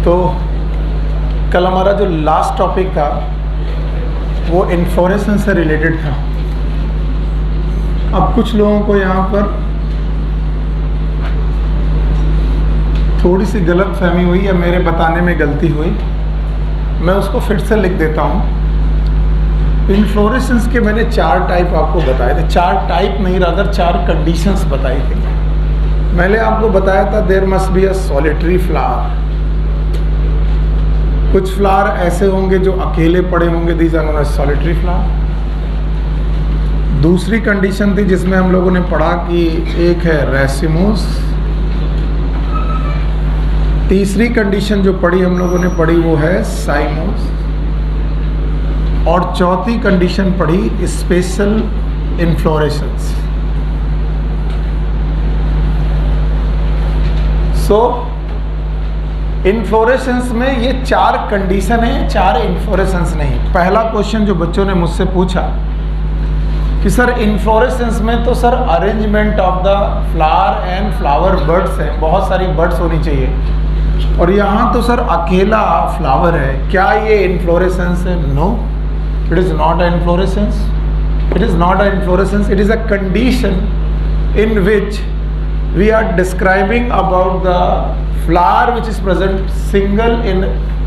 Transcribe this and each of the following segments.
तो कल हमारा जो लास्ट टॉपिक था वो इन्फ्लोरेसेंस से रिलेटेड था। अब कुछ लोगों को यहाँ पर थोड़ी सी गलत फहमी हुई या मेरे बताने में गलती हुई, मैं उसको फिर से लिख देता हूँ। इन्फ्लोरेसेंस के मैंने 4 टाइप आपको बताए थे, 4 टाइप नहीं, रादर 4 कंडीशंस बताई थी। मैंने आपको बताया था there must be a solitary flower. कुछ फ्लावर ऐसे होंगे जो अकेले पड़े होंगे, these are known as solitary flower. दूसरी कंडीशन थी जिसमें हम लोगों ने पढ़ा कि एक है रेसिमोस। तीसरी कंडीशन जो पढ़ी हम लोगों ने पढ़ी वो है साइमोस। और चौथी कंडीशन पढ़ी स्पेशल इन्फ्लोरेसेंस। सो इन्फ्लोरेसेंस में ये 4 कंडीशन है, 4 इन्फ्लोरेसेंस नहीं। पहला क्वेश्चन जो बच्चों ने मुझसे पूछा कि सर इन्फ्लोरेसेंस में तो sir arrangement of the flower and flower buds है, बहुत सारी बड्स होनी चाहिए, और यहाँ तो सर अकेला फ्लावर है, क्या ये इन्फ्लोरेसेंस है? No, it is not a inflorescence. It is not a inflorescence, it is a condition in which we are describing about the flower which is present single in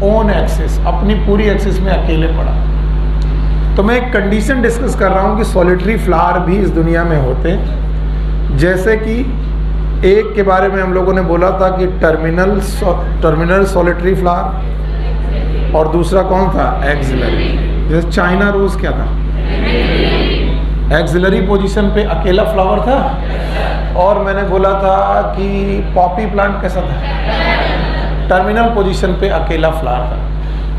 own axis, अपनी पूरी axis में अकेले पड़ा। तो मैं एक condition discuss कर रहा हूँ कि सॉलिटरी फ्लावर भी इस दुनिया में होते हैं। जैसे कि एक के बारे में हम लोगों ने बोला था कि टर्मिनल सॉलिटरी फ्लावर, और दूसरा कौन था? एक्सिलरी। जैसे चाइना रोज क्या था? एक्सिलरी पोजीशन पे अकेला फ्लावर था। और मैंने बोला था कि पॉपी प्लांट कैसा था? टर्मिनल पोजीशन पे अकेला फ्लावर था।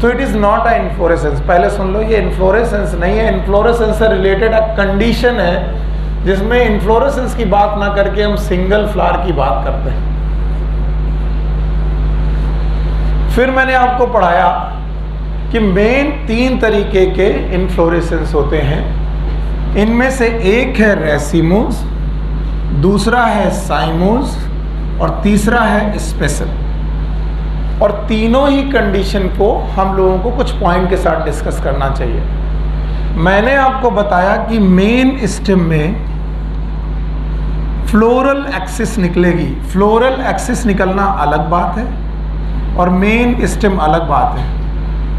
तो it is not a inflorescence. पहले सुन लो, ये इन्फ्लोरेसेंस नहीं है। इन्फ्लोरेसेंस से रिलेटेड एक कंडीशन है जिसमें इन्फ्लोरेसेंस की बात ना करके हम सिंगल फ्लावर की बात करते हैं। फिर मैंने आपको पढ़ाया कि मेन 3 तरीके के इन्फ्लोरेसेंस होते हैं। इनमें से एक है रेसिमोस, दूसरा है साइमोस, और तीसरा है स्पेशल। और तीनों ही कंडीशन को हम लोगों को कुछ पॉइंट के साथ डिस्कस करना चाहिए। मैंने आपको बताया कि मेन स्टेम में फ्लोरल एक्सिस निकलेगी। फ्लोरल एक्सिस निकलना अलग बात है और मेन स्टेम अलग बात है,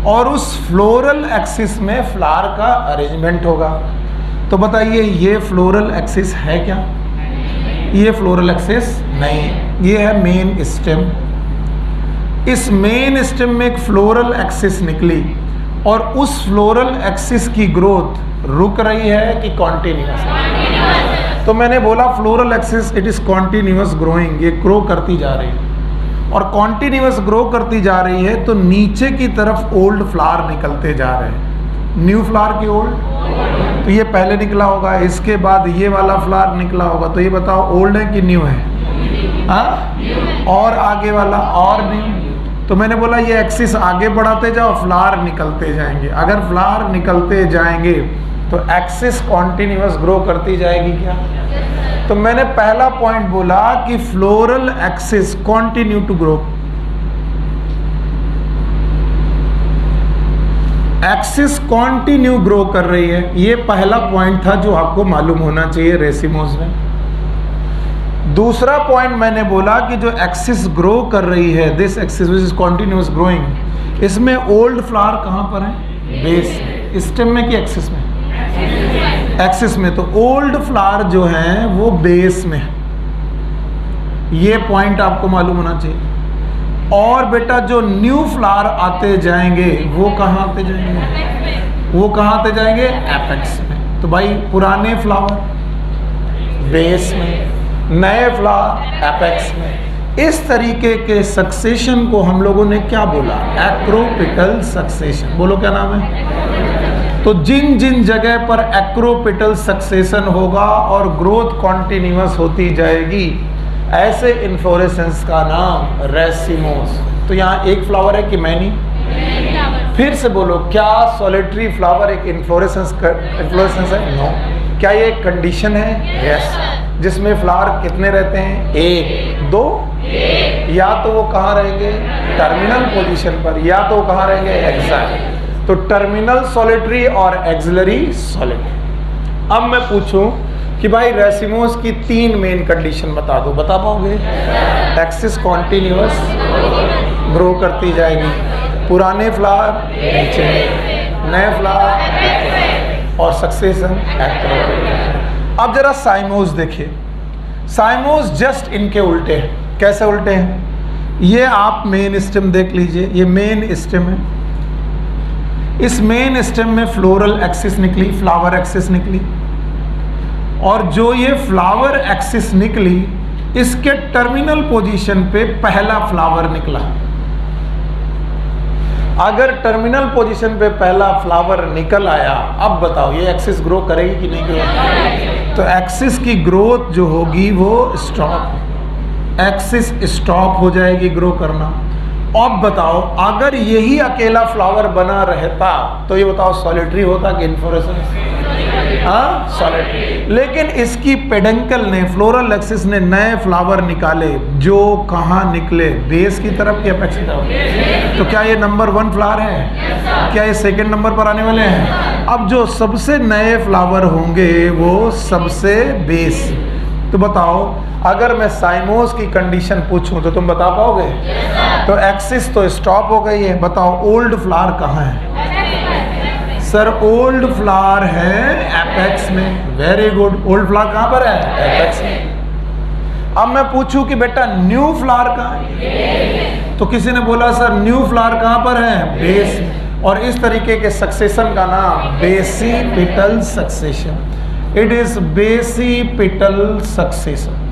और उस फ्लोरल एक्सिस में फ्लावर का अरेंजमेंट होगा। तो बताइए, ये फ्लोरल एक्सिस है क्या? ये फ्लोरल एक्सिस नहीं है, ये है मेन स्टेम। इस मेन स्टेम में एक फ्लोरल एक्सिस निकली, और उस फ्लोरल एक्सिस की ग्रोथ रुक रही है कि कॉन्टिन्यूअस है? तो मैंने बोला floral axis it is continuous growing, ये ग्रो करती जा रही है। और कॉन्टिन्यूअस ग्रो करती जा रही है तो नीचे की तरफ ओल्ड फ्लावर निकलते जा रहे हैं। न्यू फ्लावर की ओल्ड, तो ये पहले निकला होगा, इसके बाद ये वाला फ्लावर निकला होगा। तो ये बताओ ओल्ड है कि न्यू है? हाँ, और आगे वाला और न्यू। तो मैंने बोला ये एक्सिस आगे बढ़ाते जाओ, फ्लावर निकलते जाएंगे। अगर फ्लावर निकलते जाएंगे तो एक्सिस कॉन्टिन्यूअस ग्रो करती जाएगी क्या? तो मैंने पहला पॉइंट बोला कि floral axis continue to grow. Axis continue grow कर रही है, ये पहला पॉइंट था जो आपको मालूम होना चाहिए रेसिमोस में। दूसरा पॉइंट मैंने बोला कि जो एक्सिस ग्रो कर रही है, this axis which is continuous growing, इसमें ओल्ड फ्लावर कहाँ पर है? बेस, स्टेम में कि एक्सिस में? एक्सिस में। तो ओल्ड फ्लावर जो है वो बेस में है, ये पॉइंट आपको मालूम होना चाहिए। और बेटा जो न्यू फ्लावर आते जाएंगे वो कहाँ आते जाएंगे? वो कहाँ आते जाएंगे? एपेक्स में। तो भाई पुराने फ्लावर बेस में, नए फ्लावर एपेक्स में। इस तरीके के सक्सेशन को हम लोगों ने क्या बोला? Acropetal succession. बोलो क्या नाम है? तो जिन जिन जगह पर एक्रोपिटल सक्सेशन होगा और ग्रोथ कॉन्टिन्यूअस होती जाएगी, ऐसे इन्फ्लोरेसेंस का नाम रेसिमोस। तो यहाँ एक फ्लावर है कि मैनी? फिर से बोलो, क्या सॉलिटरी फ्लावर एक इन्फ्लोरेसेंस है? नो। क्या ये एक कंडीशन है? यस। जिसमें फ्लावर कितने रहते हैं? 1 2 या तो वो कहाँ रहेंगे, टर्मिनल पोजीशन पर, या तो वो कहाँ रहेंगे, एक्साइल। तो टर्मिनल सॉलिटरी और एक्सिलरी सॉलिटरी। अब मैं पूछूं कि भाई रेसिमोस की 3 मेन कंडीशन बता दो, बता पाओगे? एक्सिस कॉन्टिन्यूअस ग्रो करती जाएगी, पुराने फ्लावर नीचे, नए फ्लावर, और सक्सेशन एक्रोपिटल। अब जरा साइमोस देखिए, साइमोस जस्ट इनके उल्टे हैं। कैसे उल्टे हैं? ये आप मेन स्टेम देख लीजिए, ये मेन स्टेम है। इस मेन स्टेम में फ्लोरल एक्सिस निकली, फ्लावर एक्सिस निकली, और जो ये फ्लावर एक्सिस निकली इसके टर्मिनल पोजीशन पे पहला फ्लावर निकला। अगर टर्मिनल पोजीशन पे पहला फ्लावर निकल आया, अब बताओ ये एक्सिस ग्रो करेगी कि नहीं ग्रो? तो एक्सिस की ग्रोथ जो होगी वो स्टॉप, एक्सिस स्टॉप हो जाएगी ग्रो करना। अब बताओ अगर यही अकेला फ्लावर बना रहता तो ये बताओ सॉलिटरी होता कि इन्फ्लोरेसेंस? हाँ, सॉलिटरी। लेकिन इसकी पेडंकल ने, फ्लोरल एक्सिस ने नए फ्लावर निकाले, जो कहाँ निकले, बेस की तरफ की अपेक्स की तरफ। तो क्या ये नंबर 1 फ्लावर है? क्या ये सेकंड नंबर पर आने वाले हैं? अब जो सबसे नए फ्लावर होंगे वो सबसे बेस। तो बताओ अगर मैं साइमोस की कंडीशन पूछूं तो तुम बता पाओगे? तो एक्सिस तो स्टॉप हो गई है, बताओ ओल्ड फ्लावर कहाँ है? सर ओल्ड फ्लावर है एपेक्स में। वेरी गुड, ओल्ड फ्लावर कहाँ पर है? एपेक्स में। अब मैं पूछूं कि बेटा न्यू फ्लावर कहाँ है? तो किसी ने बोला सर न्यू फ्लावर कहाँ पर है? बेस में। और इस तरीके के सक्सेशन का नाम basipetal succession. It is basipetal succession.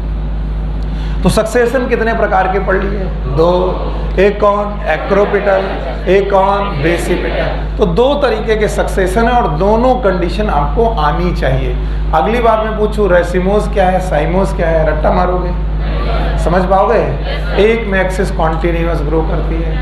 तो सक्सेशन कितने प्रकार के पढ़ लिए? 2। एक कौन? एक्रोपिटल, एक कौन? बेसिपिटल। तो 2 तरीके के सक्सेशन है और दोनों कंडीशन आपको आनी चाहिए। अगली बार मैं पूछूं रेसिमोस क्या है, साइमोस क्या है, रट्टा मारोगे? समझ पाओगे? एक में एक्सिस कॉन्टिन्यूअस ग्रो करती है,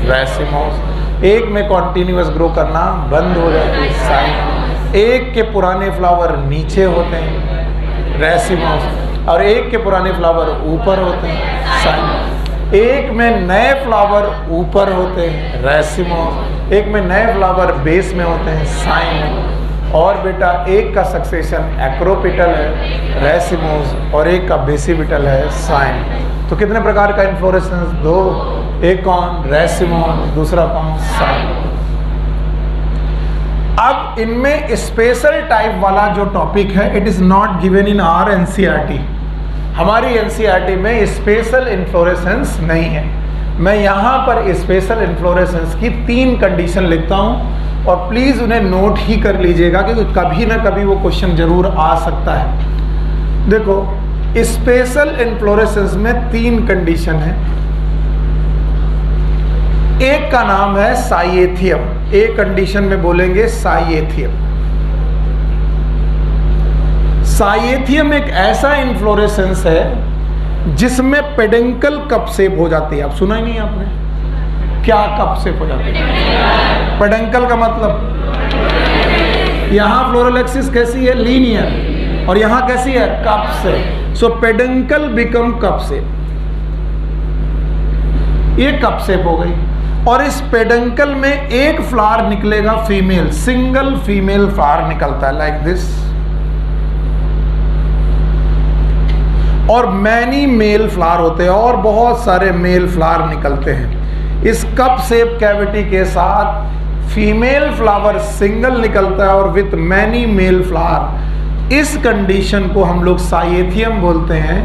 रेसिमोस। एक में कॉन्टिन्यूअस ग्रो करना बंद हो जाती है, साइमोस। एक के पुराने फ्लावर नीचे होते हैं, रेसिमोस, और एक के पुराने फ्लावर ऊपर होते हैं, साइमोस। एक में नए फ्लावर ऊपर होते हैं, रेसिमोस। एक में नए फ्लावर बेस में होते हैं, साइमोस। और बेटा एक का सक्सेशन एक्रोपिटल है, रेसिमोस, और एक का बेसिपिटल है, साइमोस। तो कितने प्रकार का इन्फ्लोरेसेंस? 2। एक कौन? रेसिमोस, दूसरा कौन? साइमोस। अब इनमें स्पेशल टाइप वाला जो टॉपिक है, it is not given in our NCERT. हमारी एनसीईआरटी में स्पेशल इन्फ्लोरेसेंस नहीं है। मैं यहाँ पर स्पेशल इन्फ्लोरेसेंस की 3 कंडीशन लिखता हूँ और प्लीज उन्हें नोट ही कर लीजिएगा क्योंकि कभी ना कभी वो क्वेश्चन जरूर आ सकता है। देखो स्पेशल इन्फ्लोरेसेंस में 3 कंडीशन है। एक का नाम है साइएथियम, एक कंडीशन में बोलेंगे साइएथियम। साइएथियम एक ऐसा इन्फ्लोरेसेंस है जिसमें पेडंकल कप शेप हो जाती है। आप सुना ही नहीं आपने? क्या कप शेप हो जाती है? पेडंकल का मतलब यहां फ्लोरल एक्सिस कैसी है? लीनियर, और यहां कैसी है? Cup shape. So peduncle become cup shape. ये कप शेप हो गई। और इस पेडंकल में एक फ्लावर निकलेगा फीमेल, सिंगल फीमेल फ्लावर निकलता है लाइक दिस, और मैनी मेल फ्लावर होते हैं और बहुत सारे मेल फ्लावर निकलते हैं। इस कप शेप कैविटी के साथ फीमेल फ्लावर सिंगल निकलता है और विथ मैनी मेल फ्लावर। इस कंडीशन को हम लोग साइएथियम बोलते हैं।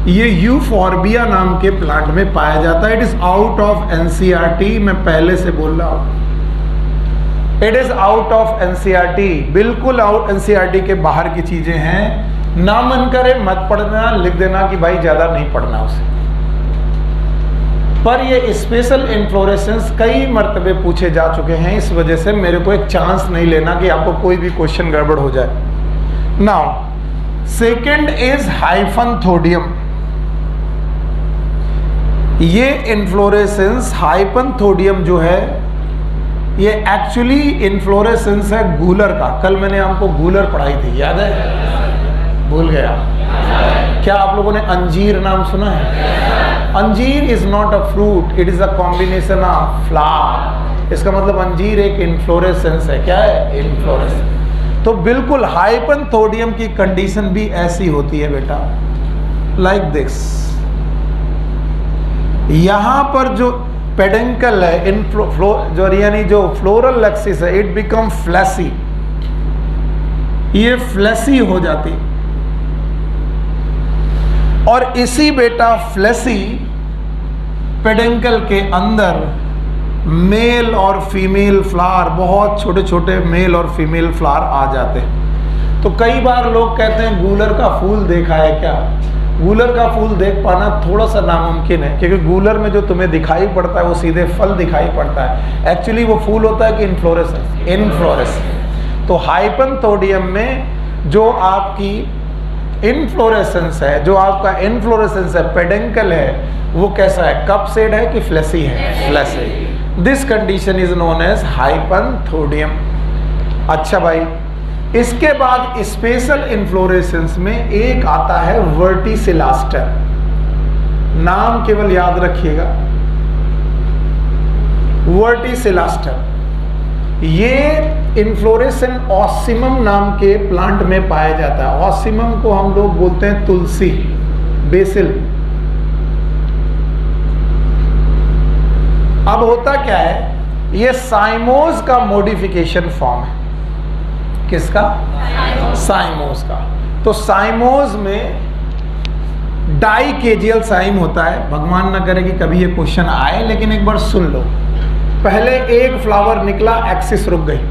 ये यूफॉर्बिया नाम के प्लांट में पाया जाता है। It is out of NCERT, मैं पहले से बोल रहा हूं। It is out of NCERT, बिल्कुल आउट एनसीईआरटी के बाहर की चीजें हैं। ना मन करे मत पढ़ना, लिख देना कि भाई ज्यादा नहीं पढ़ना उसे। पर ये स्पेशल इन्फ्लोरेसेंस कई मर्तबे पूछे जा चुके हैं, इस वजह से मेरे को एक चांस नहीं लेना कि आपको कोई भी क्वेश्चन गड़बड़ हो जाए। Now second is hypanthodium. ये इन्फ्लोरेसेंस हाइपनथोडियम जो है ये एक्चुअली इन्फ्लोरेसेंस है गूलर का। कल मैंने आपको गूलर पढ़ाई थी, याद है? भूल गया? क्या आप लोगों ने अंजीर नाम सुना है? अंजीर is not a fruit, it is a combination of flower. इसका मतलब अंजीर एक इन्फ्लोरेसेंस है। क्या है? इन्फ्लोरेसेंस। तो बिल्कुल हाइपनथोडियम की कंडीशन भी ऐसी होती है बेटा, लाइक दिस। यहां पर जो पेडेंकल है, जो यानी जो फ्लोरल एक्सिस है, इट बिकम फ्लैसी, ये फ्लैसी हो जाती। और इसी बेटा फ्लैसी पेडेंकल के अंदर मेल और फीमेल फ्लावर, बहुत छोटे छोटे मेल और फीमेल फ्लावर आ जाते हैं। तो कई बार लोग कहते हैं गूलर का फूल देखा है क्या? गूलर का फूल देख पाना थोड़ा सा नामुमकिन है, क्योंकि गूलर में जो तुम्हें दिखाई पड़ता है वो सीधे फल दिखाई पड़ता है। एक्चुअली वो फूल होता है कि इन्फ्लोरेसेंस, इन्फ्लोरेसेंस। तो हाइपनथोडियम में जो आपकी इन्फ्लोरेसेंस है, जो आपका इन्फ्लोरेसेंस है, पेडेंकल है, वो कैसा है? कप शेड है कि फ्लैसी है? फ्लैसी। This condition is known as hypanthodium. अच्छा भाई, इसके बाद स्पेशल इन्फ्लोरेसेंस में एक आता है वर्टिसिलास्टर। नाम केवल याद रखिएगा, वर्टिसिलास्टर। ये इन्फ्लोरेसन ऑसिमम नाम के प्लांट में पाया जाता है। ऑसिमम को हम लोग बोलते हैं तुलसी, बेसिल। अब होता क्या है, ये साइमोज का मॉडिफिकेशन फॉर्म है। किसका? साइमोज का। तो साइमोज में डाइकेजियल साइम होता है। भगवान ना करे कि कभी ये क्वेश्चन आए, लेकिन एक बार सुन लो। पहले एक फ्लावर निकला, एक्सिस रुक गई,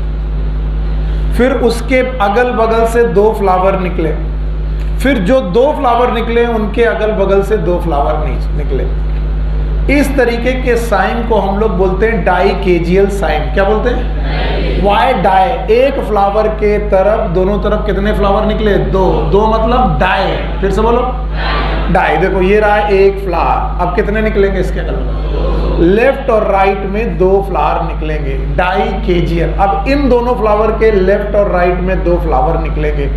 फिर उसके अगल बगल से दो फ्लावर निकले, फिर जो दो फ्लावर निकले उनके अगल बगल से दो फ्लावर निकले। इस तरीके के साइम को हम लोग बोलते हैं डाइकेजियल साइम। क्या बोलते हैं? Y die. एक फ्लावर के तरफ, दोनों तरफ कितने फ्लावर निकले? दो। दो मतलब डाई। फिर से बोलो, डाई। देखो ये रहा एक फ्लावर, अब कितने निकलेंगे इसके अगल? लेफ्ट और राइट में दो फ्लावर निकलेंगे, डाइकेजियल। अब इन दोनों फ्लावर के लेफ्ट और राइट में दो फ्लावर निकलेंगे।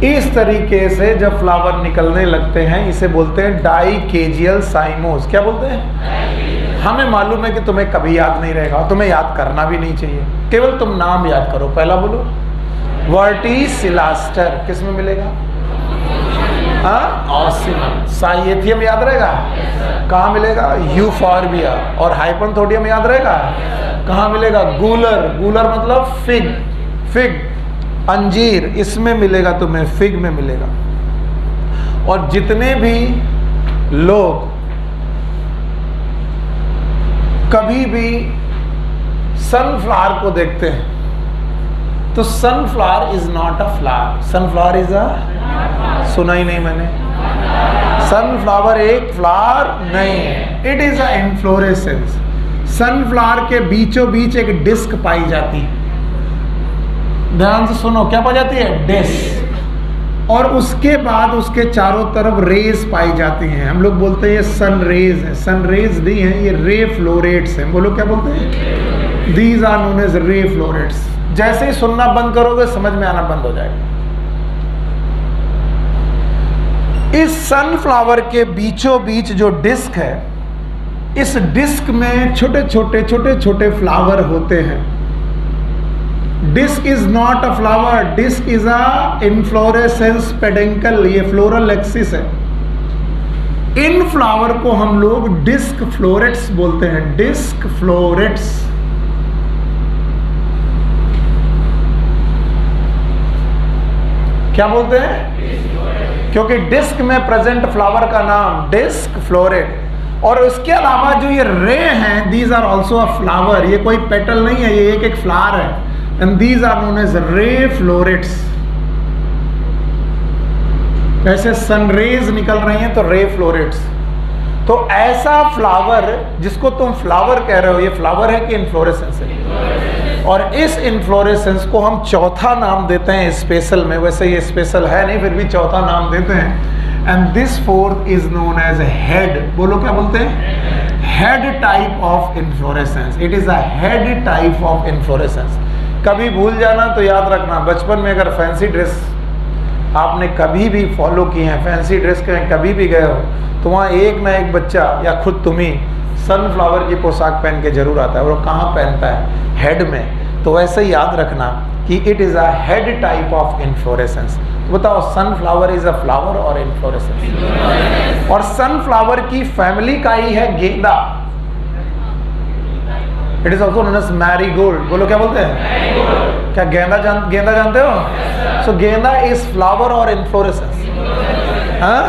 इस तरीके से जब फ्लावर निकलने लगते हैं, इसे बोलते हैं डाइकेजियल साइमोस। क्या बोलते हैं? हमें मालूम है कि तुम्हें कभी याद नहीं रहेगा, तुम्हें याद करना भी नहीं चाहिए, केवल तुम नाम याद करो। पहला बोलो, वर्टिसिलास्टर। किस में मिलेगा? ऑसिमम। साइएथियम याद रहेगा? कहाँ मिलेगा? यूफॉर्बिया। और हाइपनथोडियम याद रहेगा? कहाँ मिलेगा? गूलर। गूलर मतलब फिग, फिग अंजीर, इसमें मिलेगा तुम्हें, फिग में मिलेगा। और जितने भी लोग कभी भी सनफ्लावर को देखते हैं, तो sunflower is not a flower, sunflower is अ, सुना ही नहीं मैंने, सनफ्लावर एक फ्लावर नहीं है, it is a inflorescence. Sunflower के बीचों बीच एक डिस्क पाई जाती है। ध्यान से सुनो, क्या पाई जाती है? डिस्क। और उसके बाद उसके चारों तरफ रेज पाई जाती हैं। हम लोग बोलते हैं ये सन रेज है, सन रेज नहीं है, ये रे फ्लोरेट्स हैं। बोलो क्या बोलते हैं? These are known as ray florets. जैसे ही सुनना बंद करोगे समझ में आना बंद हो जाएगा। इस सनफ्लावर के बीचों बीच जो डिस्क है, इस डिस्क में छोटे छोटे फ्लावर होते हैं। Disc is not a flower, disc is a inflorescence peduncle, ये फ्लोरल एक्सिस है। इन फ्लावर को हम लोग डिस्क फ्लोरेट्स बोलते हैं, डिस्क फ्लोरेट्स। क्या बोलते हैं? क्योंकि डिस्क में प्रेजेंट फ्लावर का नाम डिस्क फ्लोरेट। और उसके अलावा जो ये रे हैं, these are also a flower, ये कोई पेटल नहीं है, ये एक फ्लावर है। And these are known as ray florets। ऐसे सन रेज निकल रही हैं तो रे फ्लोरेट्स। तो ऐसा फ्लावर जिसको तुम फ्लावर कह रहे हो, ये फ्लावर है कि इन्फ्लोरेसेंस है? और इस इन्फ्लोरेसेंस को हम चौथा नाम देते हैं स्पेशल में। वैसे ये स्पेशल है नहीं, फिर भी चौथा नाम देते हैं। And this fourth is known as head. बोलो क्या बोलते हैं? Head type of inflorescence. It is a head type of inflorescence. कभी भूल जाना तो याद रखना, बचपन में अगर फैंसी ड्रेस आपने कभी भी फॉलो किए हैं, फैंसी ड्रेस के कभी भी गए हो तो वहाँ एक ना एक बच्चा या खुद तुम ही सनफ्लावर की पोशाक पहन के जरूर आता है। और वो कहाँ पहनता है? हेड में। तो वैसे ही याद रखना कि it is a head type of inflorescence. तो बताओ, सनफ्लावर इज अ फ्लावर और इन्फ्लोरेसेंस। और सनफ्लावर की फैमिली का ही है गेंदा। It is also known as marigold. बोलो क्या बोलते हैं? क्या गेंदा जानते हो? सो गेंदा इज फ्लावर और इन्फ्लोरेसेंस। हाँ,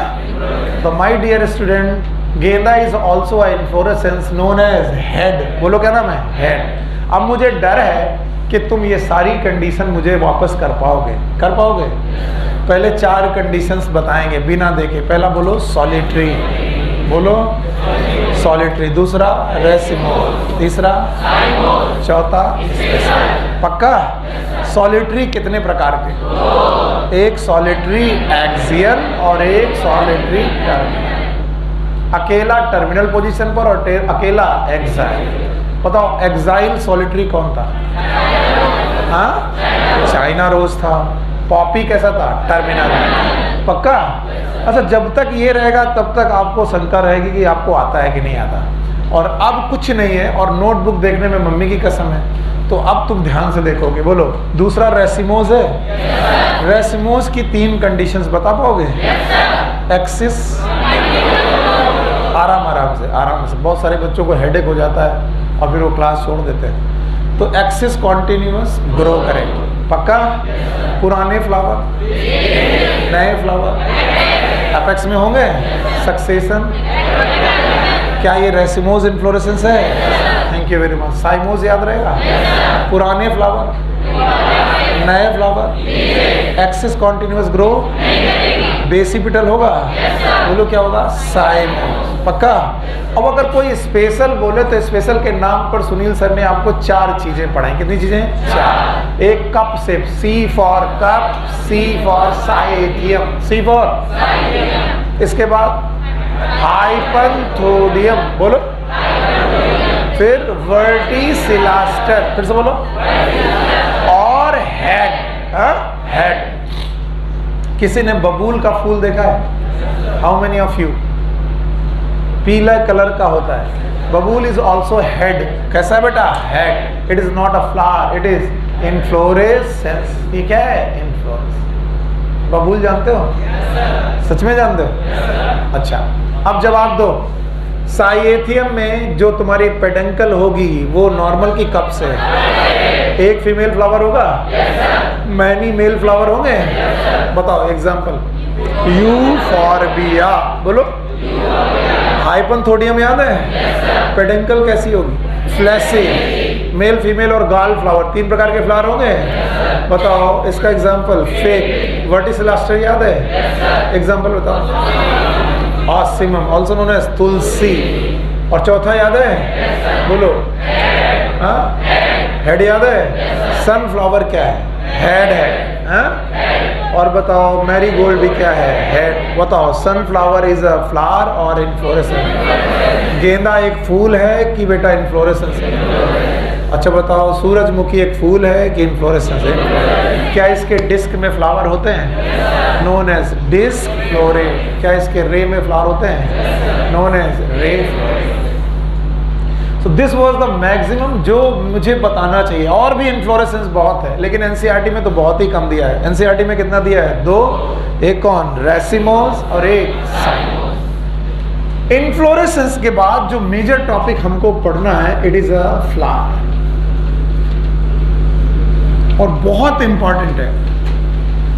तो my dear student, genda is also a inflorescence known as head. बोलो क्या नाम है? हेड। अब मुझे डर है कि तुम ये सारी कंडीशन मुझे वापस कर पाओगे? पहले 4 कंडीशंस बताएंगे बिना देखे। पहला बोलो सॉलिटरी, बोलो सॉलिटरी। दूसरा रेसिमोस, तीसरा चौथा स्पेशल। पक्का? सॉलिटरी कितने प्रकार के? एक सॉलिटरी एक्सियल और एक सॉलिटरी टर्मिनल। अकेला टर्मिनल पोजीशन पर और अकेला एक्साइल। बताओ, एक्साइल सॉलिटरी कौन था? हाँ, चाइना रोज था। पॉपी कैसा था? टर्मिनल। पक्का? अच्छा, जब तक ये रहेगा तब तक आपको शंका रहेगी कि आपको आता है कि नहीं आता। और अब कुछ नहीं है और नोटबुक देखने में मम्मी की कसम है, तो अब तुम ध्यान से देखोगे। बोलो, दूसरा रेसिमोस है। रेसिमोस की 3 कंडीशंस बता पाओगे? एक्सिस, आराम से। बहुत सारे बच्चों को हेडेक हो जाता है और फिर वो क्लास छोड़ देते हैं। तो एक्सिस कॉन्टिन्यूअस ग्रो करेंगे। पक्का? पुराने फ्लावर, नए फ्लावर एपेक्स में होंगे। सक्सेशन, क्या ये रेसिमोस इन्फ्लोरेसेंस है? Thank you very much. साइमोस याद रहेगा? पुराने फ्लावर, नए flower, axis continuous grow, basipetal होगा। बोलो क्या होगा? साइमोस। पक्का? अब अगर कोई स्पेशल बोले तो स्पेशल के नाम पर सुनील सर ने आपको 4 चीजें पढ़ाई। कितनी चीजें? 4। एक कप से, C for cup, C for cyathium, C for. इसके बाद हाइपनथोडियम, बोलो। फिर वर्टिसिलास्टर, फिर से बोलो। और हेड, हेड। किसी ने बबूल का फूल देखा है? How many of you? पीला कलर का होता है। बबूल इज ऑल्सो हेड। कैसा है बेटा? Head. It is not a flower, it is inflorescence. ये क्या है? इन्फ्लोरेसेंस। बबूल जानते हो? सच में जानते हो? अच्छा, अब जवाब दो। साइएथियम में जो तुम्हारी पेडंकल होगी वो नॉर्मल की कप से एक फीमेल फ्लावर होगा, मैनी मेल फ्लावर होंगे। बताओ एग्जाम्पल। यूफॉर्बिया, बोलो। हाइपनथोडियम याद है? पेडंकल कैसी होगी? फ्लैसी, मेल फीमेल और गाल फ्लावर, 3 प्रकार के फ्लावर होंगे। बताओ इसका एग्जाम्पल। फेक। वर्टिसिलास्टर याद है? एग्जाम्पल बताओ। ऑसिमम, ऑल्सो नोन एज तुलसी। और चौथा याद है? बोलो। हाँ, हेड याद है? सनफ्लावर क्या है? हेड है। हाँ? और बताओ मैरीगोल्ड भी क्या है? हेड। बताओ सनफ्लावर इज अ फ्लावर और इन्फ्लोरेसेंस। गेंदा एक फूल है कि बेटा इन्फ्लोरेसेंस है? अच्छा बताओ, सूरजमुखी एक फूल है कि इन्फ्लोरेसेंस है? क्या इसके डिस्क में फ्लावर होते हैं? Known as disc फ्लोरे। क्या इसके रे में फ्लावर होते हैं? Known as ray florae. So this was the maximum जो मुझे बताना चाहिए। और भी इन्फ्लोरेसेंस बहुत है, लेकिन एनसीईआरटी में तो बहुत ही कम दिया है। एनसीईआरटी में कितना दिया है? 2। एक कौन? रेसिमोस और एक साइमोस। इन्फ्लोरेसेंस के बाद जो मेजर टॉपिक हमको पढ़ना है, इट इज अ फ्लावर, और बहुत इंपॉर्टेंट है।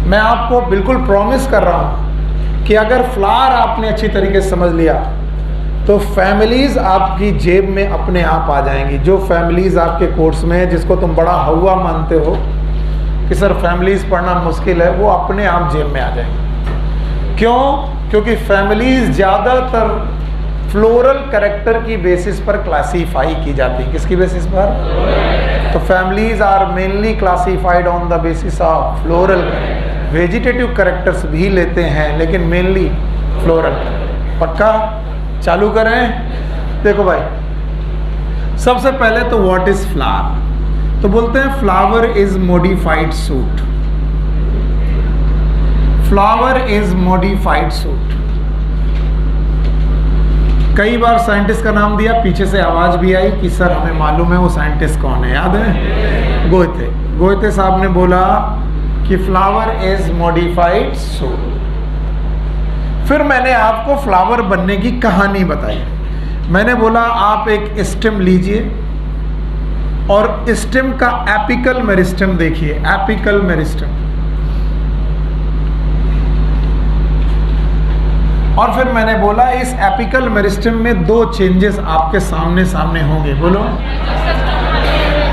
मैं आपको बिल्कुल प्रॉमिस कर रहा हूं कि अगर फ्लावर आपने अच्छी तरीके से समझ लिया तो फैमिलीज आपकी जेब में अपने आप आ जाएंगी। जो फैमिलीज आपके कोर्स में है, जिसको तुम बड़ा हवा मानते हो कि सर फैमिलीज पढ़ना मुश्किल है, वो अपने आप जेब में आ जाएंगी। क्यों? क्योंकि फैमिलीज ज़्यादातर फ्लोरल कैरेक्टर की बेसिस पर क्लासीफाई की जाती है। किसकी बेसिस पर? तो families are mainly classified on the basis of floral. Vegetative characters भी लेते हैं, लेकिन मेनली फ्लोरल। पक्का? चालू करें। देखो भाई, सबसे पहले तो व्हाट इज फ्लावर? तो बोलते हैं flower is modified suit. Flower is modified suit. कई बार साइंटिस्ट का नाम दिया, पीछे से आवाज भी आई कि सर हमें मालूम है वो साइंटिस्ट कौन है, याद है? गोयते साहब ने बोला कि फ्लावर इज मॉडिफाइड सूट। फिर मैंने आपको फ्लावर बनने की कहानी बताई। मैंने बोला आप एक स्टेम लीजिए और स्टेम का एपिकल मेरिस्टेम देखिए, एपिकल मेरिस्टेम। और फिर मैंने बोला इस एपिकल मेरिस्टेम में दो चेंजेस आपके सामने सामने होंगे। बोलो,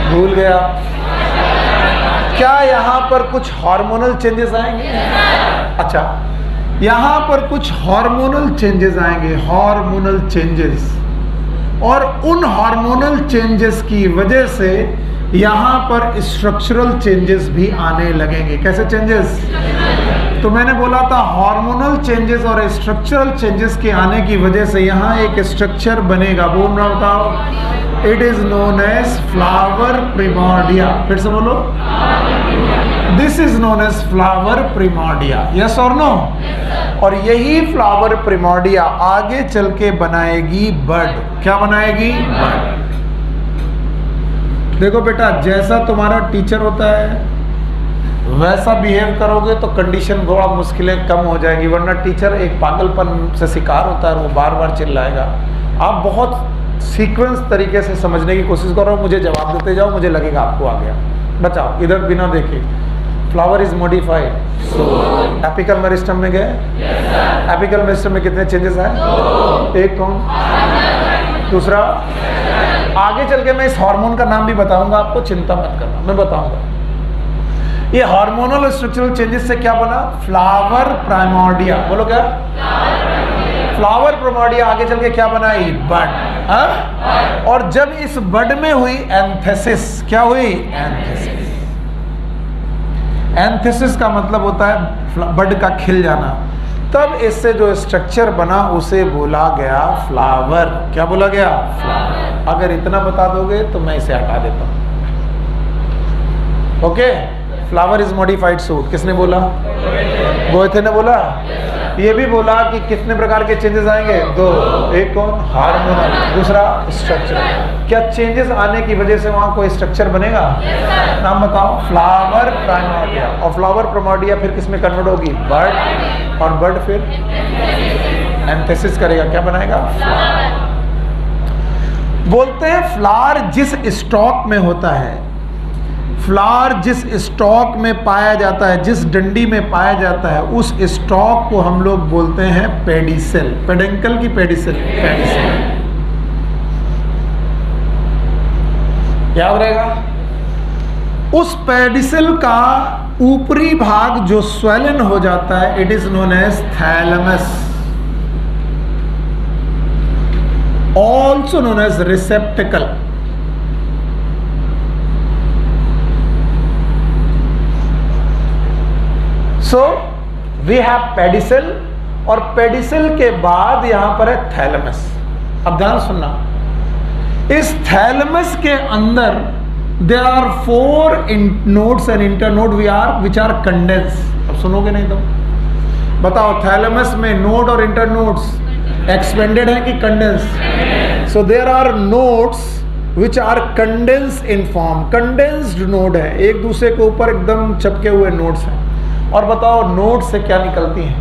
भूल गया? क्या यहां पर कुछ हार्मोनल चेंजेस आएंगे? अच्छा, यहां पर कुछ हार्मोनल चेंजेस आएंगे, हार्मोनल चेंजेस। और उन हार्मोनल चेंजेस की वजह से यहां पर स्ट्रक्चरल चेंजेस भी आने लगेंगे। कैसे चेंजेस? तो मैंने बोला था हार्मोनल चेंजेस और स्ट्रक्चरल चेंजेस के आने की वजह से यहाँ एक स्ट्रक्चर बनेगा। बोल रहा बताओ, it is known as flower primordia. फिर से बोलो, this is known as flower primordia. Yes और नो? और यही फ्लावर प्रिमोर्डिया आगे चल के बनाएगी बड। क्या बनाएगी? बड। देखो बेटा, जैसा तुम्हारा टीचर होता है वैसा बिहेव करोगे तो कंडीशन बड़ा मुश्किलें कम हो जाएंगी, वरना टीचर एक पागलपन से शिकार होता है, वो बार बार चिल्लाएगा। आप बहुत सीक्वेंस तरीके से समझने की कोशिश करो, मुझे जवाब देते जाओ, मुझे लगेगा आपको आ गया। बचाओ, इधर बिना देखे। Flower is modified. Apical meristem में गए? एपिकल मेरिस्टेम में कितने चेंजेस आए? एक कौन? दूसरा? आगे चल के मैं इस हार्मोन का नाम भी बताऊंगा आपको, चिंता मत करना, मैं बताऊंगा। ये हार्मोनल स्ट्रक्चरल चेंजेस से क्या बना? Flower primordia. बोलो क्या? फ्लावर प्राइमोर्डिया आगे चल के क्या बनाई? बड। और जब इस बड में हुई एंथेसिस, क्या हुई? एंथेसिस। एंथेसिस का मतलब होता है बड का खिल जाना। तब इससे जो स्ट्रक्चर बना उसे बोला गया फ्लावर। क्या बोला गया? फ्लावर। अगर इतना बता दोगे तो मैं इसे हटा देता हूं। Okay? Flower is modified suit किसने बोला? गोयथे ने बोला। ये भी बोला कि कितने प्रकार के चेंजेस आएंगे? दो। एक कौन? हार्मोनल। दूसरा स्ट्रक्चरल। क्या चेंजेस आने की वजह से वहां कोई स्ट्रक्चर बनेगा? नाम बताओ। Flower primordia. और फ्लावर प्राइमोर्डिया फिर किसमें कन्वर्ट होगी? बड। और बड फिर एंथेसिस करेगा, क्या बनाएगा? बोलते हैं फ्लावर जिस स्टॉक में होता है, फ्लावर जिस स्टॉक में पाया जाता है, जिस डंडी में पाया जाता है, उस स्टॉक को हम लोग बोलते हैं पेडिसेल। पेडंकल की पेडिसेल। पेडिसेल याद रहेगा। उस पेडिसेल का ऊपरी भाग जो स्वेलन हो जाता है, it is known as thalamus, also known as receptacle. So we have pedicel, और पेडिसेल के बाद यहां पर है थैलेमस। अब ध्यान सुनना, इस थैलेमस के अंदर there are 4 nodes and internode which are condense. अब सुनोगे नहीं तो बताओ, थैलेमस में नोड और इंटरनोड्स एक्सपेंडेड है कि condense? So there are nodes which are condense in form. Condensed node है, एक दूसरे के ऊपर एकदम चिपके हुए नोड्स हैं। और बताओ नोड से क्या निकलती हैं?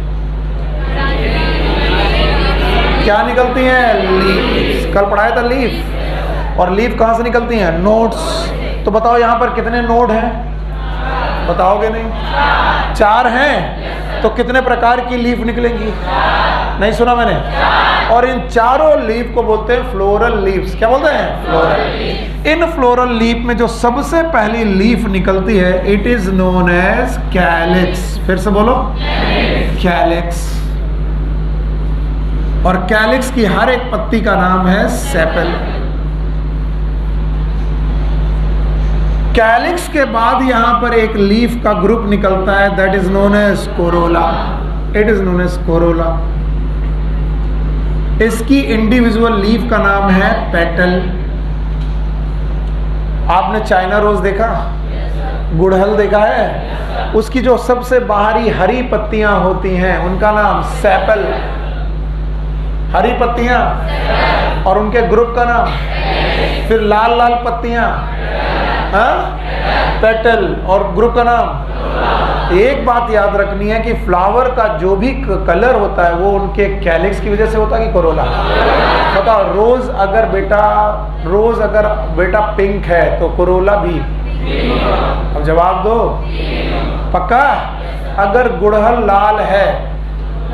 क्या निकलती हैं? लीफ। कल पढ़ाया था लीफ। और लीफ कहां से निकलती हैं? नोड्स। तो बताओ यहां पर कितने नोड हैं? बताओगे नहीं? 4 हैं। तो कितने प्रकार की लीफ निकलेंगी? नहीं सुना मैंने? और इन चारों लीफ को बोलते हैं फ्लोरल लीव्स। क्या बोलते हैं? फ्लोरल। इन फ्लोरल लीफ में जो सबसे पहली लीफ निकलती है, it is known as calyx. फिर से बोलो, कैलिक्स। और कैलिक्स की हर एक पत्ती का नाम है सेपल। कैलिक्स के बाद यहां पर एक लीफ का ग्रुप निकलता है, that is known as corolla. It is known as corolla. इसकी इंडिविजुअल लीफ का नाम है पेटल। आपने चाइना रोज देखा? गुड़हल देखा है? उसकी जो सबसे बाहरी हरी पत्तियां होती हैं उनका नाम सेपल, हरी पत्तियां, और उनके ग्रुप का नाम, फिर लाल लाल पत्तियां, पेटल, और ग्रुप का नाम। एक बात याद रखनी है कि फ्लावर का जो भी कलर होता है वो उनके कैलिक्स की वजह से होता है कि कोरोला। बताओ, रोज अगर बेटा पिंक है तो कोरोला भी, अब जवाब दो, पक्का? अगर गुड़हल लाल है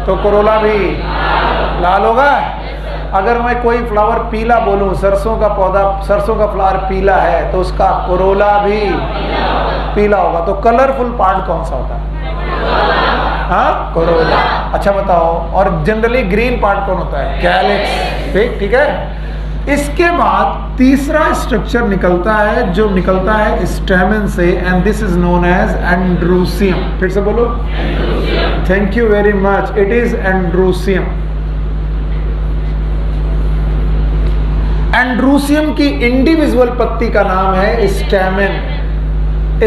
तो कोरोला भी लाल होगा। अगर मैं कोई फ्लावर पीला बोलूं, सरसों का फ्लावर पीला है तो उसका कोरोला भी पीला होगा। तो कलरफुल पार्ट कौन सा होता है? हाँ, कोरोला। अच्छा बताओ, और जनरली ग्रीन पार्ट कौन होता है? कैलिक्स। ठीक है। इसके बाद तीसरा स्ट्रक्चर निकलता है जो निकलता है स्टेमन से, and this is known as androecium. फिर से बोलो। Thank you very much. It is androecium. Androecium की इंडिविजुअल पत्ती का नाम है stamen.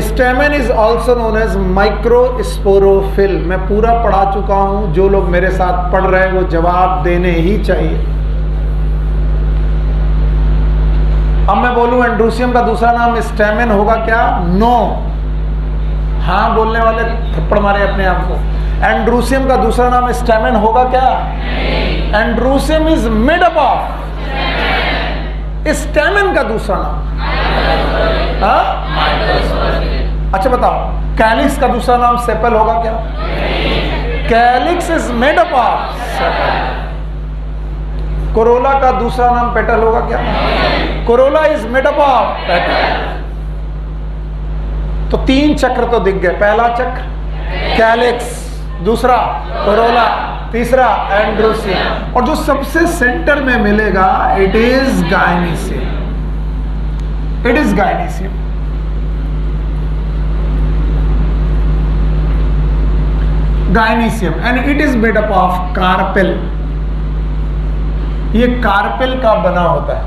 Stamen is also known as microsporophyll. मैं पूरा पढ़ा चुका हूं, जो लोग मेरे साथ पढ़ रहे हैं वो जवाब देने ही चाहिए। अब मैं बोलूं एंड्रूसियम का दूसरा नाम स्टेमन होगा क्या? नो। हाँ बोलने वाले थप्पड़ मारे अपने आप को। एंड्रूसियम का दूसरा नाम स्टेमन होगा क्या? Androecium is made up of stamen का दूसरा नाम। अच्छा बताओ, कैलिक्स का दूसरा नाम सेपल होगा क्या? Calyx is made up of sepal. Corolla का दूसरा नाम पेटल होगा क्या? Corolla is made up of petal. तो 3 चक्र तो दिख गए। पहला चक्र कैलिक्स, दूसरा कोरोला, तीसरा एंड्रूसियम, और जो सबसे सेंटर में मिलेगा it is gynoecium. It is gynoecium. Gynoecium and it is made up of carpel. ये कार्पेल का बना होता है।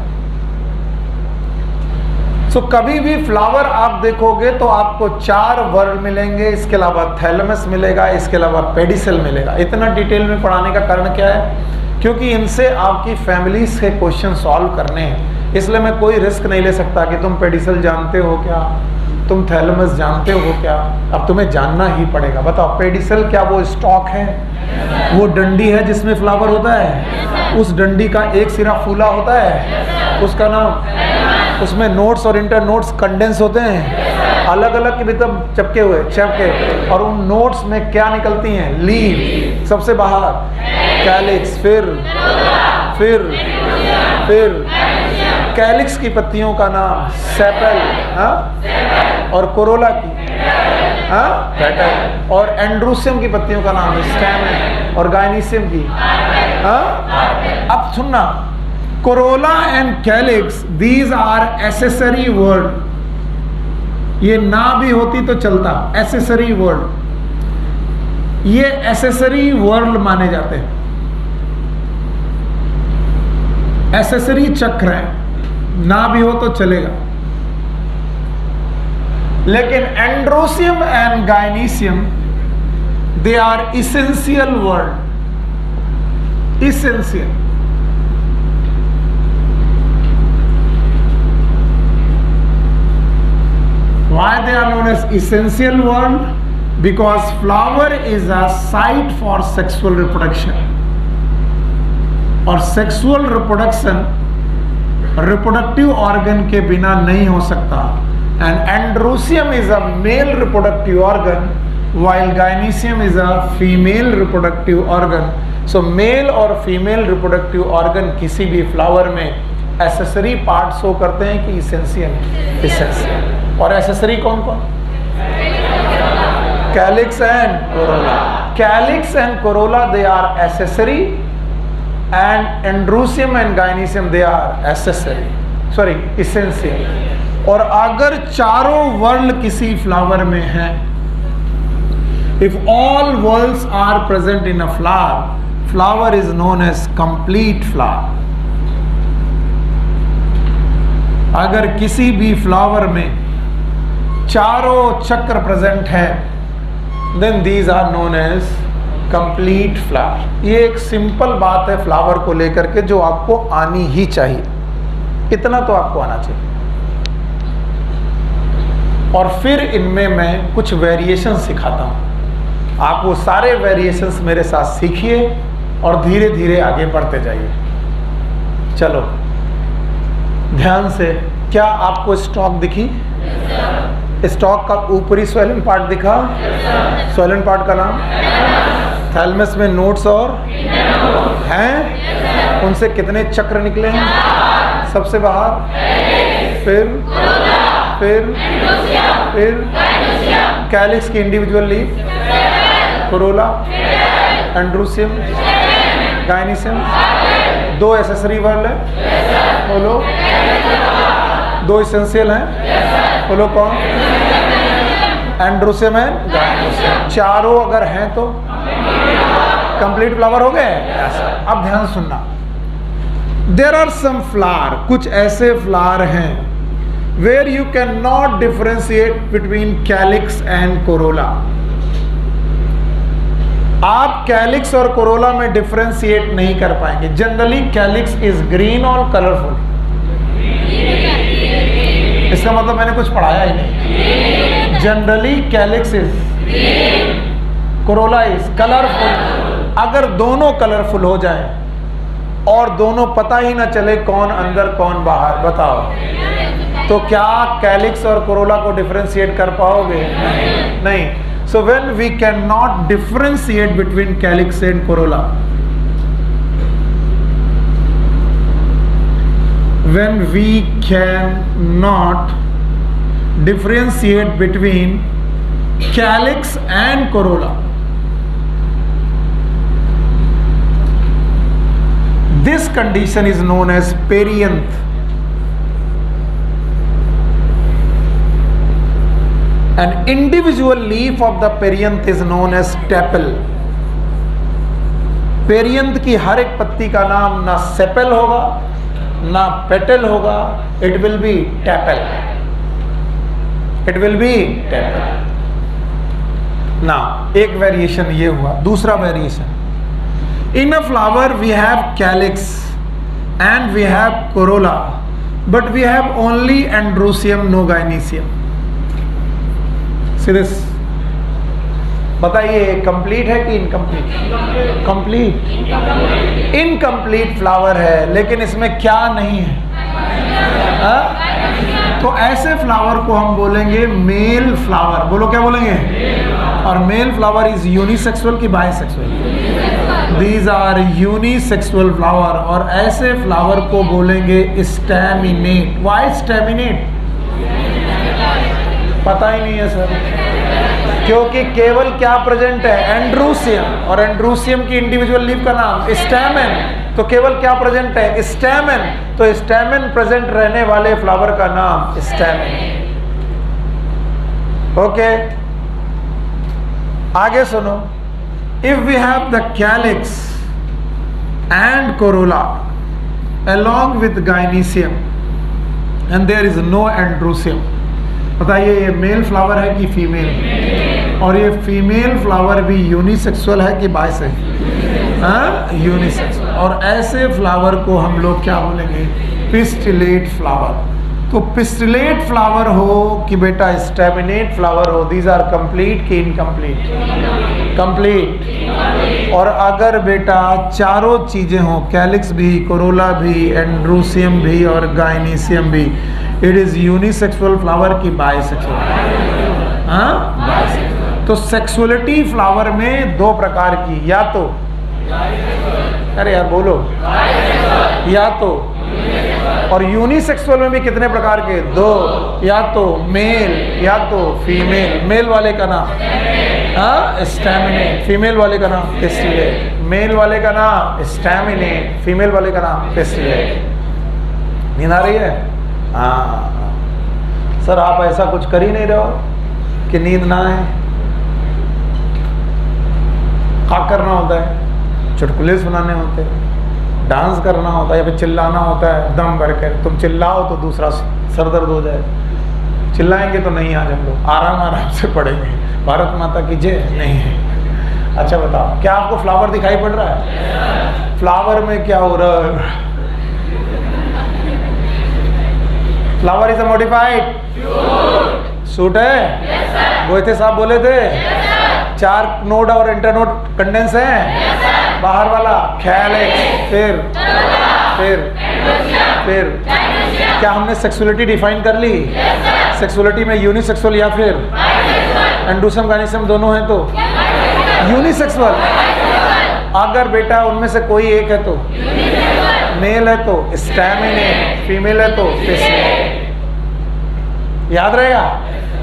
सो कभी भी फ्लावर आप देखोगे तो आपको 4 वर्ड मिलेंगे, इसके अलावा थैलेमस मिलेगा, इसके अलावा पेडिसल मिलेगा। इतना डिटेल में पढ़ाने का कारण क्या है? क्योंकि इनसे आपकी फैमिलीज के क्वेश्चन सॉल्व करने हैं। इसलिए मैं कोई रिस्क नहीं ले सकता कि तुम पेडिसल जानते हो क्या, तुम थैलेमस जानते हो क्या। अब तुम्हें जानना ही पड़ेगा। बताओ, पेडिसल क्या वो स्टॉक है? वो डंडी है जिसमें फ्लावर होता है? उस डंडी का एक सिरा फूला होता है, उसका नाम, उसमें नोट्स और इंटर नोट्स कंडेंस होते हैं, अलग अलग के भीतर चपके हुए चपके, और उन नोट्स में क्या निकलती हैं? लीव सबसे बाहर, कैलिक्स, फिर कैलिक्स की पत्तियों का नाम सेपल, और कोरोला की पेटल, और एंड्रूसियम की पत्तियों का नाम स्टेमन, और गायनीसियम की अब सुनना, corolla and calyx these are accessory whorl. ये ना भी होती तो चलता, एसेसरी वर्ड। ये एसेसरी वर्ड माने जाते हैं, एसेसरी चक्र है, ना भी हो तो चलेगा। लेकिन androecium and gynoecium they are essential word, essential. Why they are known as essential word? Because flower is a site for sexual reproduction, और सेक्सुअल रिप्रोडक्शन रिप्रोडक्टिव ऑर्गन के बिना नहीं हो सकता। And androecium is a male reproductive organ while gynoecium is a female reproductive organ. So male और female reproductive organ किसी भी flower में एसेसरी पार्ट शो करते हैं कि इसेंशियल है, इसेंशियल। और एसेसरी कौन कौन? Calyx and corolla. Calyx and corolla they are accessory, and androecium and gynoecium they are accessory, sorry essential. और अगर चारों वर्ड किसी फ्लावर में हैं, if all whorls are present in a flower, flower is known as complete flower. अगर किसी भी flower में चारों चक्र प्रेजेंट है, then these are known as complete flower. ये एक सिंपल बात है फ्लावर को लेकर के जो आपको आनी ही चाहिए, इतना तो आपको आना चाहिए। और फिर इनमें मैं कुछ वेरिएशन सिखाता हूँ, आप वो सारे वेरिएशंस मेरे साथ सीखिए और धीरे धीरे आगे बढ़ते जाइए। चलो ध्यान से, क्या आपको स्टॉक दिखी? स्टॉक का ऊपरी स्वेलन पार्ट दिखा? स्वेलन पार्ट का नाम? थैलमस में नोड्स और हैं, उनसे कितने चक्र निकले हैं? सबसे बाहर, फिर कैलिक्स की इंडिविजुअल लीफ, कोरोला, एंड्रूसियम, गाइनिसियम। दो एसेसरी वर्ड है, बोलो। दो एसेंशियल हैं, बोलो कौन? एंड्रूसियम है, गाइनिसियम। चारों अगर हैं तो कंप्लीट फ्लावर हो गए। अब ध्यान सुनना, देयर आर सम फ्लावर, कुछ ऐसे फ्लावर हैं where you cannot differentiate between calyx and corolla। आप कैलिक्स और कोरोला में डिफरेंशिएट नहीं कर पाएंगे। जनरली कैलिक्स इज ग्रीन और कलरफुल। इसका मतलब मैंने कुछ पढ़ाया ही नहीं। Generally calyx is, Corolla is colourful. अगर दोनों कलरफुल हो जाए और दोनों पता ही ना चले कौन अंदर कौन बाहर, बताओ तो क्या कैलिक्स और कोरोला को डिफरेंशिएट कर पाओगे? नहीं। So when we can not differentiate between calyx and corolla, when we cannot differentiate between calyx and corolla, this condition is known as perianth. An individual leaf of the perianth is known as tepal. Perianth की हर एक पत्ती का नाम ना sepal होगा ना petal होगा, it will be tepal. It will be tepal. ना एक वेरिएशन ये हुआ। दूसरा variation, in a flower we have calyx and we have corolla, but we have only androecium, no gynoecium. Serious बताइए, कंप्लीट है कि इनकम्प्लीट? कंप्लीट। इनकम्प्लीट फ्लावर है, लेकिन इसमें क्या नहीं है? तो ऐसे फ्लावर को हम बोलेंगे मेल फ्लावर। बोलो क्या बोलेंगे? और मेल फ्लावर इज यूनिसेक्सुअल की bisexual? These are unisexual flower. और ऐसे फ्लावर को बोलेंगे स्टैमिनेट। Why staminate? पता ही नहीं है सर, क्योंकि केवल क्या प्रेजेंट है? एंड्रूसियम। और एंड्रूसियम की इंडिविजुअल लीफ का नाम स्टैमेन। तो केवल क्या प्रेजेंट है? स्टैमेन। तो स्टैमेन प्रेजेंट रहने वाले फ्लावर का नाम स्टैमेन। ओके, आगे सुनो। If we have the calyx and corolla along with gynoecium and there is no androsium, बताइए ये मेल फ्लावर है कि फीमेल? और ये फीमेल फ्लावर भी यूनिसेक्सुअल है कि बाइसेक्सुअल? यूनिसेक्सुअल। और ऐसे फ्लावर को हम लोग क्या बोलेंगे? Pistillate flower. तो पिस्टिलेट फ्लावर हो कि बेटा स्टैमिनेट फ्लावर हो, दीज आर कंप्लीट कि इनकम्प्लीट? कंप्लीट। और अगर बेटा चारों चीजें हो, कैलिक्स भी, कोरोला भी, एंड्रोसियम भी और गाइनिसियम भी, इट इज यूनिसेक्सुअल फ्लावर की बाइसेक्सुअल? बाइसेक्सुअल। तो सेक्सुअलिटी फ्लावर में दो प्रकार की, या तो, अरे यार बोलो, या तो, और यूनिसेक्सुअल में भी कितने प्रकार के? दो, या तो मेल या तो फीमेल। मेल वाले का नाम स्टैमिनेट, फीमेल वाले का नाम पिस्टिलेट। मेल वाले का नाम स्टैमिनेट, फीमेल वाले का नाम पिस्टिलेट। नींद आ रही है? हाँ सर, आप ऐसा कुछ कर ही नहीं रहे हो कि नींद ना आए। क्या करना होता है? चुटकुले सुनाने होते हैं, डांस करना होता है, या फिर चिल्लाना होता है दम भर कर। तुम चिल्लाओ तो दूसरा सर दर्द हो जाए। चिल्लाएंगे तो नहीं आज हम लोग, आराम आराम से पढ़ेंगे। भारत माता की जय। नहीं है। अच्छा बताओ, क्या आपको फ्लावर दिखाई पड़ रहा है? फ्लावर में क्या हो रहा है? Flower is a modified suit है। गोयथे साहब बोले थे 4 नोड और इंटरनोड कंडेंस है। बाहर वाला ख्याल है। फिर क्या हमने सेक्सुअलिटी डिफाइन कर ली? सेक्सुअलिटी में यूनिसेक्सुअल या फिर एंडोसम गायनेसम दोनों हैं तो यूनिसेक्सुअल। अगर बेटा उनमें से कोई एक है तो मेल है तो स्टैमिनेट, फीमेल है तो फिस्मेल। याद रहेगा?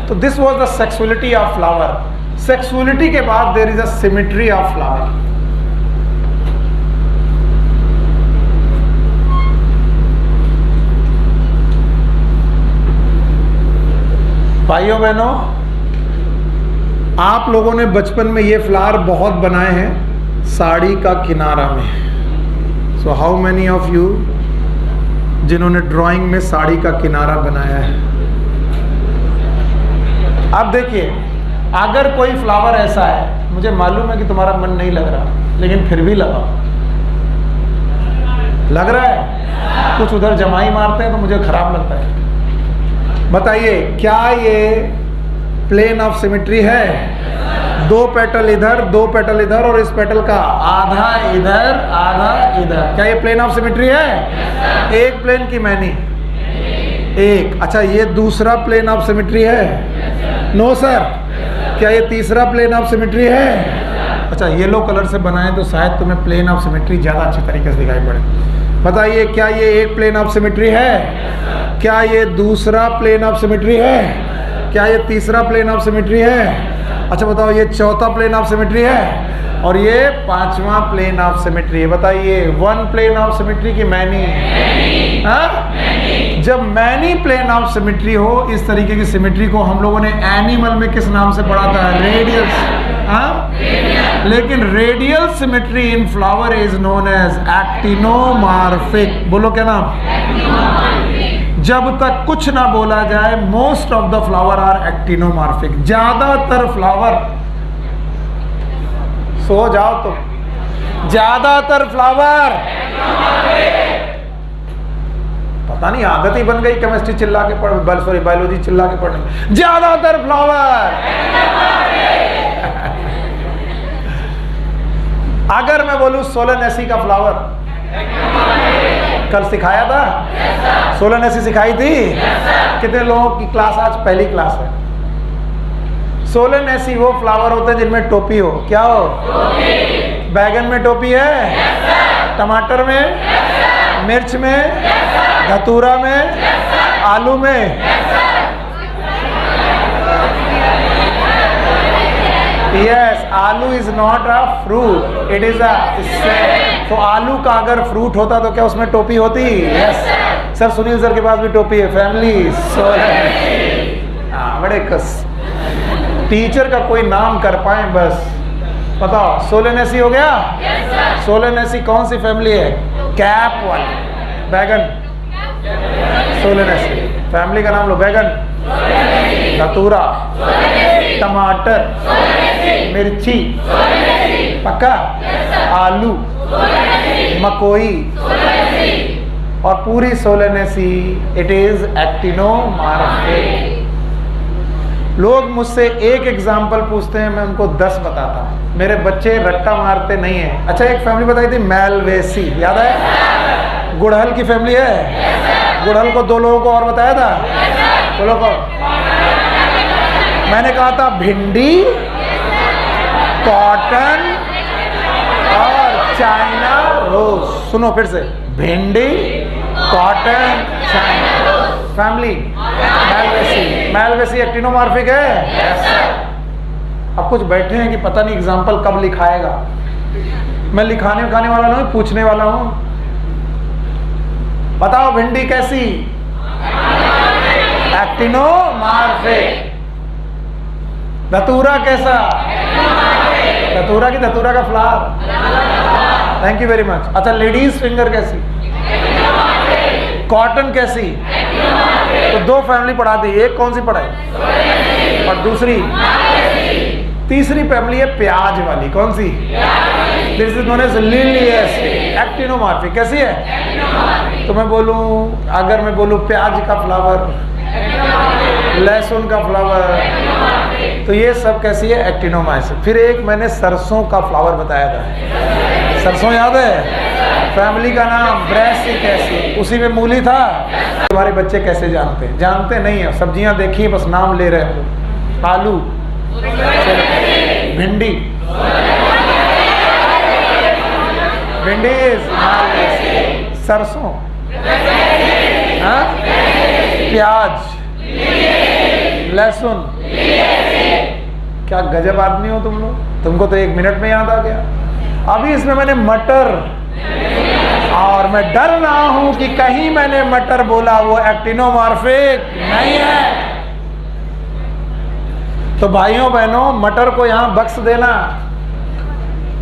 तो this was the sexuality of flower. Sexuality के बाद there is a symmetry of flower. भाइयों बहनों, आप लोगों ने बचपन में ये फ्लावर बहुत बनाए हैं साड़ी का किनारा में। So how many of you जिन्होंने ड्राइंग में साड़ी का किनारा बनाया है? अब देखिए, अगर कोई फ्लावर ऐसा है, मुझे मालूम है कि तुम्हारा मन नहीं लग रहा, लेकिन फिर भी लगाओ। लग रहा है? कुछ उधर जमाई मारते हैं तो मुझे खराब लगता है। बताइए, क्या ये प्लेन ऑफ सिमेट्री है? 2 पेटल इधर, 2 पेटल इधर, और इस पेटल का आधा इधर आधा इधर। क्या ये प्लेन ऑफ सिमेट्री है? एक प्लेन की मैनी एक। अच्छा, ये दूसरा प्लेन ऑफ सिमेट्री है? No sir. क्या ये तीसरा प्लेन ऑफ सिमेट्री है? अच्छा, येलो कलर से बनाए तो शायद तुम्हें प्लेन ऑफ सिमेट्री ज़्यादा अच्छे तरीके से दिखाई पड़े। बताइए, क्या ये एक प्लेन ऑफ सिमेट्री है? क्या ये दूसरा प्लेन ऑफ सिमेट्री है? क्या ये तीसरा प्लेन ऑफ सिमेट्री है? अच्छा बताओ, ये चौथा प्लेन ऑफ सिमेट्री है और ये 5वां प्लेन ऑफ सिमेट्री है। बताइए, 1 प्लेन ऑफ सिमेट्री की मैनी? जब मैनी प्लेन ऑफ सिमेट्री हो, इस तरीके की सिमेट्री को हम लोगों ने एनिमल में किस नाम से पढ़ा था? रेडियल। लेकिन radial symmetry in flower is known as actinomorphic. बोलो क्या नाम? जब तक कुछ ना बोला जाए, most of the flower are actinomorphic. ज्यादातर फ्लावर, सो जाओ तुम, ज्यादातर फ्लावर, पता नहीं आदत ही बन गई केमिस्ट्री चिल्ला के पढ़, सॉरी बायोलॉजी चिल्ला के पढ़ने। ज्यादातर फ्लावर, अगर मैं बोलूं सोलेनेसी का फ्लावर, कल सिखाया था? सोलेनेसी सिखाई थी? कितने लोगों की क्लास आज पहली क्लास है? सोलेनेसी वो फ्लावर होते हैं जिनमें टोपी हो। क्या हो? बैगन में टोपी है? टमाटर में? मिर्च में? धतूरा में? आलू में? यस, आलू is not a fruit, it is a stem. तो आलू का अगर फ्रूट होता तो क्या उसमें टोपी होती? यस सर, सुनील सर के पास भी टोपी है। Family Solanaceae. हाँ, बड़े कस टीचर का कोई नाम कर पाए बस। बताओ, सोलेनेसी हो गया? सोलेनेसी कौन सी फैमिली है? कैप वाली। बैगन सोलेनेसी। फैमिली का नाम लो। बैगन, धतूरा, टमाटर, मिर्ची, पक्का, आलू, मकोई और पूरी सोलेनेसी, इट इज एक्टिनोमॉर्फिक। लोग मुझसे एक एग्जाम्पल पूछते हैं, मैं उनको 10 बताता हूँ। मेरे बच्चे रट्टा मारते नहीं है। अच्छा, एक फैमिली बताई थी मेलवेसी, याद है? गुड़हल की फैमिली है। गुड़हल को 2 लोगों को और बताया था। बोलो कौन? मैंने कहा था भिंडी, कॉटन और चाइना रोज। सुनो फिर से, bhindi, cotton, China rose. Family Malvaceae. Malvaceae actinomorphic है। अब कुछ बैठे हैं कि पता नहीं एग्जाम्पल कब लिखाएगा। मैं लिखाने उखाने वाला नहीं, पूछने वाला हूं। बताओ, भिंडी कैसी? एक्टिनोमॉर्फिक। धतूरा कैसा? धतूरा की धतूरा का flower. Thank you very much. अच्छा, लेडीज फिंगर कैसी? कॉटन कैसी? तो दो फैमिली पढ़ा दी, एक कौन सी पढ़ाई और दूसरी? तीसरी फैमिली है प्याज वाली, कौन सी? This is known as Liliaceae actinomorphic. कैसी है? तो मैं बोलूं, अगर मैं बोलूं प्याज का फ्लावर, लहसुन का फ्लावर, तो ये सब कैसी है? एक्टिनोमॉर्फिक। फिर एक मैंने सरसों का फ्लावर बताया था, सरसों याद है? फैमिली का नाम ब्रैसिकेसी, उसी में मूली था। हमारे बच्चे कैसे जानते हैं? जानते नहीं है, सब्जियां देखी बस नाम ले रहे हो। आलू, भिंडी, भिंडी, सरसों, हाँ? प्याज, लहसुन। क्या गजब आदमी हो तुम लोग, तुमको तो 1 मिनट में याद आ गया। अभी इसमें मैंने मटर, और मैं डर रहा हूं कि कहीं मैंने मटर बोला वो एक्टिनोमॉर्फिक नहीं है। तो भाइयों बहनों, मटर को यहां बक्स देना।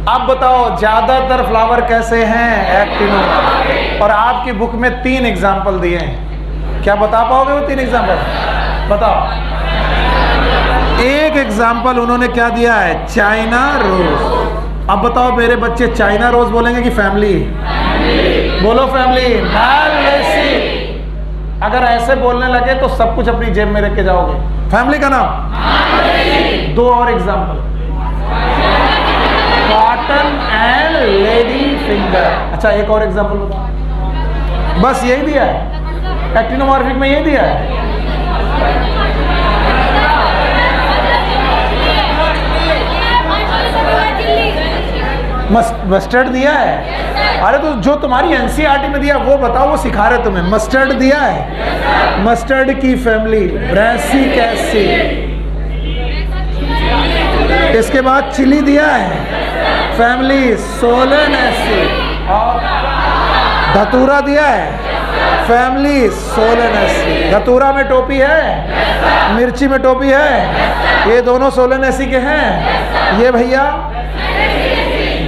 अब बताओ ज्यादातर फ्लावर कैसे हैं? एक्टिनोमॉर्फिक। और आपकी बुक में 3 एग्जाम्पल दिए हैं, क्या बता पाओगे वो 3 एग्जाम्पल? बताओ। एक एग्जाम्पल उन्होंने क्या दिया है? China rose. अब बताओ मेरे बच्चे चाइना रोज बोलेंगे कि फैमिली? बोलो फैमिली। अगर ऐसे बोलने लगे तो सब कुछ अपनी जेब में रख के जाओगे। फैमिली का नाम? 2 और example, cotton and lady finger. अच्छा एक और एग्जाम्पल बताओ। बस यही दिया है एक्टिनोमॉर्फिक में, यही दिया है। मस्टर्ड दिया है? अरे तो जो तुम्हारी एनसीईआरटी में दिया वो बताओ, वो सिखा रहे तुम्हें। मस्टर्ड दिया है, मस्टर्ड की फैमिली ब्रैसिकेसी। इसके बाद चिली दिया है, फैमिली सोलेनेसी। और धतूरा दिया है, फैमिली सोलेनेसी। धतूरा में टोपी है, मिर्ची में टोपी है, ये दोनों सोलेनेसी के हैं। ये भैया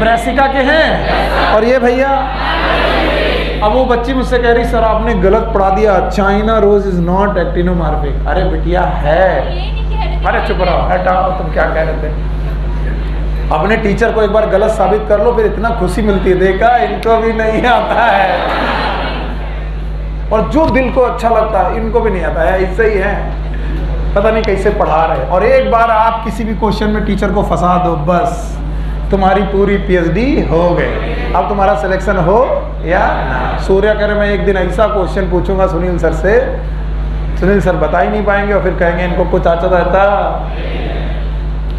ब्रैसिका के हैं, और ये भैया। अब वो बच्ची मुझसे कह रही सर आपने गलत पढ़ा दिया, China rose is not actinomorphic. अरे बिटिया है। अरे चुप रहो, हटाओ, तुम क्या कह रहे थे? अपने टीचर को एक बार गलत साबित कर लो, फिर इतना खुशी मिलती है। देखा, इनको भी नहीं आता है। और जो दिल को अच्छा लगता है इनको भी नहीं आता है, ऐसे ही है, पता नहीं कैसे पढ़ा रहे। और एक बार आप किसी भी क्वेश्चन में टीचर को फंसा दो, बस तुम्हारी पूरी पीएचडी हो गई। अब तुम्हारा सिलेक्शन हो या ना। सूर्या कह रहे मैं एक दिन ऐसा क्वेश्चन पूछूंगा सुनील सर से, सुनील सर बता ही नहीं पाएंगे और फिर कहेंगे इनको कुछ आता था।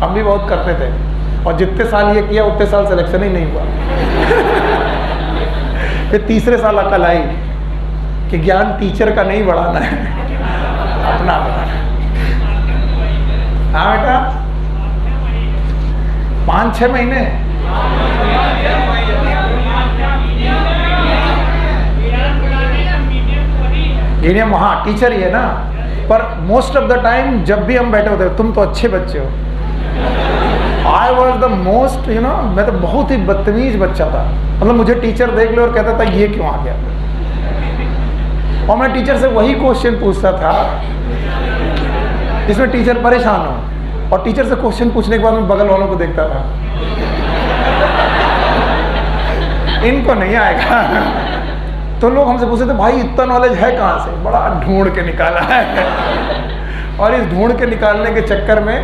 हम भी बहुत करते थे, और जितने साल ये किया उतने साल सिलेक्शन ही नहीं हुआ। फिर तीसरे साल अकल आई कि ज्ञान टीचर का नहीं बढ़ाना है, अपना बढ़ाना। हाँ बेटा, 5-6 महीने। ये वहाँ टीचर ही है ना, पर मोस्ट ऑफ द टाइम जब भी हम बैठे होते हैं, तुम तो अच्छे बच्चे हो। I was the most, you know, मैं तो बहुत ही बदतमीज बच्चा था। मतलब मुझे टीचर देख ले और कहता था ये क्यों आ गया, और मैं टीचर से वही क्वेश्चन पूछता था जिसमें टीचर परेशान हो। और टीचर से क्वेश्चन पूछने के बाद मैं बगल वालों को देखता था, इनको नहीं आएगा। तो लोग हमसे पूछते थे भाई इतना नॉलेज है कहाँ से? बड़ा ढूंढ के निकाला है। और इस ढूंढ के निकालने के चक्कर में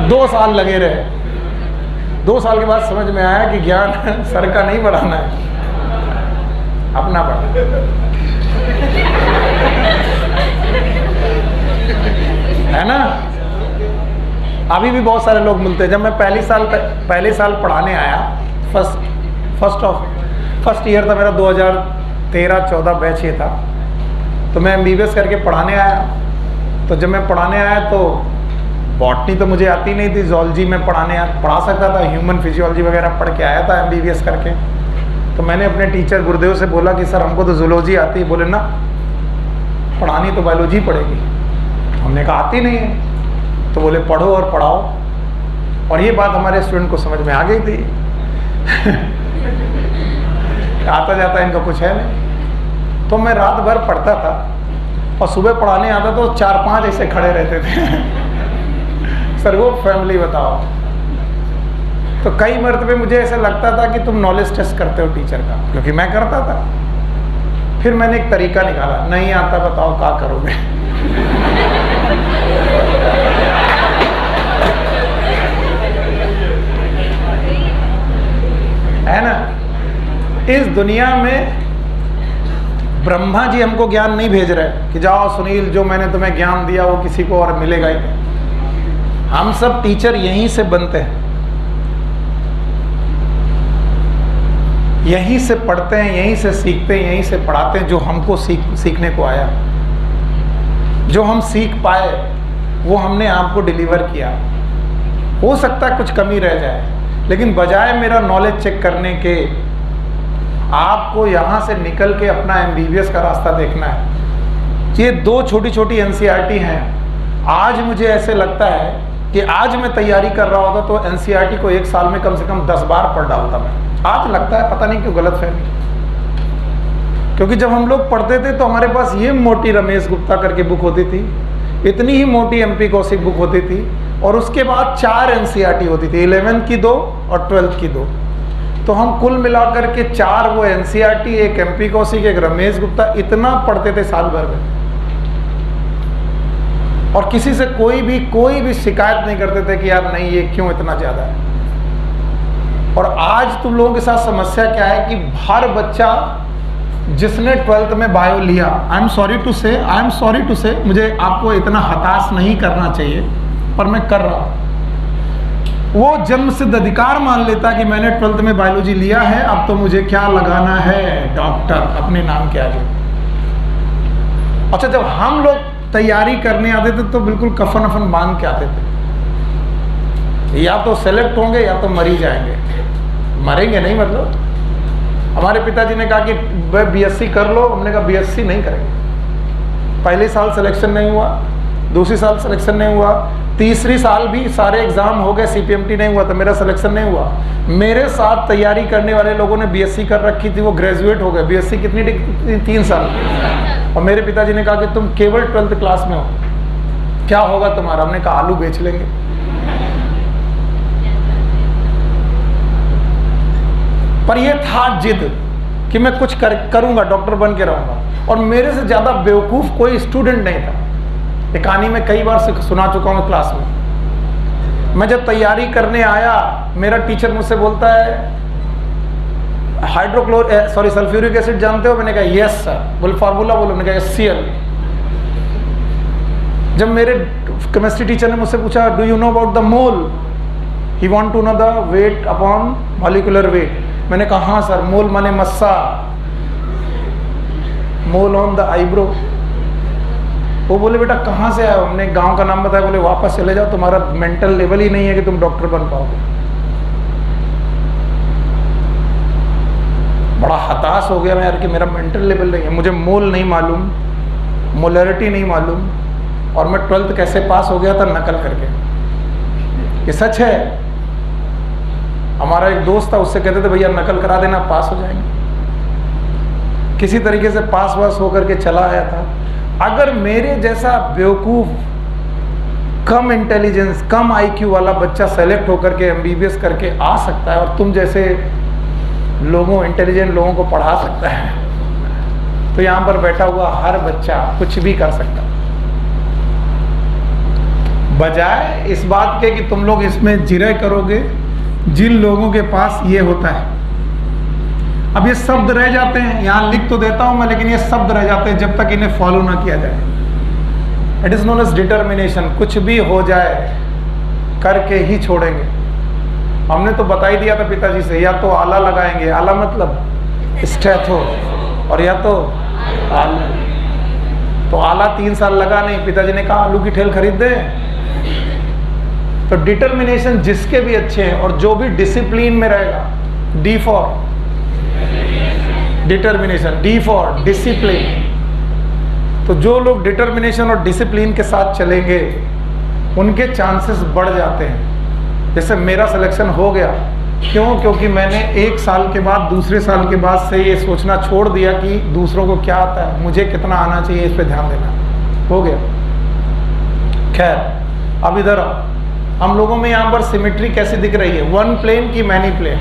2 साल लगे रहे। 2 साल के बाद समझ में आया कि ज्ञान सर का नहीं बढ़ाना है, अपना बढ़ाना है ना। अभी भी बहुत सारे लोग मिलते हैं। जब मैं पहले साल पढ़ाने आया, फर्स्ट ईयर था मेरा, 2013-14 बैच ये था। तो मैं MBBS करके पढ़ाने आया। तो जब मैं पढ़ाने आया तो बॉटनी तो मुझे आती नहीं थी, जूलॉजी में पढ़ा सकता था, ह्यूमन फिजियोलॉजी वगैरह पढ़ के आया था MBBS करके। तो मैंने अपने टीचर गुरुदेव से बोला कि सर हमको तो जूलॉजी आती है। बोले ना, पढ़ानी तो बायोलॉजी पड़ेगी। हमने कहा आती नहीं है। तो बोले पढ़ो और पढ़ाओ। और ये बात हमारे स्टूडेंट को समझ में आ गई थी। आता जाता इनका कुछ है नहीं। तो मैं रात भर पढ़ता था और सुबह पढ़ाने आता तो 4-5 ऐसे खड़े रहते थे सर वो फैमिली बताओ। तो कई मरतबे मुझे ऐसा लगता था कि तुम नॉलेज टेस्ट करते हो टीचर का, क्योंकि मैं करता था। फिर मैंने एक तरीका निकाला, नहीं आता बताओ क्या करोगे है ना। इस दुनिया में ब्रह्मा जी हमको ज्ञान नहीं भेज रहे कि जाओ सुनील जो मैंने तुम्हें ज्ञान दिया वो किसी को और मिलेगा ही नहीं। हम सब टीचर यहीं से बनते हैं, यहीं से पढ़ते हैं, यहीं से सीखते हैं, यहीं से पढ़ाते हैं। जो हमको सीखने को आया, जो हम सीख पाए वो हमने आपको डिलीवर किया। हो सकता है कुछ कमी रह जाए, लेकिन बजाय मेरा नॉलेज चेक करने के आपको यहाँ से निकल के अपना MBBS का रास्ता देखना है। ये 2 छोटी छोटी NCERT हैं। आज मुझे ऐसे लगता है कि आज मैं तैयारी कर रहा होता तो NCERT को 1 साल में कम से कम 10 बार पढ़ डालता मैं। आज लगता है पता नहीं क्यों गलत फहमी, क्योंकि जब हम लोग पढ़ते थे तो हमारे पास ये मोटी रमेश गुप्ता करके बुक होती थी, इतनी ही मोटी MP कौशिक बुक होती थी, और उसके बाद 4 NCERT होती थी, 11th की 2 और 12th की 2। तो हम कुल मिलाकर के 4 वो NCERT, एक MP कौशिक, एक रमेश गुप्ता, इतना पढ़ते थे साल भर में, और किसी से कोई भी शिकायत नहीं करते थे कि यार नहीं ये क्यों इतना ज़्यादा है। और आज तुम लोगों के साथ समस्या क्या है कि हर बच्चा जिसने 12th में बायो लिया, आई एम सॉरी टू से, मुझे आपको इतना हताश नहीं करना चाहिए पर मैं कर रहा हूँ, वो जन्म सिद्ध अधिकार मान लेता कि मैंने 12th में बायोलॉजी लिया है, अब तो मुझे क्या लगाना है डॉक्टर अपने नाम के आगे। अच्छा, जब हम लोग तैयारी करने आते थे तो बिल्कुल कफन अफन बांध के आते थे, या तो सेलेक्ट होंगे या तो मरी जाएंगे। मरेंगे नहीं मतलब, हमारे पिताजी ने कहा कि BSc कर लो, हमने कहा BSc नहीं करेंगे। पहले साल सिलेक्शन नहीं हुआ, दूसरी साल सिलेक्शन नहीं हुआ, तीसरी साल भी सारे एग्जाम हो गए, CPMT नहीं हुआ तो मेरा सिलेक्शन नहीं हुआ। मेरे साथ तैयारी करने वाले लोगों ने BSc कर रखी थी, वो ग्रेजुएट हो गए। BSc कितनी डिग्री? 3 साल। और मेरे पिताजी ने कहा कि तुम केवल 12th क्लास में हो, क्या होगा तुम्हारा? हमने कहा आलू बेच लेंगे। पर ये था जिद कि मैं कुछ करूंगा, डॉक्टर बन के रहूंगा। और मेरे से ज़्यादा बेवकूफ़ कोई स्टूडेंट नहीं था। ये कहानी मैं कई बार सुना चुका हूँ क्लास में। मैं जब तैयारी करने आया, मेरा टीचर मुझसे बोलता है सल्फ्यूरिक एसिड जानते हो? मैंने कहा यस सर। बोले फार्मूला बोलो। मैंने कहा HCl। जब मेरे केमिस्ट्री टीचर ने मुझसे पूछा do you know about the mole, he want to know the weight upon molecular weight. मैंने कहा हाँ सर, मोल माने मस्सा, मोल ऑन द आईब्रो। वो बोले बेटा कहाँ से आए हो? हमने गांव का नाम बताया। बोले वापस चले जाओ, तुम्हारा मेंटल लेवल ही नहीं है कि तुम डॉक्टर बन पाओगे। बड़ा हताश हो गया मैं यार कि मेरा मेंटल लेवल नहीं है, मुझे मोल नहीं मालूम, मोलरिटी नहीं मालूम, और मैं 12th कैसे पास हो गया था? नकल करके। ये सच है। हमारा एक दोस्त था, उससे कहते थे भैया नकल करा देना, पास हो जाएंगे। किसी तरीके से पास वास होकर के चला आया था। अगर मेरे जैसा बेवकूफ, कम इंटेलिजेंस, कम IQ वाला बच्चा सेलेक्ट होकर के MBBS करके आ सकता है, और तुम जैसे लोगों, इंटेलिजेंट लोगों को पढ़ा सकता है, तो यहाँ पर बैठा हुआ हर बच्चा कुछ भी कर सकता है। बजाय इस बात के कि तुम लोग इसमें जिरह करोगे, जिन लोगों के पास ये होता है। अब ये शब्द रह जाते हैं, यहाँ लिख तो देता हूं मैं, लेकिन ये शब्द रह जाते हैं जब तक इन्हें फॉलो ना किया जाए। It is known as determination. कुछ भी हो जाए करके ही छोड़ेंगे। हमने तो बता ही दिया था पिताजी से, या तो आला लगाएंगे, आला मतलब स्टेथो, और या तो आलू। तो आला 3 साल लगा नहीं, पिताजी ने कहा आलू की ठेल खरीद दे। तो डिटर्मिनेशन जिसके भी अच्छे हैं, और जो भी डिसिप्लिन में रहेगा, D for determination, D for discipline. तो जो लोग डिटर्मिनेशन और डिसिप्लिन के साथ चलेंगे उनके चांसेस बढ़ जाते हैं। जैसे मेरा सिलेक्शन हो गया क्यों? क्योंकि मैंने 1 साल के बाद, दूसरे साल के बाद से ये सोचना छोड़ दिया कि दूसरों को क्या आता है, मुझे कितना आना चाहिए, इस पे ध्यान देना हो गया। खैर, अब इधर आओ, हम लोगों में यहाँ पर सिमेट्री कैसी दिख रही है? 1 प्लेन की many plane?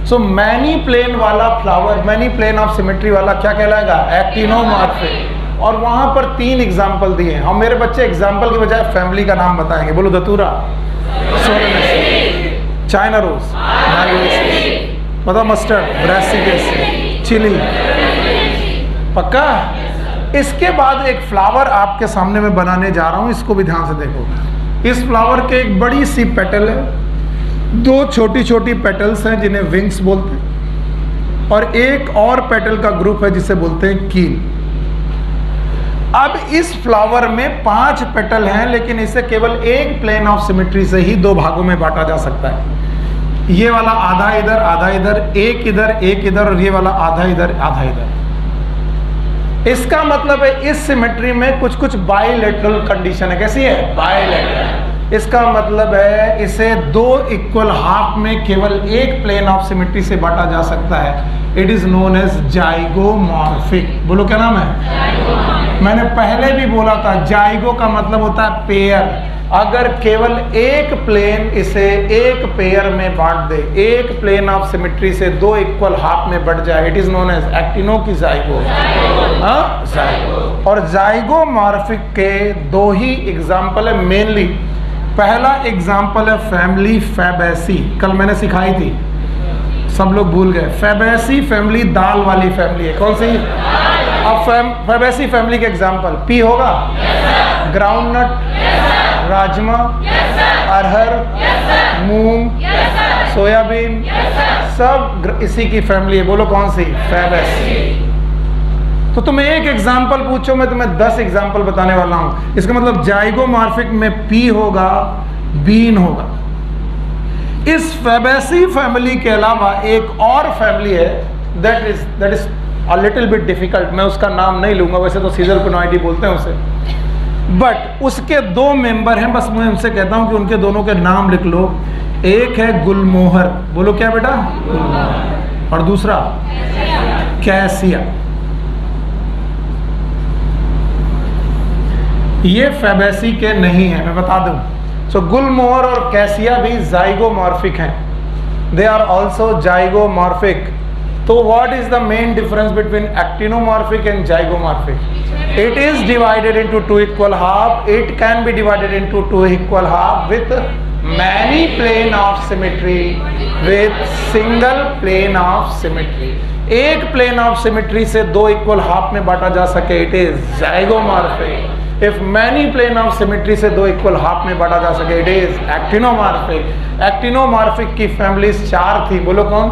So many plane वाला flower, many plane of symmetry वाला क्या कहलाएगा? एक्टिनोमॉर्फिक। और वहां पर 3 एग्जाम्पल दिए हैं। हम, मेरे बच्चे एग्जाम्पल की बजाय फैमिली का नाम बताएंगे। बोलो, धतूरा, चाइना रोज, मतलब मस्टर्ड, ब्रासिकस, चिली। पक्का? इसके बाद एक फ्लावर आपके सामने मैं बनाने जा रहा हूं, इसको भी ध्यान से देखो। इस फ्लावर के एक बड़ी सी पेटल है, 2 छोटी छोटी पेटल्स हैं जिन्हें विंग्स बोलते हैं, और एक और पेटल का ग्रुप है जिसे बोलते हैं कील। अब इस फ्लावर में 5 पेटल हैं, लेकिन इसे केवल एक प्लेन ऑफ सिमेट्री से ही 2 भागों में बांटा जा सकता है। ये वाला आधा इधर, आधा इधर, एक इधर, एक इधर, और ये वाला आधा इधर, आधा इधर। इसका मतलब है इस सिमेट्री में कुछ कुछ बाइलेटरल कंडीशन है। कैसी है? बाइलेटरल। इसका मतलब है इसे 2 इक्वल हाफ में केवल एक प्लेन ऑफ सिमेट्री से बांटा जा सकता है। It is known as zygomorphic. बोलो, क्या नाम है? मैंने पहले भी बोला था, जाइगो का मतलब होता है पेयर। अगर केवल एक प्लेन इसे एक पेयर में बांट दे, एक प्लेन ऑफ सिमेट्री से 2 इक्वल हाफ में बढ़ जाए, it is known as actino की जाइगो। जाइगो। और जाइगोमॉर्फिक के 2 ही एग्जाम्पल है मेनली। पहला एग्जाम्पल है फैमिली फैबेसी, कल मैंने सिखाई थी, सब लोग भूल गए। फैबेसी फैमिली दाल वाली फैमिली है। कौन सी? अब फैबेसी फैमिली के एग्जाम्पल पी होगा, ग्राउंडनट, राजमा, अरहर, मूंग, सोयाबीन, सब इसी की फैमिली है। बोलो, कौन सी? फैबेसी। तो तुम एक एग्जाम्पल पूछो, मैं तुम्हें 10 एग्जाम्पल बताने वाला हूं। इसका मतलब जाइगोमॉर्फिक में पी होगा, बीन होगा। इस फैबेसी फैमिली के अलावा एक और फैमिली है, that is a little bit difficult. मैं उसका नाम नहीं लूंगा, वैसे तो सीजर पिनॉइडी बोलते हैं उसे, बट उसके 2 मेंबर हैं। बस मैं उनसे कहता हूं कि उनके दोनों के नाम लिख लो। एक है गुलमोहर। बोलो, क्या बेटा? गुलमोहर। और दूसरा कैसिया। ये फैबेसी के नहीं है, मैं बता दूं। सो गुलमोहर और कैसिया भी जाइगोमॉर्फिक हैं। They are also zygomorphic. तो what is the main difference between actinomorphic and zygomorphic? It is divided into 2 equal half. It can be divided into 2 equal half with many plane of symmetry, with single plane of symmetry. एक plane of symmetry से 2 equal half में बांटा जा सके, it is zygomorphic. If many plane of symmetry से 2 equal half में बांटा जा सके, it is actinomorphic. Actinomorphic की families 4 थी। बोलो कौन?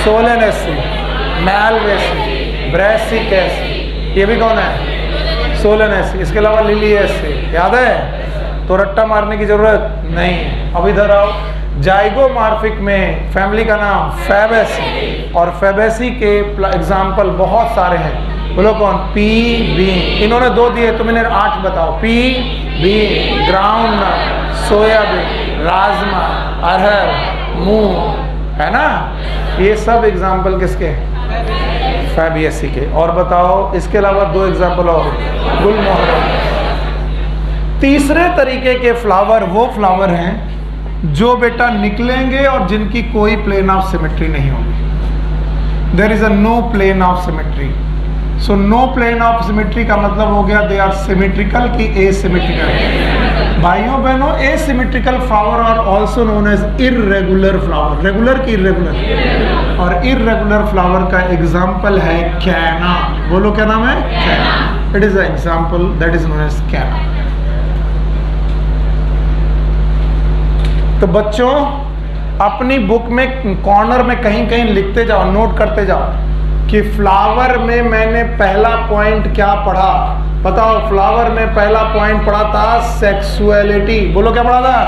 Solanaceae, Malvaceae, Brassicaceae. ये भी कौन है? सोलेनेसी। इसके अलावा लिलिएसी। याद है? तो रट्टा मारने की जरूरत नहीं है। अब इधर आओ, जाइगोमॉर्फिक में फैमिली का नाम फैबेसी, और फैबेसी के एग्जाम्पल बहुत सारे हैं। बोलो कौन? Pea, bean. इन्होंने 2 दिए, तुम इन्हें 8 बताओ। Pea, bean, groundnut, soybean, rajma, arhar, moong, है ना? ये सब एग्जाम्पल किसके? फैबेसी के। और बताओ, इसके अलावा 2 एग्जाम्पल और, गुलमोहर। तीसरे तरीके के फ्लावर वो फ्लावर हैं जो बेटा निकलेंगे और जिनकी कोई प्लेन ऑफ सिमेट्री नहीं होगी। There is a no plane of symmetry. So no plane of symmetry का मतलब हो गया दे आर सिमेट्रिकल की एसिमेट्रिकल। भाइयों बहनों, asymmetrical flower are also known as irregular flower. Regular की इर्रेगुलर। और इर्रेगुलर फ्लावर का एग्जाम्पल है कैना। बोलो, क्या नाम है? Canna. It is a example that is known as canna. तो बच्चों, अपनी बुक में कॉर्नर में कहीं कहीं लिखते जाओ, नोट करते जाओ कि फ्लावर में मैंने पहला पॉइंट क्या पढ़ा। बताओ, फ्लावर में पहला पॉइंट पढ़ा था सेक्सुअलिटी। बोलो, क्या पढ़ा था?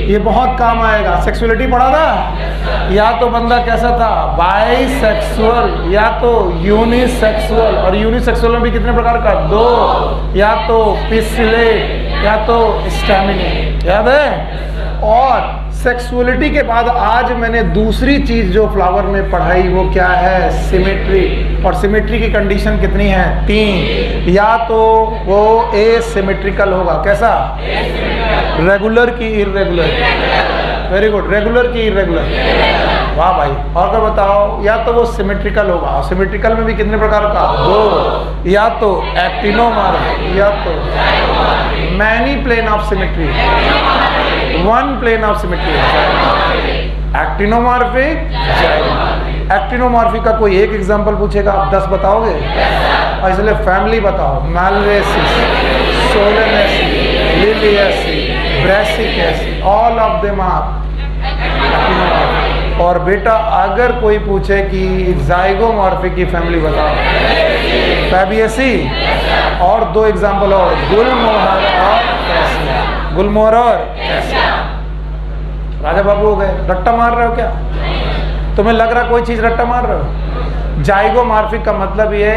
ये बहुत काम आएगा। सेक्सुअलिटी पढ़ा था। या तो बंदा कैसा था? बाइसेक्सुअल, या तो यूनिसेक्सुअल। और यूनिसेक्सुअल में भी कितने प्रकार का? 2। या तो पिस्सिलेट, या तो स्टैमिनेट। याद है? और सेक्सुअलिटी के बाद आज मैंने दूसरी चीज जो फ्लावर में पढ़ाई वो क्या है? सिमेट्री। और सिमेट्री की कंडीशन कितनी है? 3। या तो वो एसिमेट्रिकल होगा, कैसा? रेगुलर की इर्रेगुलर। वेरी गुड, रेगुलर की इर्रेगुलर। वाह भाई। और क्या बताओ? या तो वो सिमेट्रिकल होगा। सिमेट्रिकल में भी कितने प्रकार का? 2। या तो एक्टिनोमॉर्फिक, या तो many plane of symmetry, 1 plane of symmetry. Actinomorphic, actinomorphic का कोई एक एग्जांपल पूछेगा, आप 10 बताओगे? और इसलिए फैमिली बताओ। Malvaceae, Solanaceae, Liliaceae, Brassicaceae, all of them are actinomorphic. और बेटा अगर कोई पूछे कि जाइगोमॉर्फिक की फैमिली बताओ, फैबियसी, और 2 एग्जांपल और, गुलमोहर और कैसिया। गुलमोहर और कैसिया। राजा बाबू हो गए। रट्टा मार रहे हो क्या? तुम्हें लग रहा कोई चीज रट्टा मार रहे हो? जाइगोमॉर्फिक का मतलब ये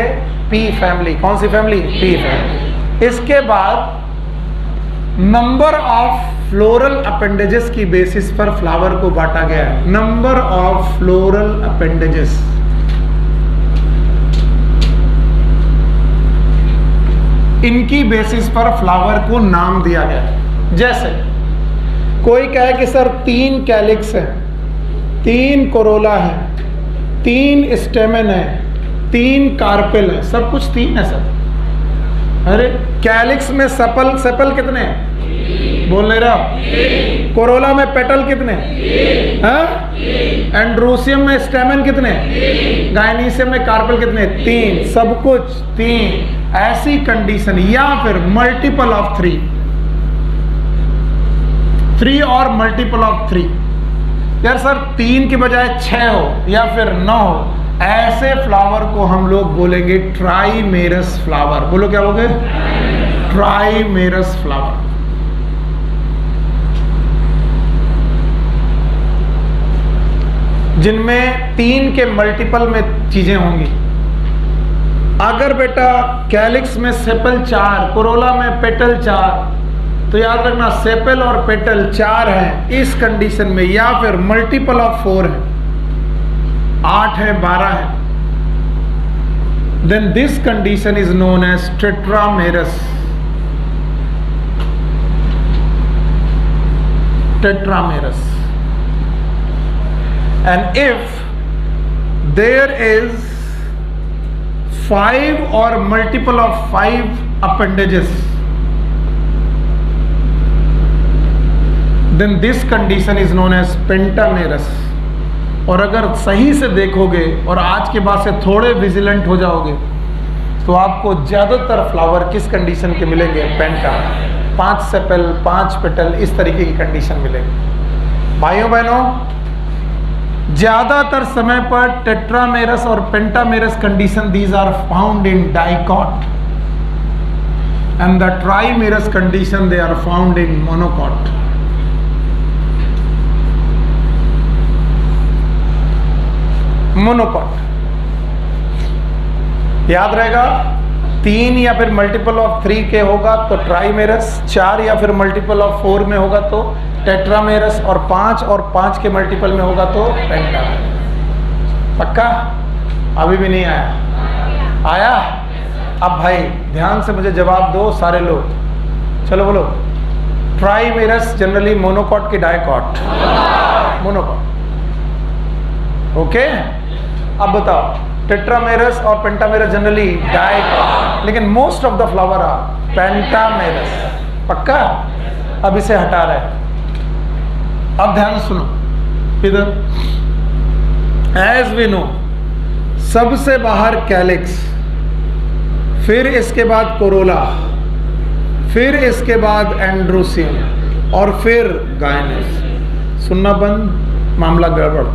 पी फैमिली। कौन सी फैमिली? P family. इसके बाद नंबर ऑफ फ्लोरल अपेंडेजेस की बेसिस पर फ्लावर को बांटा गया है। Number of floral appendages. इनकी बेसिस पर फ्लावर को नाम दिया गया है। जैसे कोई कहे कि सर 3 कैलिक्स है, 3 कोरोला है, 3 स्टेमन है, 3 कार्पेल है, सब कुछ 3 है सर। अरे कैलिक्स में सेपल कितने हैं? बोल नहीं रहा। कोरोला में पेटल कितने? एंड्रोसियम में स्टेमन कितने? गायनीसियम में कार्पेल कितने? 3। सब कुछ 3। ऐसी कंडीशन, या फिर मल्टीपल ऑफ 3 और मल्टीपल ऑफ 3। यार सर 3 के बजाय 6 हो या फिर 9 हो, ऐसे फ्लावर को हम लोग बोलेंगे ट्राइमेरस फ्लावर। बोलो क्या बोलोगे? ट्राइमेरस फ्लावर। जिनमें 3 के मल्टीपल में चीजें होंगी। अगर बेटा कैलिक्स में सेपल 4, कोरोला में पेटल 4, तो याद रखना सेपल और पेटल 4 हैं इस कंडीशन में, या फिर मल्टीपल ऑफ 4 है, 8 है, 12 है, then this condition is known as tetramerous. Tetramerous. And if there is 5 or multiple of 5 appendages, then this condition is known as pentamerous. और अगर सही से देखोगे और आज के बाद से थोड़े विजिलेंट हो जाओगे तो आपको ज्यादातर फ्लावर किस कंडीशन के मिलेंगे? पेंटा। 5 सेपल, 5 पेटल, इस तरीके की कंडीशन मिलेगी। भाइयों बहनों, ज्यादातर समय पर टेट्रामेरस और pentamerous condition these are found in dicot, and the trimerous condition they are found in monocot. Monocot याद रहेगा। 3 या फिर मल्टीपल ऑफ 3 के होगा तो ट्राइमेरस, 4 या फिर मल्टीपल ऑफ 4 में होगा तो टेट्रामेरस, और 5 के मल्टीपल में होगा तो पेंटामेरस। पक्का? अभी भी नहीं आया? आया? अब भाई ध्यान से मुझे जवाब दो सारे लोग। चलो बोलो। ट्राइमेरस जनरली मोनोकॉट की डाइकॉट? मोनोकॉट। ओके, अब बताओ टेट्रामेरस और पेंटामेरस जनरली डाइकॉट, लेकिन most of the flower are pentamerous. पक्का? अब इसे हटा रहे। अब ध्यान सुनो इधर। एज वी नो, सबसे बाहर कैलिक्स, फिर इसके बाद कोरोला, फिर इसके बाद एंड्रोसियम, और फिर गायनेस। सुनना बंद, मामला गड़बड़।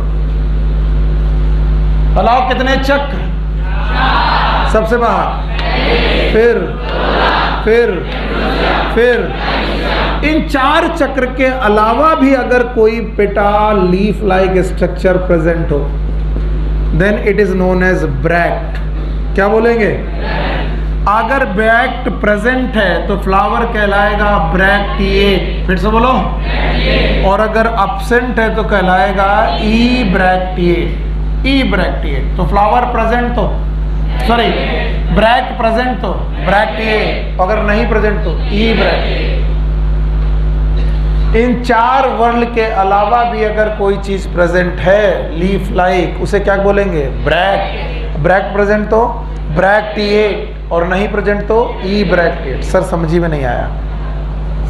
बताओ कितने चक्र? सबसे बाहर, फिर इन 4 चक्र के अलावा भी अगर कोई petal leaf like structure present हो, then it is known as bract. क्या बोलेंगे? अगर ब्रैक्ट प्रेजेंट है तो फ्लावर कहलाएगा ब्रैक्टिएट, फिर से बोलो, और अगर एब्सेंट है तो कहलाएगा ई ब्रैक्टिएट, ई ब्रैक्टिएट। तो फ्लावर प्रेजेंट तो सॉरी ब्रैक्ट प्रेजेंट तो ब्रैक्टिएट, अगर नहीं प्रेजेंट तो ई ब्रैक्टिएट। इन 4 वर्ड के अलावा भी अगर कोई चीज प्रेजेंट है, लीफ लाइक, उसे क्या बोलेंगे? ब्रैक्ट। ब्रैक्ट प्रेजेंट तो ब्रैक्टिएट, और नहीं प्रेजेंट तो ई ब्रैक्टिएट। सर समझी में नहीं आया?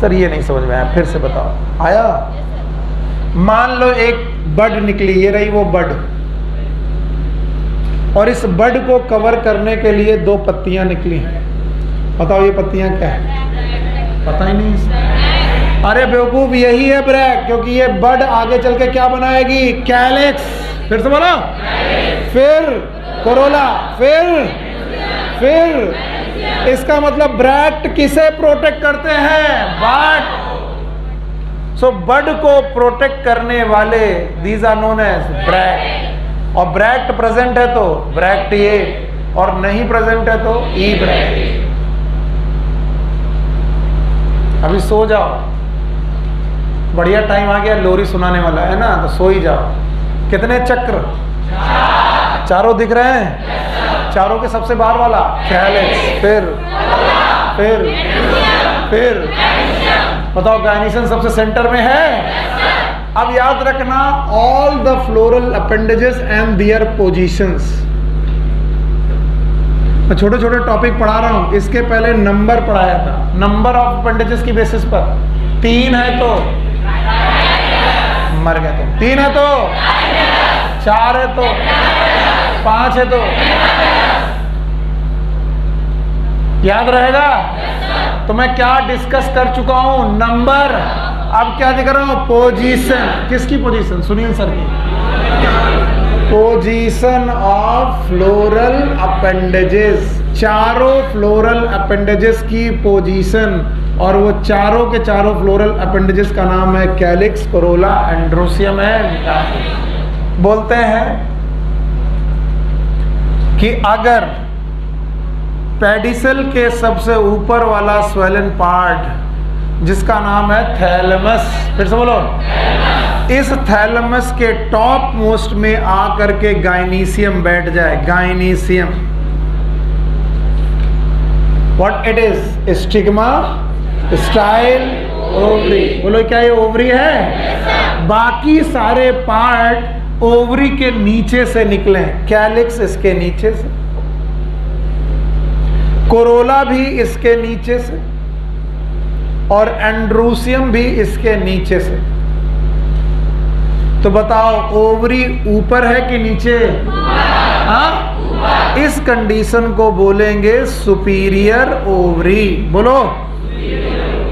सर ये नहीं समझ में आया, फिर से बताओ। आया? मान लो एक बड निकली, ये रही वो बड, और इस बड को कवर करने के लिए 2 पत्तियां निकली हैं। बताओ ये पत्तियां क्या है? पता ही नहीं। अरे बेवकूफ, यही है ब्रैक्ट, क्योंकि ये बड आगे चल के क्या बनाएगी? कैलिक्स। फिर से बोलो, फिर कोरोला, फिर इसका मतलब ब्रैक्ट किसे प्रोटेक्ट करते हैं? बड। सो बड को प्रोटेक्ट करने वाले these are known as bract. और ब्रैक्ट प्रेजेंट है तो ब्रैक्टिएट, और नहीं प्रेजेंट है तो ई ब्रैक्टिएट। अभी सो जाओ, बढ़िया टाइम आ गया, लोरी सुनाने वाला है ना, तो सो ही जाओ। कितने चक्र? 4 दिख रहे हैं? चारों के सबसे बाहर वाला कैलिक्स, फिर बताओ गायनीसन सबसे सेंटर में है। अब याद रखना, all the floral appendages and their positions. मैं छोटे छोटे टॉपिक पढ़ा रहा हूं, इसके पहले नंबर पढ़ाया था, नंबर ऑफ अपेंडेजेस की बेसिस पर। 3 है तो मर गए तुम, 3 है तो 4 है तो 5 है तो याद रहेगा? तो मैं क्या डिस्कस कर चुका हूं? नंबर। अब क्या दिख रहा हूं? पोजीशन। किसकी पोजीशन? सुनील सर की। पोजीशन ऑफ फ्लोरल अपेंडेजेस, चारों फ्लोरल अपेंडेजेस की पोजीशन, और वो चारों के चारों फ्लोरल अपेंडेजेस का नाम है कैलिक्स, कोरोला, एंड्रोसियम है। बोलते हैं कि अगर पेडिसल के सबसे ऊपर वाला स्वेलन पार्ट जिसका नाम है थैलेमस, फिर से बोलो, इस थैलेमस के टॉप मोस्ट में आकर के गाइनीसियम बैठ जाए, gynoecium, what it is? Stigma, style, ovary. बोलो क्या ये ओवरी है? बाकी सारे पार्ट ओवरी के नीचे से निकले, कैलिक्स इसके नीचे से, कोरोला भी इसके नीचे से, और एंड्रोसियम भी इसके नीचे से। तो बताओ ओवरी ऊपर है कि नीचे? हाँ, इस कंडीशन को बोलेंगे सुपीरियर ओवरी। बोलो,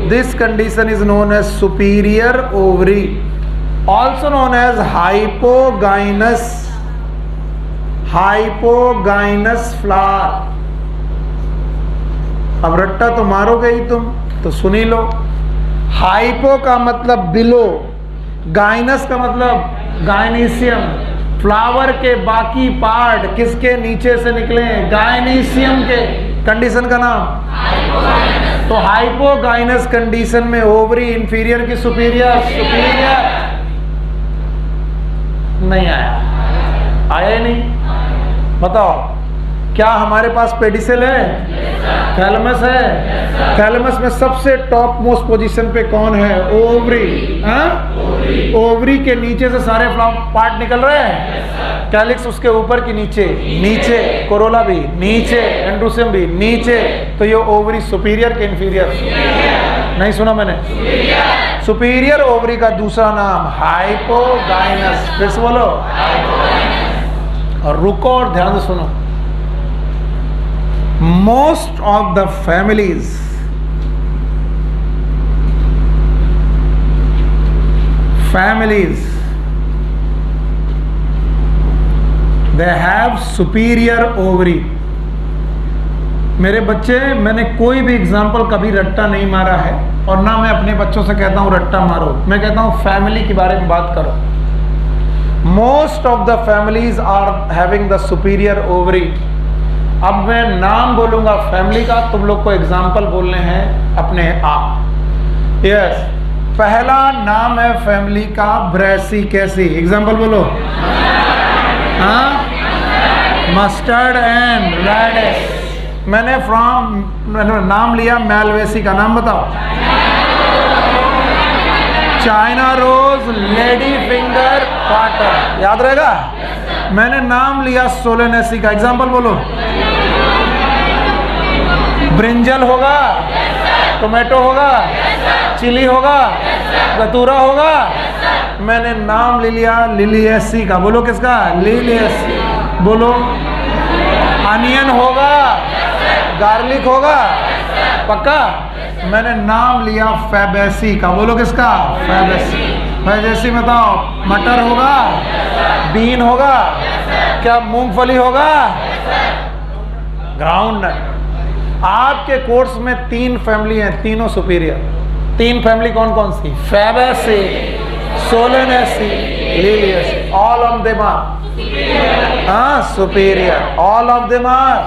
this condition is known as superior ovary, also known as hypogynous, hypogynous flower. अब रट्टा तो मारोगे ही तुम, तो सुनी लो। हाइपो का मतलब बिलो, गाइनस का मतलब गाइनीसियम, फ्लावर के बाकी पार्ट किसके नीचे से निकले? गाइनीसियम के। कंडीशन का नाम तो हाइपोगाइनस कंडीशन में ओवरी इंफीरियर की सुपीरियर? सुपीरियर। नहीं आया? आया ही नहीं? बताओ, क्या हमारे पास पेडिसल है? थैलेमस है। थैलेमस में सबसे टॉप मोस्ट पोजीशन पे कौन है? ओवरी। हाँ, ओवरी के नीचे से सारे पार्ट निकल रहे हैं। कैलिक्स उसके ऊपर की नीचे, नीचे कोरोला भी नीचे, एंड्रोसियम भी नीचे। तो ये ओवरी सुपीरियर के इंफीरियर? नहीं सुना मैंने? सुपीरियर ओवरी का दूसरा नाम हाइपोगाइनस। फिर से बोलो, और रुको और ध्यान से सुनो। Most of the families they have superior ovary। मेरे बच्चे, मैंने कोई भी एग्जाम्पल कभी रट्टा नहीं मारा है, और ना मैं अपने बच्चों से कहता हूं रट्टा मारो। मैं कहता हूं फैमिली के बारे में बात करो। Most of the families are having the superior ovary, अब मैं नाम बोलूंगा फैमिली का, तुम लोग को एग्जाम्पल बोलने हैं अपने आप। यस, पहला नाम है फैमिली का ब्रेसी कैसी, एग्जाम्पल बोलो। हाँ, मस्टर्ड एंड रेडिश। मैंने नाम लिया मैलवेसी का, नाम बताओ। चाइना रोज, लेडी फिंगर, पाटर, याद रहेगा। मैंने नाम लिया सोलेनेसी का, एग्जाम्पल बोलो। ब्रिंजल होगा, टोमेटो होगा, चिली होगा, गतूरा होगा। मैंने नाम ले लिया लिलिएसी का, बोलो किसका, लिलिएसी। बोलो, अनियन होगा, गार्लिक होगा, पक्का। मैंने नाम लिया फैबेसी का, बोलो किसका, फैबेसी। फैबेसी बताओ, मटर होगा, बीन होगा, क्या मूंगफली होगा, ग्राउंड नट। आपके कोर्स में 3 फैमिली हैं, तीनों सुपीरियर। 3 फैमिली कौन कौन सी, Fabaceae, Solanaceae, Liliaceae. All of them are superior, all of them are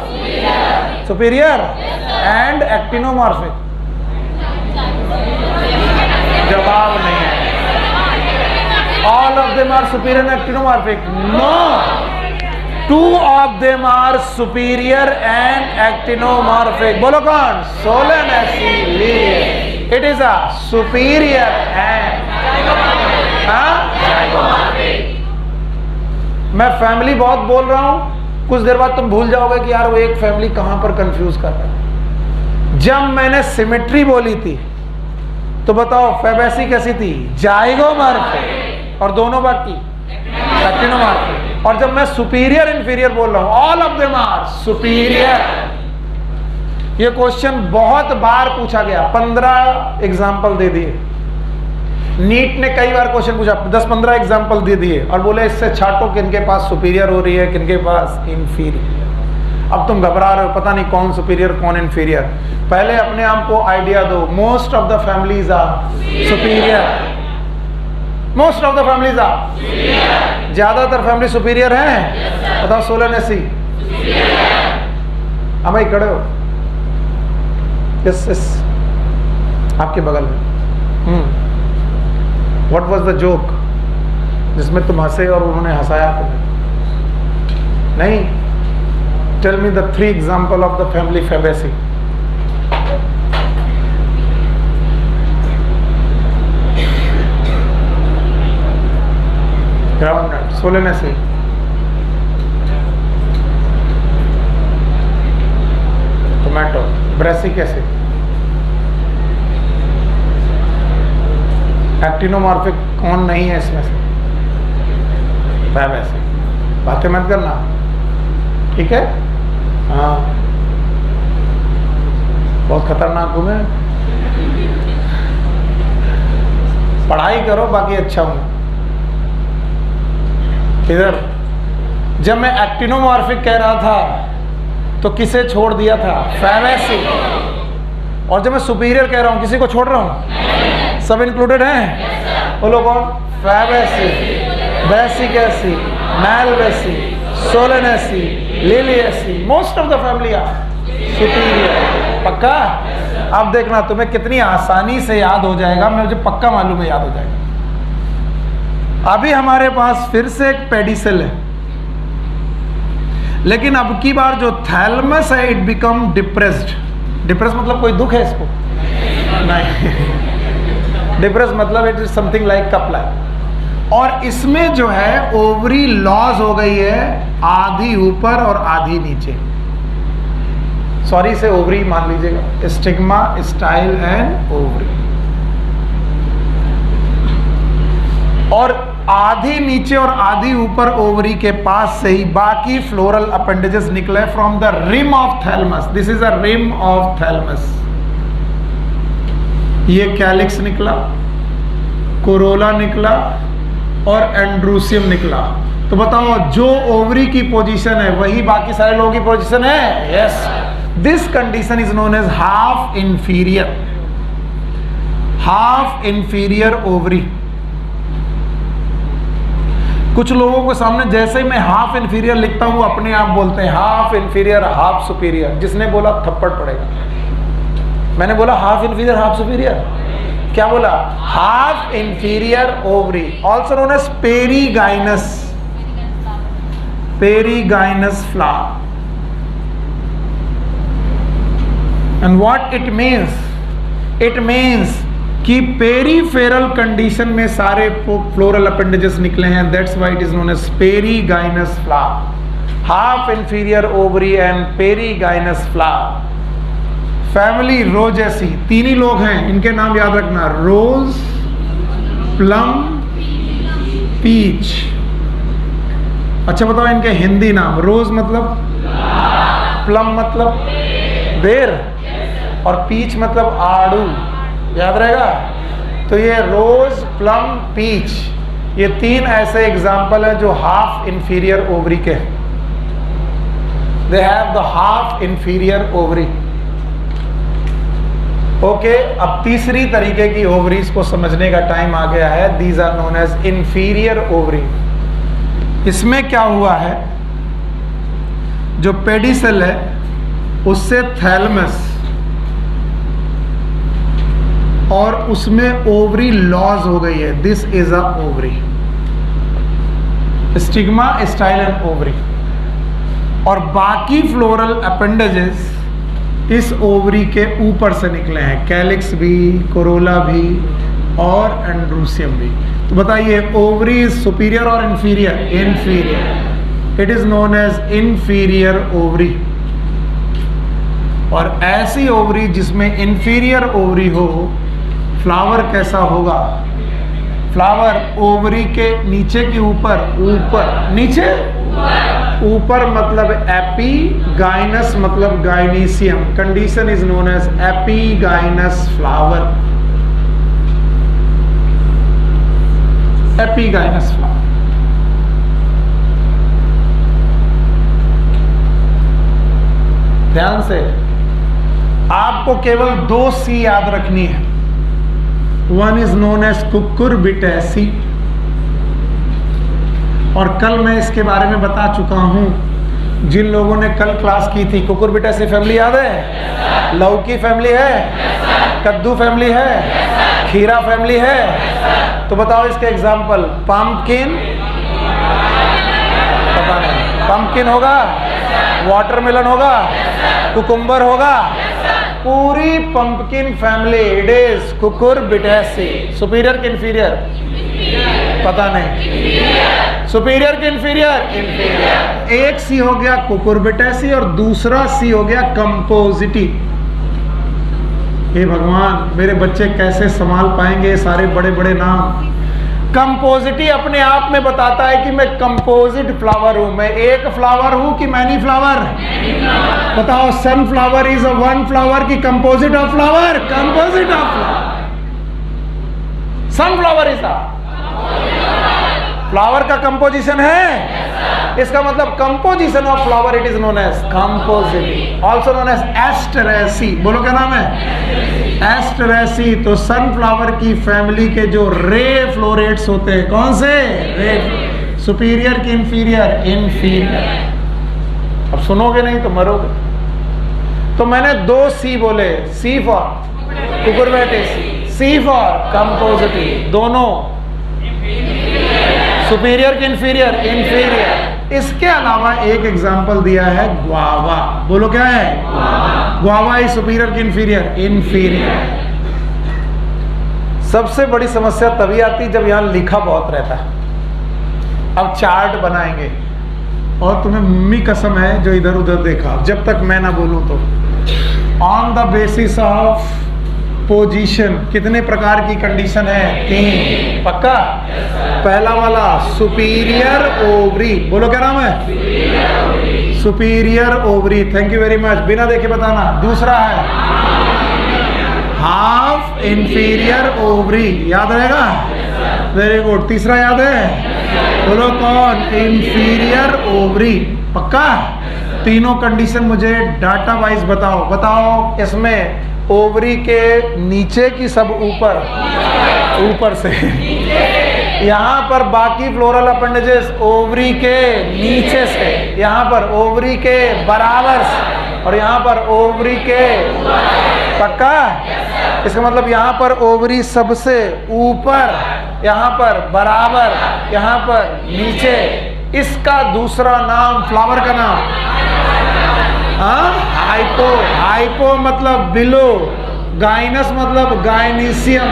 superior and actinomorphic. जवाब नहीं है। All of them are superior and actinomorphic, no. 2 of them are superior and actinomorphic. बोलो कौन, Solanaceae, Liliaceae. It is a superior and मैं family बहुत बोल रहा हूं, कुछ देर बाद तुम भूल जाओगे कि यार वो एक फैमिली कहां पर कंफ्यूज कर रहा है। जब मैंने सिमेट्री बोली थी तो बताओ फैबेसी कैसी थी, जाइगोमॉर्फिक, और दोनों बाकी एक्टिनोमॉर्फिक। और जब मैं सुपीरियर इंफीरियर बोल रहा हूं, all of them are superior. ये क्वेश्चन बहुत बार पूछा गया, 15 एग्जाम्पल दे दिए। नीट ने कई बार क्वेश्चन पूछा, 10-15 एग्जाम्पल दे दिए और बोले इससे छाटो किनके पास सुपीरियर हो रही है, किनके पास इंफीरियर। अब तुम घबरा रहे हो, पता नहीं कौन सुपीरियर कौन इंफीरियर। पहले अपने आप को आइडिया दो। Most of the families are superior, most of the families are, ज्यादातर फैमिली सुपीरियर हैं। बताओ सोलेनेसी, अब भाई खड़े हो, यस यस, आपके बगल में। What was the joke जिसमें तुम हंसे और उन्होंने हंसाया तुम्हें? नहीं। Tell me the 3 example of the family Fabaceae. Groundnut, Solanaceae, tomato, Brassic acid, actinomorphic कौन नहीं है इसमें से, फैबेसी। बातें मत करना, ठीक है। हाँ, बहुत खतरनाक हूँ मैं, पढ़ाई करो बाकी अच्छा हूँ। इधर जब मैं एक्टिनोमॉर्फिक कह रहा था तो किसे छोड़ दिया था, फैबेसी। और जब मैं सुपीरियर कह रहा हूँ किसी को छोड़ रहा हूँ, सब इंक्लूडेड हैं। बोलो कौन, Fabaceae, Brassicaceae, Malvaceae, Solanaceae, Liliaceae. Most of the family are superior, पक्का। अब देखना तुम्हें कितनी आसानी से याद हो जाएगा, मुझे पक्का मालूम है याद हो जाएगा। अभी हमारे पास फिर से एक पेडिसेल है, लेकिन अब की बार जो थैलमस है इट बिकम डिप्रेस्ड। डिप्रेस मतलब कोई दुख है इसको, नहीं। डिप्रेस मतलब इट इज समथिंग लाइक कपला। और इसमें जो है ओवरी लॉस हो गई है, आधी ऊपर और आधी नीचे। सॉरी से ओवरी मान लीजिएगा, स्टिग्मा, स्टाइल एंड ओवरी। और आधी नीचे और आधी ऊपर ओवरी के पास से ही बाकी फ्लोरल अपेंडेजेस निकले from the rim of thalamus. This is a rim of thalamus. ये कैलिक्स निकला, कोरोला निकला और एंड्रूसियम निकला। तो बताओ जो ओवरी की पोजीशन है वही बाकी सारे लोगों की पोजीशन है, yes. This condition is known as half inferior, half inferior ovary. कुछ लोगों के सामने जैसे ही मैं हाफ इंफीरियर लिखता हूँ अपने आप बोलते हैं हाफ इंफीरियर हाफ सुपीरियर। जिसने बोला थप्पड़ पड़ेगा। मैंने बोला हाफ इंफीरियर हाफ सुपीरियर, क्या बोला? Half inferior ovary, also known as perigynous, perigynous flower. And what it means? It means कि पेरीफेरल कंडीशन में सारे फ्लोरल अपेंडेजेस निकले हैं, that's why it is known as perigynous flower. Half inferior ovary and perigynous flower. Family Rosaceae, तीन ही लोग हैं, इनके नाम याद रखना, रोज, प्लम, पीच। अच्छा बताओ इनके हिंदी नाम। रोज मतलब प्लम मतलब बेर और पीच मतलब आड़ू, याद रहेगा। तो ये रोज, प्लम, पीच, ये तीन ऐसे एग्जाम्पल हैं जो हाफ इंफीरियर ओवरी के हैं। They have the half inferior ovary. Okay, अब तीसरी तरीके की ओवरीज को समझने का टाइम आ गया है। These are known as inferior ovary. इसमें क्या हुआ है, जो पेडिसेल है उससे थैलमस और उसमें ओवरी लॉज हो गई है। This is a ovary, stigma, style and ovary. और बाकी फ्लोरल अपेंडेजेस इस ओवरी के ऊपर से निकले हैं, कैलिक्स भी, कोरोला भी और एंड्रूसियम भी। तो बताइए ओवरी इज सुपीरियर और inferior? Inferior. It is known as inferior ovary. और ऐसी ओवरी जिसमें इंफीरियर ओवरी हो, फ्लावर कैसा होगा? फ्लावर ओवरी के नीचे के ऊपर, ऊपर, नीचे, ऊपर मतलब एपीगाइनस मतलब gynoecium. Condition is known as epigynous flower. Epigynous flower. ध्यान से, आपको केवल 2 सी याद रखनी है। One is known as Cucurbitaceae, और कल मैं इसके बारे में बता चुका हूं। जिन लोगों ने कल क्लास की थी, कुकुरबिटेसी फैमिली याद है? लौकी फैमिली है, कद्दू फैमिली है, खीरा फैमिली है। तो बताओ इसके एग्जाम्पल। पंपकिन, पता नहीं, पंपकिन होगा, वाटरमेलन होगा, कुकुम्बर होगा, पूरी pumpkin family it is Cucurbitaceae. Superior कि इंफीरियर? पता नहीं। सुपीरियर कि इंफीरियर? इंफीरियर। एक सी हो गया कुकुरबिटेसी और दूसरा सी हो गया कंपोजिटी। हे भगवान, मेरे बच्चे कैसे संभाल पाएंगे सारे बड़े बड़े नाम। कंपोजिटी अपने आप में बताता है कि मैं कंपोजिट फ्लावर हूं। मैं एक फ्लावर हूं कि मैनी फ्लावर? बताओ, sunflower is a one flower की composite of flower? Composite of flower. Sunflower is a flower का कंपोजिशन है। इसका मतलब composition of flower it is known as Compositae, also known as Asteraceae. बोलो क्या नाम है? एस्टरेसी। तो सनफ्लावर की फैमिली के जो रे फ्लोरेट्स होते हैं, कौन से? रे। सुपीरियर की इंफीरियर? इंफीरियर। अब सुनोगे नहीं तो मरोगे। तो मैंने 2 सी बोले, C for Cucurbitaceae, C for Compositae. दोनों सुपीरियर की इंफीरियर? इंफीरियर। इसके अलावा एक एग्जांपल दिया है ग्वावा। बोलो क्या है? ग्वावा इज सुपीरियर की इंफीरियर? इंफीरियर। सबसे बड़ी समस्या तभी आती जब यहां लिखा बहुत रहता है। अब चार्ट बनाएंगे और तुम्हें मम्मी कसम है जो इधर उधर देखा, जब तक मैं ना बोलूं तो। On the basis of position, कितने प्रकार की कंडीशन है? 3। पक्का? पहला वाला सुपीरियर ओवरी। बोलो क्या नाम है? Superior ovary. Thank you very much, बिना देखे बताना। दूसरा है हाफ इंफीरियर ओवरी, याद रहेगा? Very good. तीसरा याद है? बोलो कौन? Inferior ovary. पक्का? तीनों कंडीशन मुझे डाटा वाइज बताओ। बताओ इसमें ओवरी के नीचे की सब ऊपर, ऊपर से यहाँ पर बाकी फ्लोरल अपेंडेजेस ओवरी के नीचे से, यहाँ पर ओवरी के बराबर से, और यहाँ पर ओवरी के, पक्का? इसका मतलब यहाँ पर ओवरी सबसे ऊपर, यहाँ पर बराबर, यहाँ पर नीचे। इसका दूसरा नाम, फ्लावर का नाम, हाँ, हाइपो। हाइपो मतलब बिलो, गाइनस मतलब गाइनीशियम।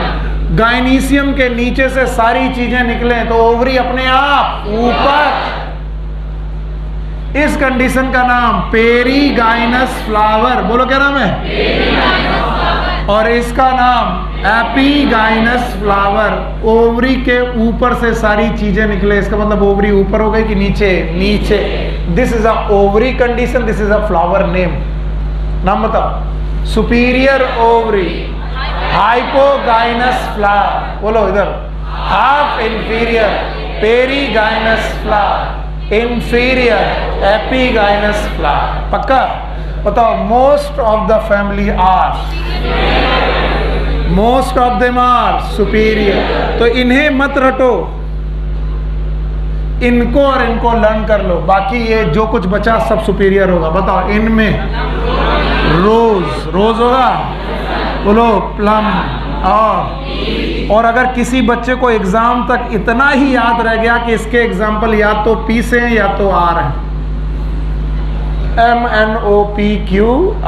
गाइनीशियम के नीचे से सारी चीजें निकले तो ओवरी अपने आप ऊपर। इस कंडीशन का नाम पेरीगाइनस फ्लावर, बोलो क्या नाम है? और इसका नाम एपीगाइनस फ्लावर। ओवरी के ऊपर से सारी चीजें निकले, इसका मतलब ओवरी ऊपर हो गई कि नीचे? नीचे। This is a ovary condition, this is a flower name. नाम बताओ। सुपीरियर ओवरी, हाइपोगाइनस फ्लावर, बोलो इधर। Half inferior perigynous flower, inferior epigynous flower. पक्का? बताओ। Most of the family are, most of them are superior. तो इन्हें मत रटो, इनको और इनको लर्न कर लो, बाकी ये जो कुछ बचा सब सुपीरियर होगा। बताओ। इनमें रोज, रोज होगा, बोलो प्लम। और अगर किसी बच्चे को एग्जाम तक इतना ही याद रह गया कि इसके एग्जाम्पल या तो पी से हैं या तो आर हैं, MNOPQ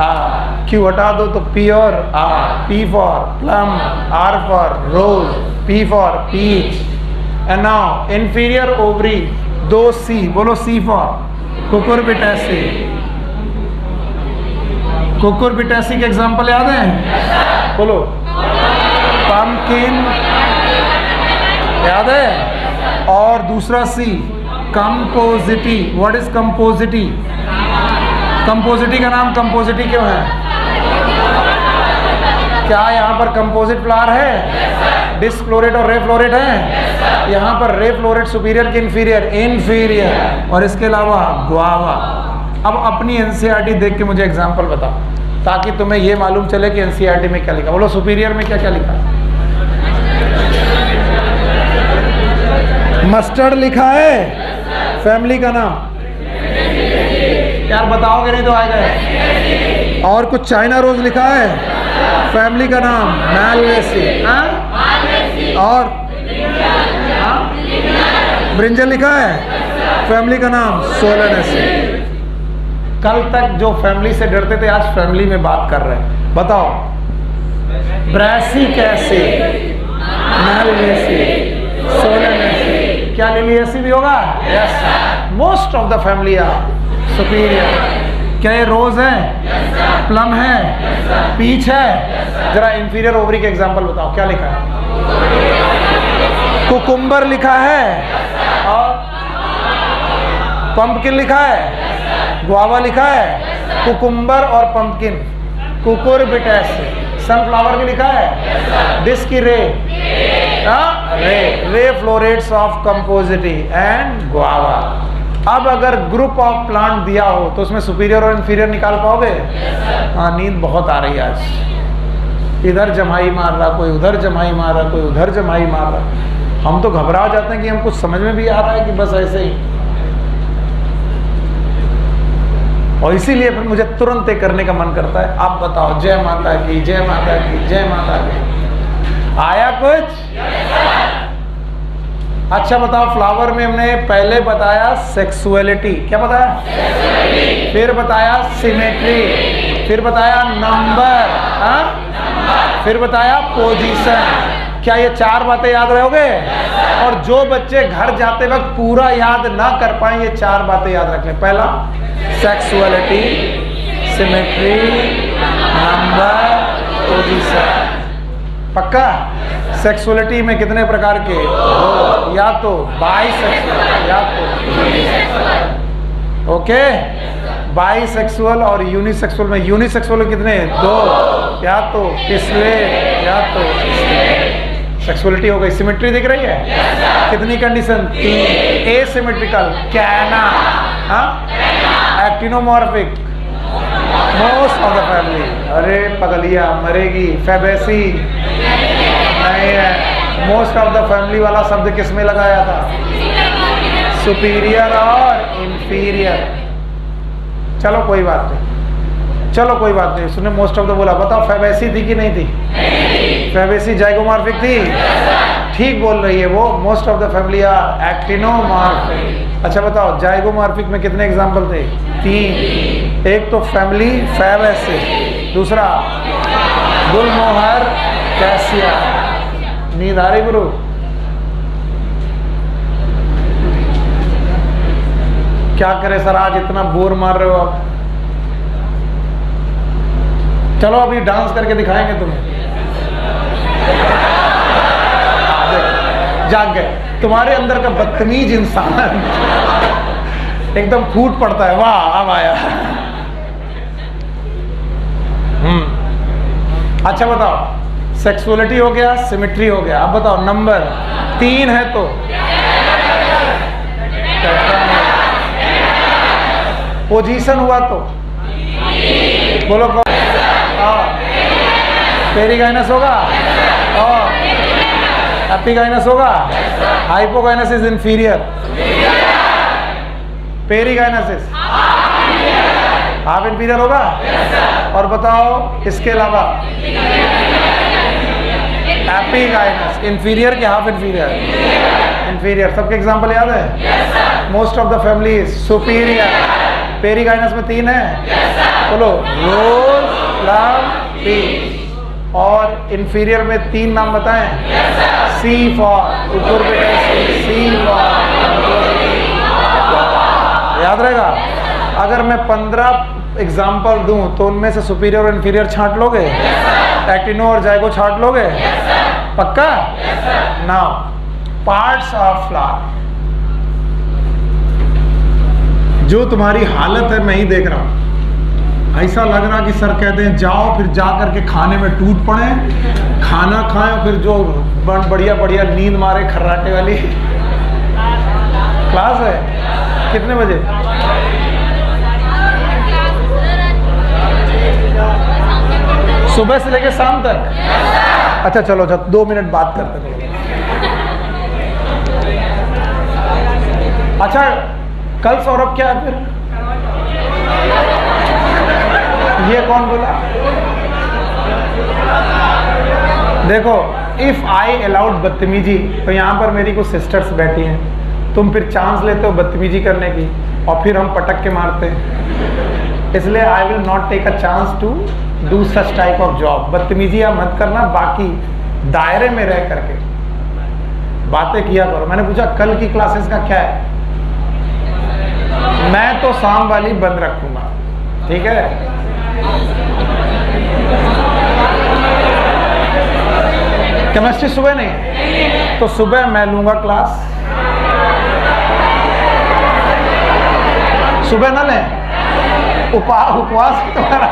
R, Q हटा दो तो P और R, P for plum, R for rose, P for peach. And now inferior ovary, दो C, बोलो C for cucurbitaceae. cucurbitaceae के एग्जाम्पल याद हैं? बोलो। pumpkin याद है? और दूसरा C, composite. What is composite? Compositae का नाम कंपोजिटी क्यों है? क्या यहाँ पर कंपोजिट फ्लावर है? डिस्फ्लोरेट और रे फ्लोरेट है? यहाँ पर रे फ्लोरेट सुपीरियर की इंफीरियर? इंफीरियर। और इसके अलावा गुआवा। अब अपनी एनसीईआरटी देख के मुझे एग्जांपल बताओ, ताकि तुम्हें ये मालूम चले कि एनसीईआरटी में क्या लिखा। बोलो सुपीरियर में क्या क्या लिखा? मस्टर्ड लिखा है, फैमिली का नाम यार बताओगे नहीं तो आएगा। और कुछ चाइना रोज लिखा है, फैमिली का नाम मैलवेसी। और ब्रिंजल लिखा है, फैमिली का नाम सोलेनेसी। कल तक जो फैमिली से डरते थे आज फैमिली में बात कर रहे हैं। बताओ। Brassicaceae, Malvaceae, Solanaceae. क्या लिलिएसी भी होगा? Yes. Most of the family are superior. क्या ये रोज है? प्लम है? पीच है? जरा इंफीरियर ओवरी के एग्जांपल बताओ, क्या लिखा है? कुकुम्बर लिखा है, और पंपकिन लिखा है, गुआवा लिखा है, कुकुम्बर और पंपकिन। कुकुरबिटेसी। सनफ्लावर भी लिखा है, डिस्की रे, ray florets of Compositae and guava. अब अगर ग्रुप ऑफ प्लांट दिया हो तो उसमें सुपीरियर और इंफीरियर निकाल पाओगे? हाँ, नींद बहुत आ रही है आज। इधर जमाई मार रहा, कोई उधर जमाई मार रहा, कोई उधर जमाई मार रहा। हम तो घबरा जाते हैं कि हम कुछ समझ में भी आ रहा है कि बस ऐसे ही। और इसीलिए फिर मुझे तुरंत ये करने का मन करता है। आप बताओ। जय माता की, जय माता की, जय माता की। आया कुछ? अच्छा बताओ। फ्लावर में हमने पहले बताया सेक्सुअलिटी, क्या बताया? फिर बताया सिमेट्री, फिर बताया नंबर, फिर बताया पोजीशन। क्या ये चार बातें याद रहोगे? और जो बच्चे घर जाते वक्त पूरा याद ना कर पाए, ये चार बातें याद रख लें। पहला सेक्सुअलिटी, सिमेट्री, नंबर, पोजीशन। पक्का? सेक्सुअलिटी में कितने प्रकार के? दो, या तो बाइसेक्सुअल या तो यूनिसेक्सुअल। ओके। बाइसेक्सुअल और यूनिसेक्सुअल में यूनिसेक्सुअल कितने? दो, या तो पिछले या तो सेक्सुअलिटी हो गई। सिमेट्री दिख रही है? कितनी कंडीशन? तीन। एसिमेट्रिकल, कैना, actinomorphic, most of the family. अरे पगलिया मरेगी। फेबेसी नहीं है, मोस्ट ऑफ द फैमिली वाला शब्द किस में लगाया था? सुपीरियर और इंफीरियर। चलो कोई बात नहीं, चलो कोई बात नहीं। उसने मोस्ट ऑफ द बोला। बताओ फैबेसी थी कि नहीं थी? फैबेसी जाइगोमॉर्फिक थी? ठीक बोल रही है वो। Most of the family are actinomorphic. अच्छा बताओ जाइगोमॉर्फिक में कितने एग्जाम्पल थे? 3। एक तो फैमिली फैबेसी, दूसरा गुलमोहर कैसिया। नींद आ रही गुरु? क्या करे सर, आज इतना बोर मार रहे हो आप। चलो अभी डांस करके दिखाएंगे तुम्हें। जाग गए। तुम्हारे अंदर का बदतमीज इंसान एकदम फूट पड़ता है। वाह अब आया। अच्छा बताओ सेक्सुअलिटी हो गया, सिमेट्री हो गया। अब बताओ नंबर 3 है तो पोजीशन हुआ तो बोलो कौन? पेरिगाइनस होगा और एपिगाइनस होगा। Hypogynous is inferior, perigynous half inferior होगा। और बताओ इसके अलावा एपिगाइनस इंफीरियर के हाफ इंफीरियर? इंफीरियर। सबके एग्जांपल याद है? Most of the family is superior. Perigynous में 3 है। बोलो रोज, लव, पीस। और इंफीरियर में 3 नाम बताएं। सी फॉर ऊपर बेटे, सी फॉर याद रहेगा। अगर मैं 15 एग्जाम्पल दूं तो उनमें से सुपीरियर और इंफीरियर छांट लोगे? एक्टिनो और जाइगो छांट लोगे? पक्का? Now parts of flower. जो तुम्हारी हालत है मैं ही देख रहा हूं। ऐसा लग रहा कि सर कहते हैं जाओ फिर जा करके खाने में टूट पड़े, खाना खाएं, फिर जो बढ़िया बढ़िया नींद मारे खर्राटे वाली। क्लास है कितने बजे? सुबह से लेके शाम तक? अच्छा चलो 2 मिनट बात करते हैं। अच्छा कल सौरभ क्या है फिर? ये कौन बोला? देखो इफ आई अलाउड बदतमीजी, तो यहाँ पर मेरी कुछ सिस्टर्स बैठी हैं, तुम फिर चांस लेते हो बदतमीजी करने की और फिर हम पटक के मारते हैं। इसलिए I will not take a chance to do such type of job. बदतमीजी आप मत करना, बाकी दायरे में रह करके बातें किया करो। मैंने पूछा कल की क्लासेस का क्या है? मैं तो शाम वाली बंद रखूंगा, ठीक है? केमिस्ट्री सुबह नहीं, तो सुबह मैं लूंगा क्लास। सुबह ना लें, उपवास तुम्हारा।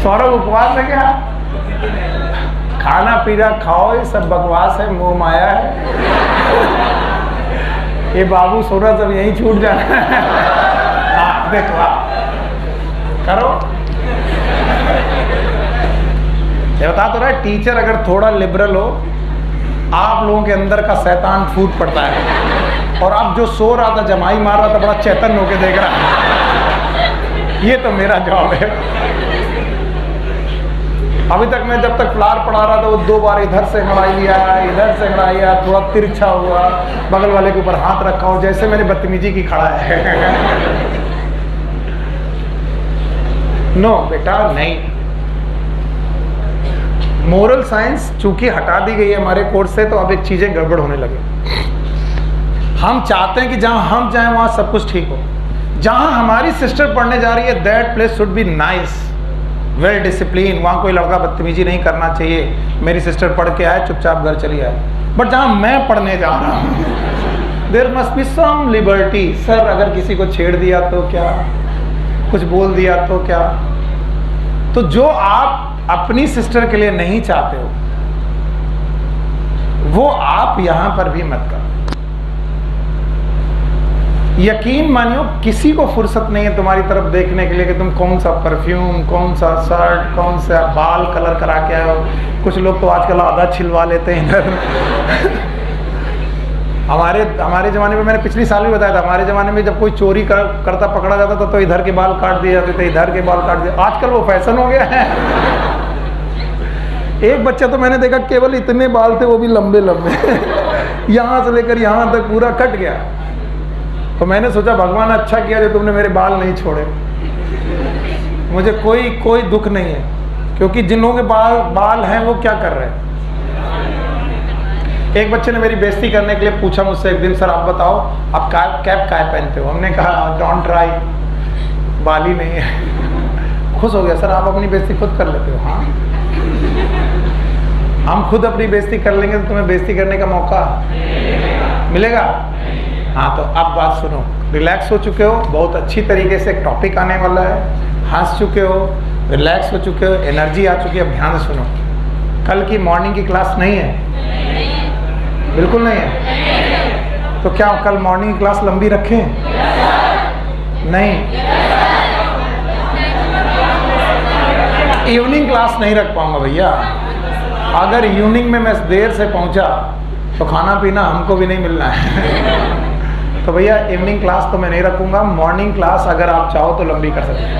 सौरभ उपवास है क्या? खाना पीना खाओ, ये सब बकवास है, मोह माया है। ये बाबू सोना सब यहीं छूट जाना है। हाँ देखो आप करो। ये बता तो रहा है, टीचर अगर थोड़ा लिबरल हो, आप लोगों के अंदर का शैतान फूट पड़ता है। और अब जो सो रहा था, जमाई मार रहा था, बड़ा चैतन्य होके देख रहा है। ये तो मेरा जॉब है। अभी तक मैं जब तक फ्लावर पढ़ा रहा था, वो 2 बार इधर से अंगड़ाई लिया, इधर से अंगड़ाई लिया, थोड़ा तिरछा हुआ, बगल वाले के ऊपर हाथ रखा हो, जैसे मैंने बदतमीजी की खड़ा है। नो बेटा नहीं। मोरल साइंस चूंकि हटा दी गई है हमारे कोर्स से, तो अब एक चीजें गड़बड़ होने लगे। हम चाहते हैं कि जहां हम जाएं वहां सब कुछ ठीक हो। जहां हमारी सिस्टर पढ़ने जा रही है, that place should be nice, well discipline. वहाँ कोई लड़का बदतमीजी नहीं करना चाहिए। मेरी सिस्टर पढ़ के आए, चुपचाप घर चली आए। बट जहाँ मैं पढ़ने जा रहा हूँ, there must be some liberty. Sir अगर किसी को छेड़ दिया तो क्या, कुछ बोल दिया तो क्या? तो जो आप अपनी सिस्टर के लिए नहीं चाहते हो, वो आप यहाँ पर भी मत करो। यकीन मानियो किसी को फुर्सत नहीं है तुम्हारी तरफ देखने के लिए कि तुम कौन सा परफ्यूम, कौन सा शर्ट, कौन सा बाल कलर करा के आए हो। कुछ लोग तो आजकल आधा छिलवा लेते हैं इधर। हमारे ज़माने में, मैंने पिछली साल भी बताया था, हमारे ज़माने में जब कोई चोरी करता पकड़ा जाता था तो इधर के बाल काट दिए जाते थे, इधर के बाल काट दिए। आजकल वो फैशन हो गया है। एक बच्चा तो मैंने देखा केवल इतने बाल थे, वो भी लंबे लंबे, यहाँ से लेकर यहाँ तक पूरा कट गया। तो मैंने सोचा भगवान अच्छा किया जो तुमने मेरे बाल नहीं छोड़े। मुझे कोई दुख नहीं है, क्योंकि जिन लोगों के बाल हैं वो क्या कर रहे हैं। एक बच्चे ने मेरी बेइज्जती करने के लिए पूछा मुझसे एक दिन, सर आप बताओ आप कैप काय पहनते हो। हमने कहा डोंट ट्राई, बाल ही नहीं है। खुश हो गया, सर आप अपनी बेइज्जती खुद कर लेते हो। हाँ, हम खुद अपनी बेइज्जती कर लेंगे तो तुम्हें बेइज्जती करने का मौका मिलेगा। हाँ, तो अब बात सुनो, रिलैक्स हो चुके हो, बहुत अच्छी तरीके से एक टॉपिक आने वाला है, हंस चुके हो, रिलैक्स हो चुके हो, एनर्जी आ चुकी है। अब ध्यान से सुनो, कल की मॉर्निंग की क्लास नहीं है, बिल्कुल नहीं है। तो क्या कल मॉर्निंग की क्लास लंबी रखें? नहीं, इवनिंग क्लास नहीं रख पाऊंगा भैया। अगर इवनिंग में मैं देर से पहुंचा तो खाना पीना हमको भी नहीं मिलना है। तो भैया इवनिंग क्लास तो मैं नहीं रखूंगा। मॉर्निंग क्लास अगर आप चाहो तो लंबी कर सकते हैं।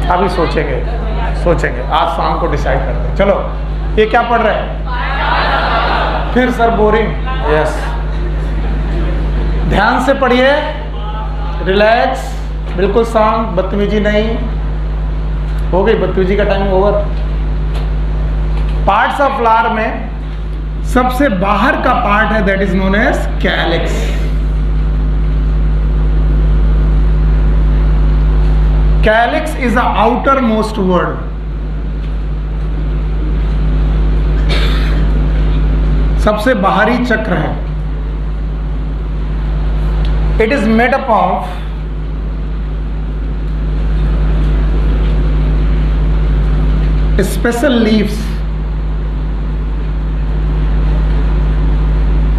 अभी सोचेंगे, आज शाम को डिसाइड करते हैं। चलो, ये क्या पढ़ रहे हैं? फिर सर बोरिंग। यस, ध्यान से पढ़िए, रिलैक्स, बिल्कुल शांत, बदतमीजी नहीं। हो गई बदतमीजी का time over. Parts of flower में सबसे बाहर का पार्ट है, that is known as calyx. Calyx is the outer most whorl. सबसे बाहरी चक्र है। It is made up of special leaves,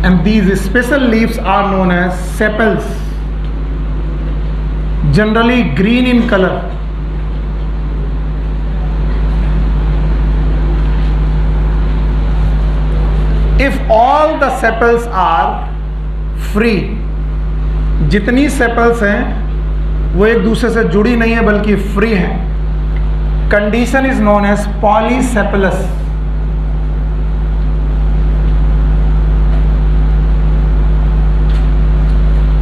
and these special leaves are known as sepals, generally green in color. If all the sepals are free, जितनी sepals हैं वो एक दूसरे से जुड़ी नहीं है बल्कि फ्री हैं, condition is known as polysepalous.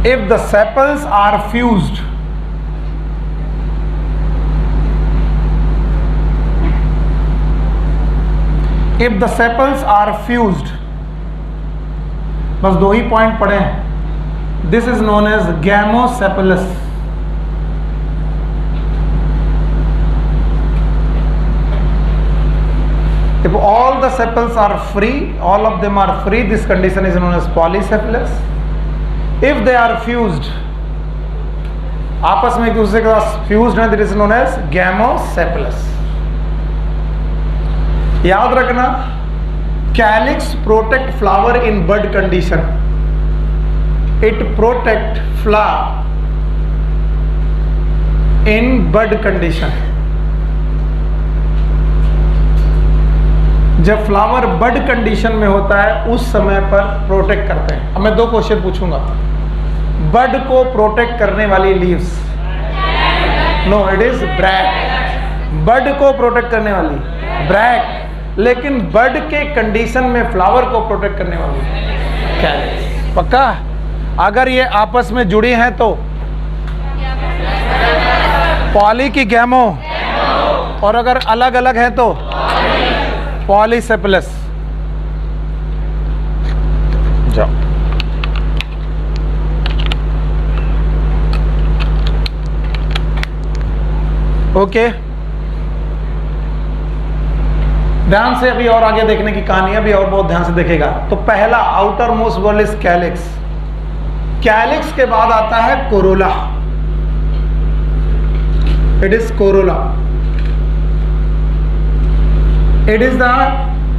If the sepals are fused, बस दो ही पॉइंट पढ़े हैं। This is known as gamosepalous. If all the sepals are free, all of them are free, this condition is known as polycephalus. If they are fused, आपस में एक दूसरे के साथ फ्यूज्ड है, that is known as gamosepalous. याद रखना, calyx protect flower in bud condition, it protect flower in bud condition. जब फ्लावर बड कंडीशन में होता है उस समय पर प्रोटेक्ट करते हैं। अब मैं दो क्वेश्चन पूछूंगा। बड को प्रोटेक्ट करने वाली leaves, no it is bract. Bud को प्रोटेक्ट करने वाली ब्रैक, लेकिन बड के कंडीशन में फ्लावर को प्रोटेक्ट करने वाली कैलिक्स। पक्का? अगर ये आपस में जुड़ी हैं तो पॉली की गैमो, और अगर अलग अलग है तो पॉलीसेपलस। जाओ, ओके। ध्यान से अभी और आगे देखने की कहानी है, अभी और बहुत ध्यान से देखेगा। तो पहला outer most whorl is calyx. Calyx के बाद आता है corolla. It is corolla. It is the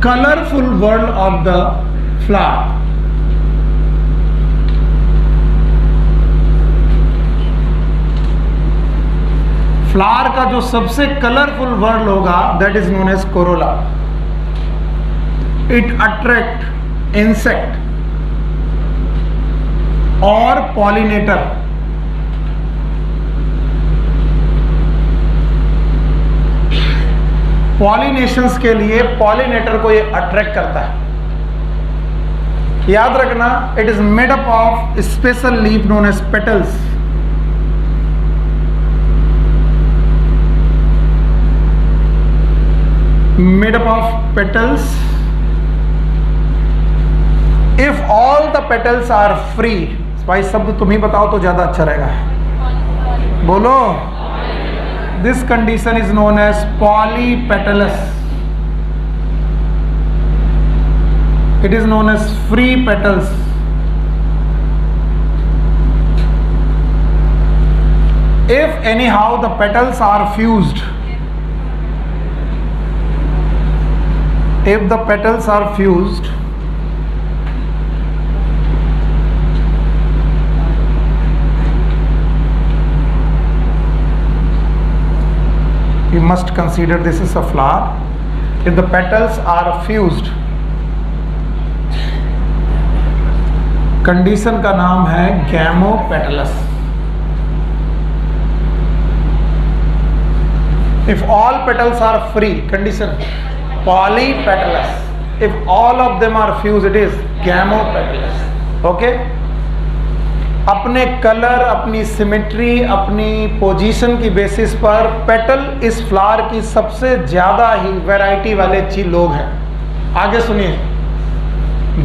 colorful world of the flower. Flower का जो सबसे कलरफुल वर्ड होगा that is known as corolla. It attract insect और पॉलिनेटर. पॉलिनेशंस के लिए पॉलिनेटर को ये अट्रैक्ट करता है. याद रखना, it is made up of special leaf known as petals. Made up of petals. If all the petals are free, भाई शब्द तुम ही बताओ तो ज्यादा अच्छा रहेगा. बोलो. This condition is known as polypetalous. It is known as free petals. If anyhow the petals are fused, if the petals are fused, you must consider this is a flower. If the petals are fused, condition का नाम है gamopetalous. If all petals are free, condition polypetalous. If all of them are fused, it is gamopetalous. Okay? अपने colour, अपनी symmetry, अपनी position की basis पर petal इस flower की सबसे ज्यादा ही वैरायटी वाले लोग हैं. आगे सुनिए.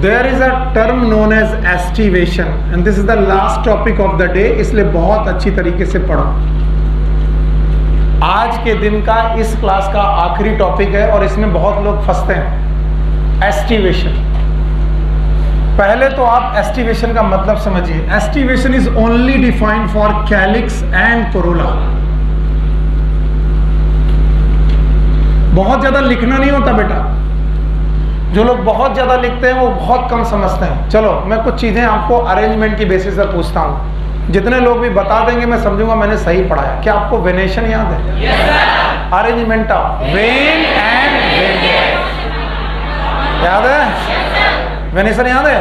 There is a term known as aestivation and this is the last topic of the day, इसलिए बहुत अच्छी तरीके से पढ़ो. आज के दिन का इस क्लास का आखिरी टॉपिक है और इसमें बहुत लोग फंसते हैं. एस्टिवेशन. पहले तो आप एस्टिवेशन का मतलब समझिए. Aestivation is only defined for calyx and Corolla. बहुत ज्यादा लिखना नहीं होता बेटा. जो लोग बहुत ज्यादा लिखते हैं वो बहुत कम समझते हैं. चलो मैं कुछ चीजें आपको अरेंजमेंट की बेसिस पर पूछता हूं. जितने लोग भी बता देंगे मैं समझूंगा मैंने सही पढ़ाया. क्या आपको वेनेशन याद है? yes, arrangement of when and when याद है? yes, वेनेशन याद है?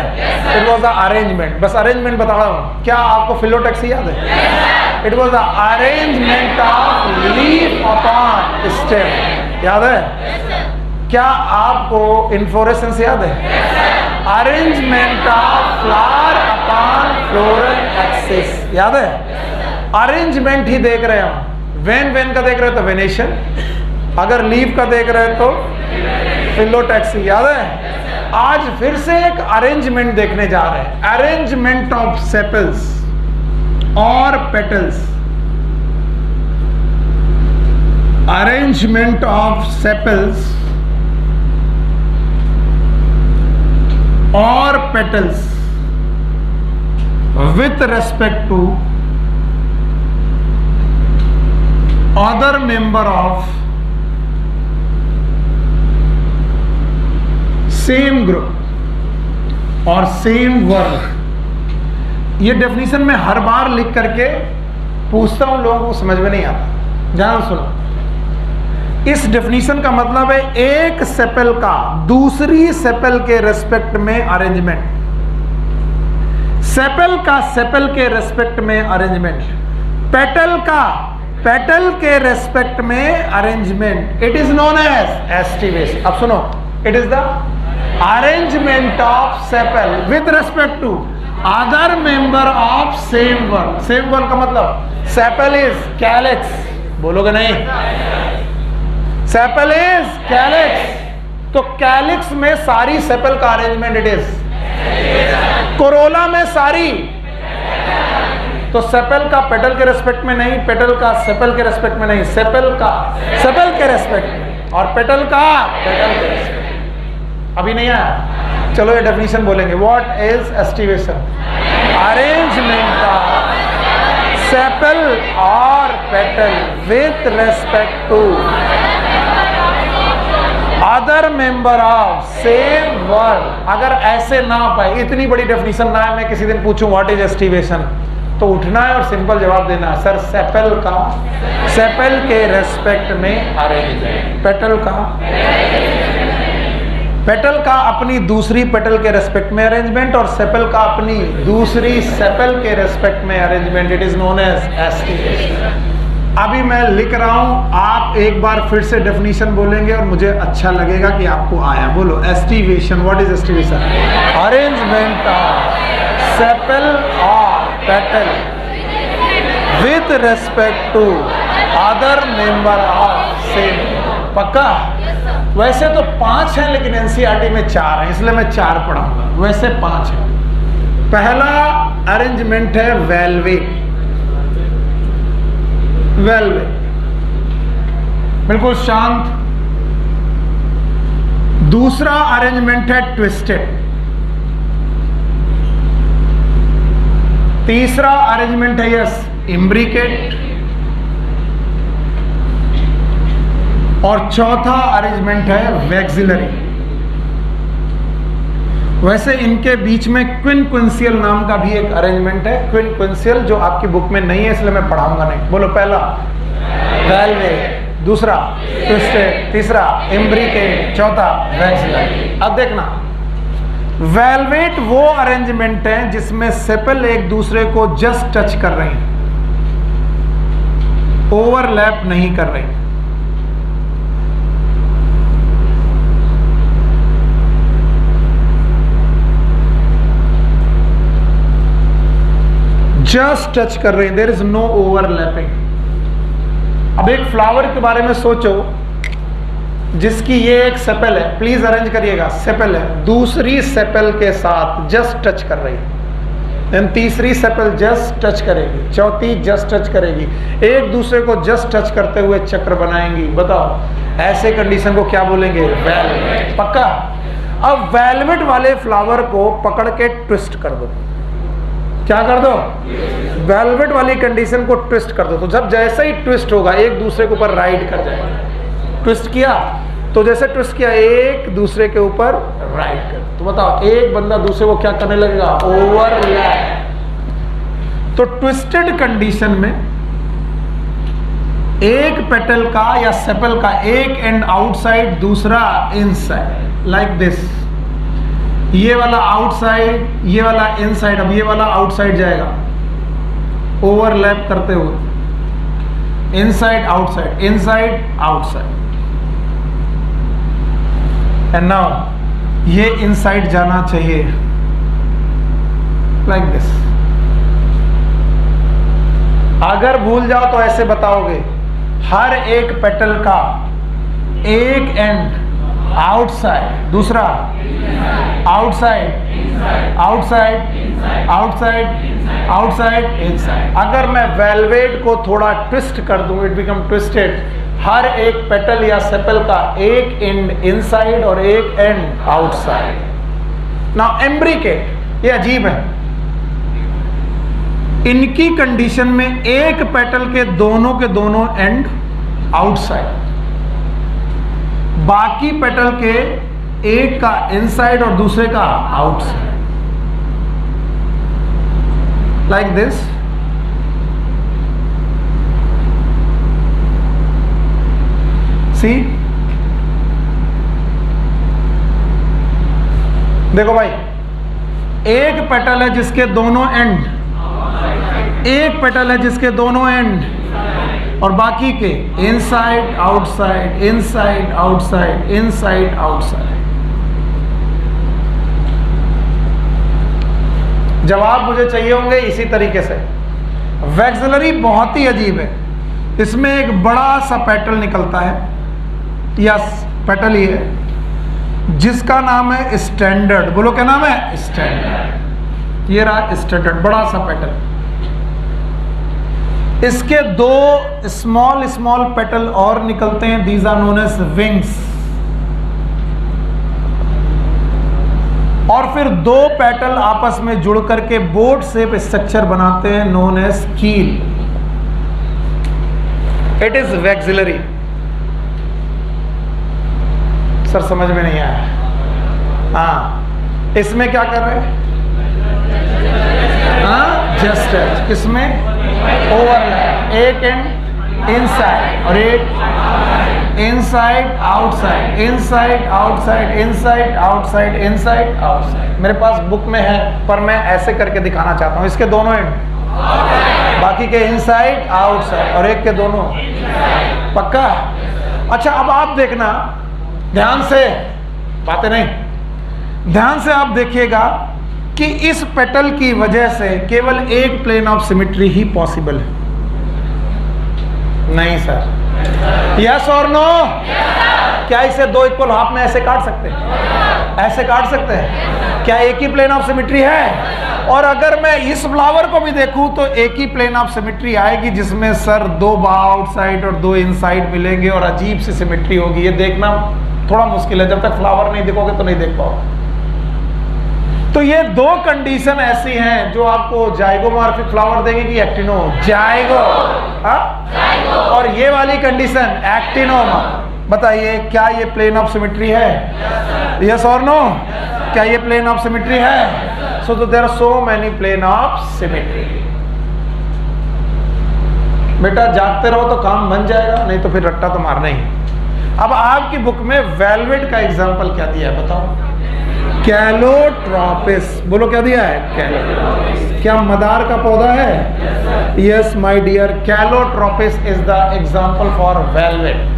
It was the arrangement. बस अरेंजमेंट बता रहा हूं. क्या आपको फिलोटैक्सी याद है? It was the arrangement of leaf upon stem. याद है? क्या आपको इन्फ्लोरेसेंस याद है? Arrangement of flower upon floral axis. याद है? अरेंजमेंट ही देख रहे हैं हम. वेन का देख रहे हैं तो वेनेशन, अगर लीफ का देख रहे हैं तो फिलोटैक्सी. याद है? आज फिर से एक अरेंजमेंट देखने जा रहे हैं. अरेंजमेंट ऑफ सेपल्स और पेटल्स. अरेंजमेंट ऑफ सेपल्स और petals with respect to other member of same group और same work. ये डेफिनेशन में हर बार लिख करके पूछता हूं, लोगों को समझ में नहीं आता. ध्यान सुनो. इस डेफिनेशन का मतलब है एक सेपल का दूसरी सेपल के रेस्पेक्ट में अरेंजमेंट. सेपल का सेपल के रेस्पेक्ट में अरेंजमेंट. पेटल का पेटल के रेस्पेक्ट में arrangement. It is known as aestivation. अब सुनो. It is the arrangement of sepal with respect to other member of same whorl. Same whorl का मतलब सेपल इज कैलिक्स. बोलोगे नहीं? Sepal is calyx. तो कैलिक्स में सारी सेपल का अरेंजमेंट इट इज. कोरोला में सारी. तो सेपल का पेटल के रेस्पेक्ट में नहीं, पेटल का सेपल के रेस्पेक्ट में नहीं, सेपल का सेपल के रेस्पेक्ट में और पेटल का पेटल के रेस्पेक्ट. अभी नहीं आया? चलो ये डेफिनेशन बोलेंगे. What is aestivation? Arrangement of sepal और petal with respect to other member of same whorl. अगर ऐसे ना पाए, इतनी बड़ी डेफिनेशन ना है, मैं किसी दिन पूछूं व्हाट इज एस्टिवेशन तो उठना है और सिंपल जवाब देना है, सर सेपल का, सेपल के रेस्पेक्ट में अरेंजमेंट, पेटल का, पेटल का अपनी दूसरी पेटल के रेस्पेक्ट में अरेंजमेंट और सेपल का अपनी दूसरी सेपल के रेस्पेक्ट में arrangement, it is known as aestivation. अभी मैं लिख रहा हूं, आप एक बार फिर से डेफिनेशन बोलेंगे और मुझे अच्छा लगेगा कि आपको आया। बोलो, aestivation, what is aestivation? Arrangement of sepal और petal with respect to other member of same. पक्का? वैसे तो 5 हैं लेकिन एनसीईआरटी में 4 हैं, इसलिए मैं 4 पढ़ाऊंगा, वैसे 5 है। पहला अरेंजमेंट है वेलवेट, वेलवेट बिल्कुल शांत। दूसरा अरेंजमेंट है ट्विस्टेड। तीसरा अरेंजमेंट है यस इम्ब्रिकेट। और चौथा अरेंजमेंट है वैक्सिलरी। वैसे इनके बीच में क्विनक्विंसियल नाम का भी एक अरेंजमेंट है, क्विनक्विंसियल, जो आपकी बुक में नहीं है इसलिए मैं पढ़ाऊंगा नहीं। बोलो, पहला वेलवेट, दूसरा ट्विस्टेड, तीसरा इम्ब्रिकेट, चौथा वैक्सिलरी। अब देखना, वेलवेट वो अरेंजमेंट है जिसमें सेपल एक दूसरे को जस्ट टच कर रही हैं, ओवरलैप नहीं कर रही। जस्ट टच कर रहे हैं, देयर इज नो ओवरलैपिंग। अब एक फ्लावर के बारे में सोचो जिसकी ये एक सेपल है, प्लीज अरेंज करिएगा, सेपल है, दूसरी सेपल के साथ जस्ट टच कर रही है, देन तीसरी सेपल जस्ट टच करेगी, चौथी जस्ट टच करेगी, एक दूसरे को जस्ट टच करते हुए चक्र बनाएंगी। बताओ ऐसे कंडीशन को क्या बोलेंगे? वेलवेट। पक्का? अब वेलवेट वाले फ्लावर को पकड़ के ट्विस्ट कर दो। क्या कर दो? वेलवेट वाली कंडीशन को ट्विस्ट कर दो, तो जब जैसे ही ट्विस्ट होगा एक दूसरे के ऊपर राइड कर जाएगा। ट्विस्ट किया तो जैसे ट्विस्ट किया एक दूसरे के ऊपर राइड कर, तो बताओ एक बंदा दूसरे को क्या करने लगेगा? ओवरलैप। तो ट्विस्टेड कंडीशन में एक पेटल का या सेपल का एक एंड आउटसाइड, दूसरा इनसाइड, लाइक दिस। ये वाला आउटसाइड, ये वाला इनसाइड। अब ये वाला आउटसाइड जाएगा ओवरलैप करते हुए, inside outside, inside outside. And now ये इनसाइड जाना चाहिए लाइक दिस। अगर भूल जाओ तो ऐसे बताओगे, हर एक पेटल का एक एंड आउटसाइड, दूसरा outside, outside, outside, outside, inside. अगर मैं वेलवेट को थोड़ा ट्विस्ट कर दूं, इट बिकम ट्विस्टेड। हर एक पेटल या सेपल का एक एंड इनसाइड और एक एंड आउटसाइड। नाउ एम्ब्रिकेट, ये अजीब है। इनकी कंडीशन में एक पेटल के दोनों एंड आउटसाइड, बाकी पेटल के एक का इनसाइड और दूसरे का आउटसाइड, लाइक दिस। सी, देखो भाई, एक पेटल है जिसके दोनों एंड, एक पेटल है जिसके दोनों एंड और बाकी के inside outside, inside outside, inside outside. जवाब मुझे चाहिए होंगे इसी तरीके से। वैक्सिलरी बहुत ही अजीब है। इसमें एक बड़ा सा पेटल निकलता है, यस पेटल ही है, जिसका नाम है स्टैंडर्ड। बोलो क्या नाम है? स्टैंडर्ड। ये रहा स्टैंडर्ड, बड़ा सा पेटल। इसके दो स्मॉल स्मॉल पेटल और निकलते हैं, these are known as wings. और फिर दो पेटल आपस में जुड़ करके बोट शेप स्ट्रक्चर बनाते हैं, नोन एज कील। It is vexillary. सर समझ में नहीं आया? हाँ, इसमें क्या कर रहे हैं? हाँ, जस्ट टच, किसमें? ओवरलैप, एक एंड इनसाइड और एक inside outside, inside outside, inside outside, inside outside. मेरे पास बुक में है पर मैं ऐसे करके दिखाना चाहता हूं, इसके दोनों एंड, बाकी के इनसाइड आउटसाइड और एक के दोनों। पक्का? अच्छा, अब आप देखना ध्यान से, बातें नहीं, ध्यान से आप देखिएगा कि इस पेटल की वजह से केवल एक प्लेन ऑफ सिमेट्री ही पॉसिबल है। नहीं सर, यस और नो? क्या इसे दो इक्वल हाफ में ऐसे काट सकते हैं? ऐसे काट सकते हैं? क्या एक ही प्लेन ऑफ सिमेट्री है? और अगर मैं इस फ्लावर को भी देखूं तो एक ही प्लेन ऑफ सिमेट्री आएगी जिसमें सर दो आउटसाइड और दो इनसाइड मिलेंगे और अजीब सी सिमेट्री होगी। ये देखना थोड़ा मुश्किल है, जब तक फ्लावर नहीं देखोगे तो नहीं देख पाओगे। तो ये दो कंडीशन ऐसी हैं जो आपको जाइगोमॉर्फिक फ्लावर देंगे कि एक्टिनो, जाइगो, और ये वाली कंडीशन एक्टिनोमा। बताइए क्या ये प्लेन ऑफ सिमेट्री है? यस और नो? क्या ये प्लेन ऑफ सिमेट्री है? So there are so many plane of symmetry. बेटा जागते रहो तो काम बन जाएगा, नहीं तो फिर रट्टा तो मारना ही। अब आपकी बुक में वेलवेट का एग्जांपल क्या दिया है बताओ? कैलोट्रोपिस। बोलो क्या दिया है? कैलोट्रोपिस। क्या मदार का पौधा है? Yes my dear, calotropis is the example for velvet.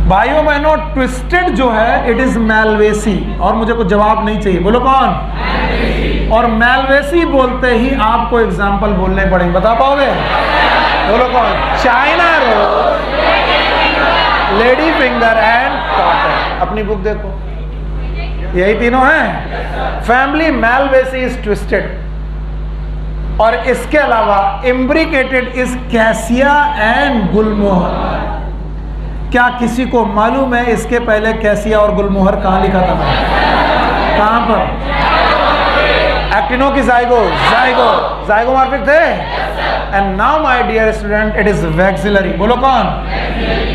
भाइयों बहनों, ट्विस्टेड जो है इट इज मैलवेसी, और मुझे कुछ जवाब नहीं चाहिए। बोलो कौन? और मैलवेसी बोलते ही आपको एग्जांपल बोलने पड़ेंगे, बता पाओगे? बोलो कौन? China rose, lady finger and cotton. अपनी बुक देखो, यही तीनों हैं। फैमिली मैलवेसी इज ट्विस्टेड, और इसके अलावा इम्ब्रिकेटेड इज कैसिया एंड गुलमोहर। क्या किसी को मालूम है इसके पहले कैसिया और गुलमोहर कहां लिखा था? कहां पर? एक्टिनो की जाइगो, जाइगो, जाइगोमॉर्फिक थे। And now my dear student it is vexillary. बोलो कौन?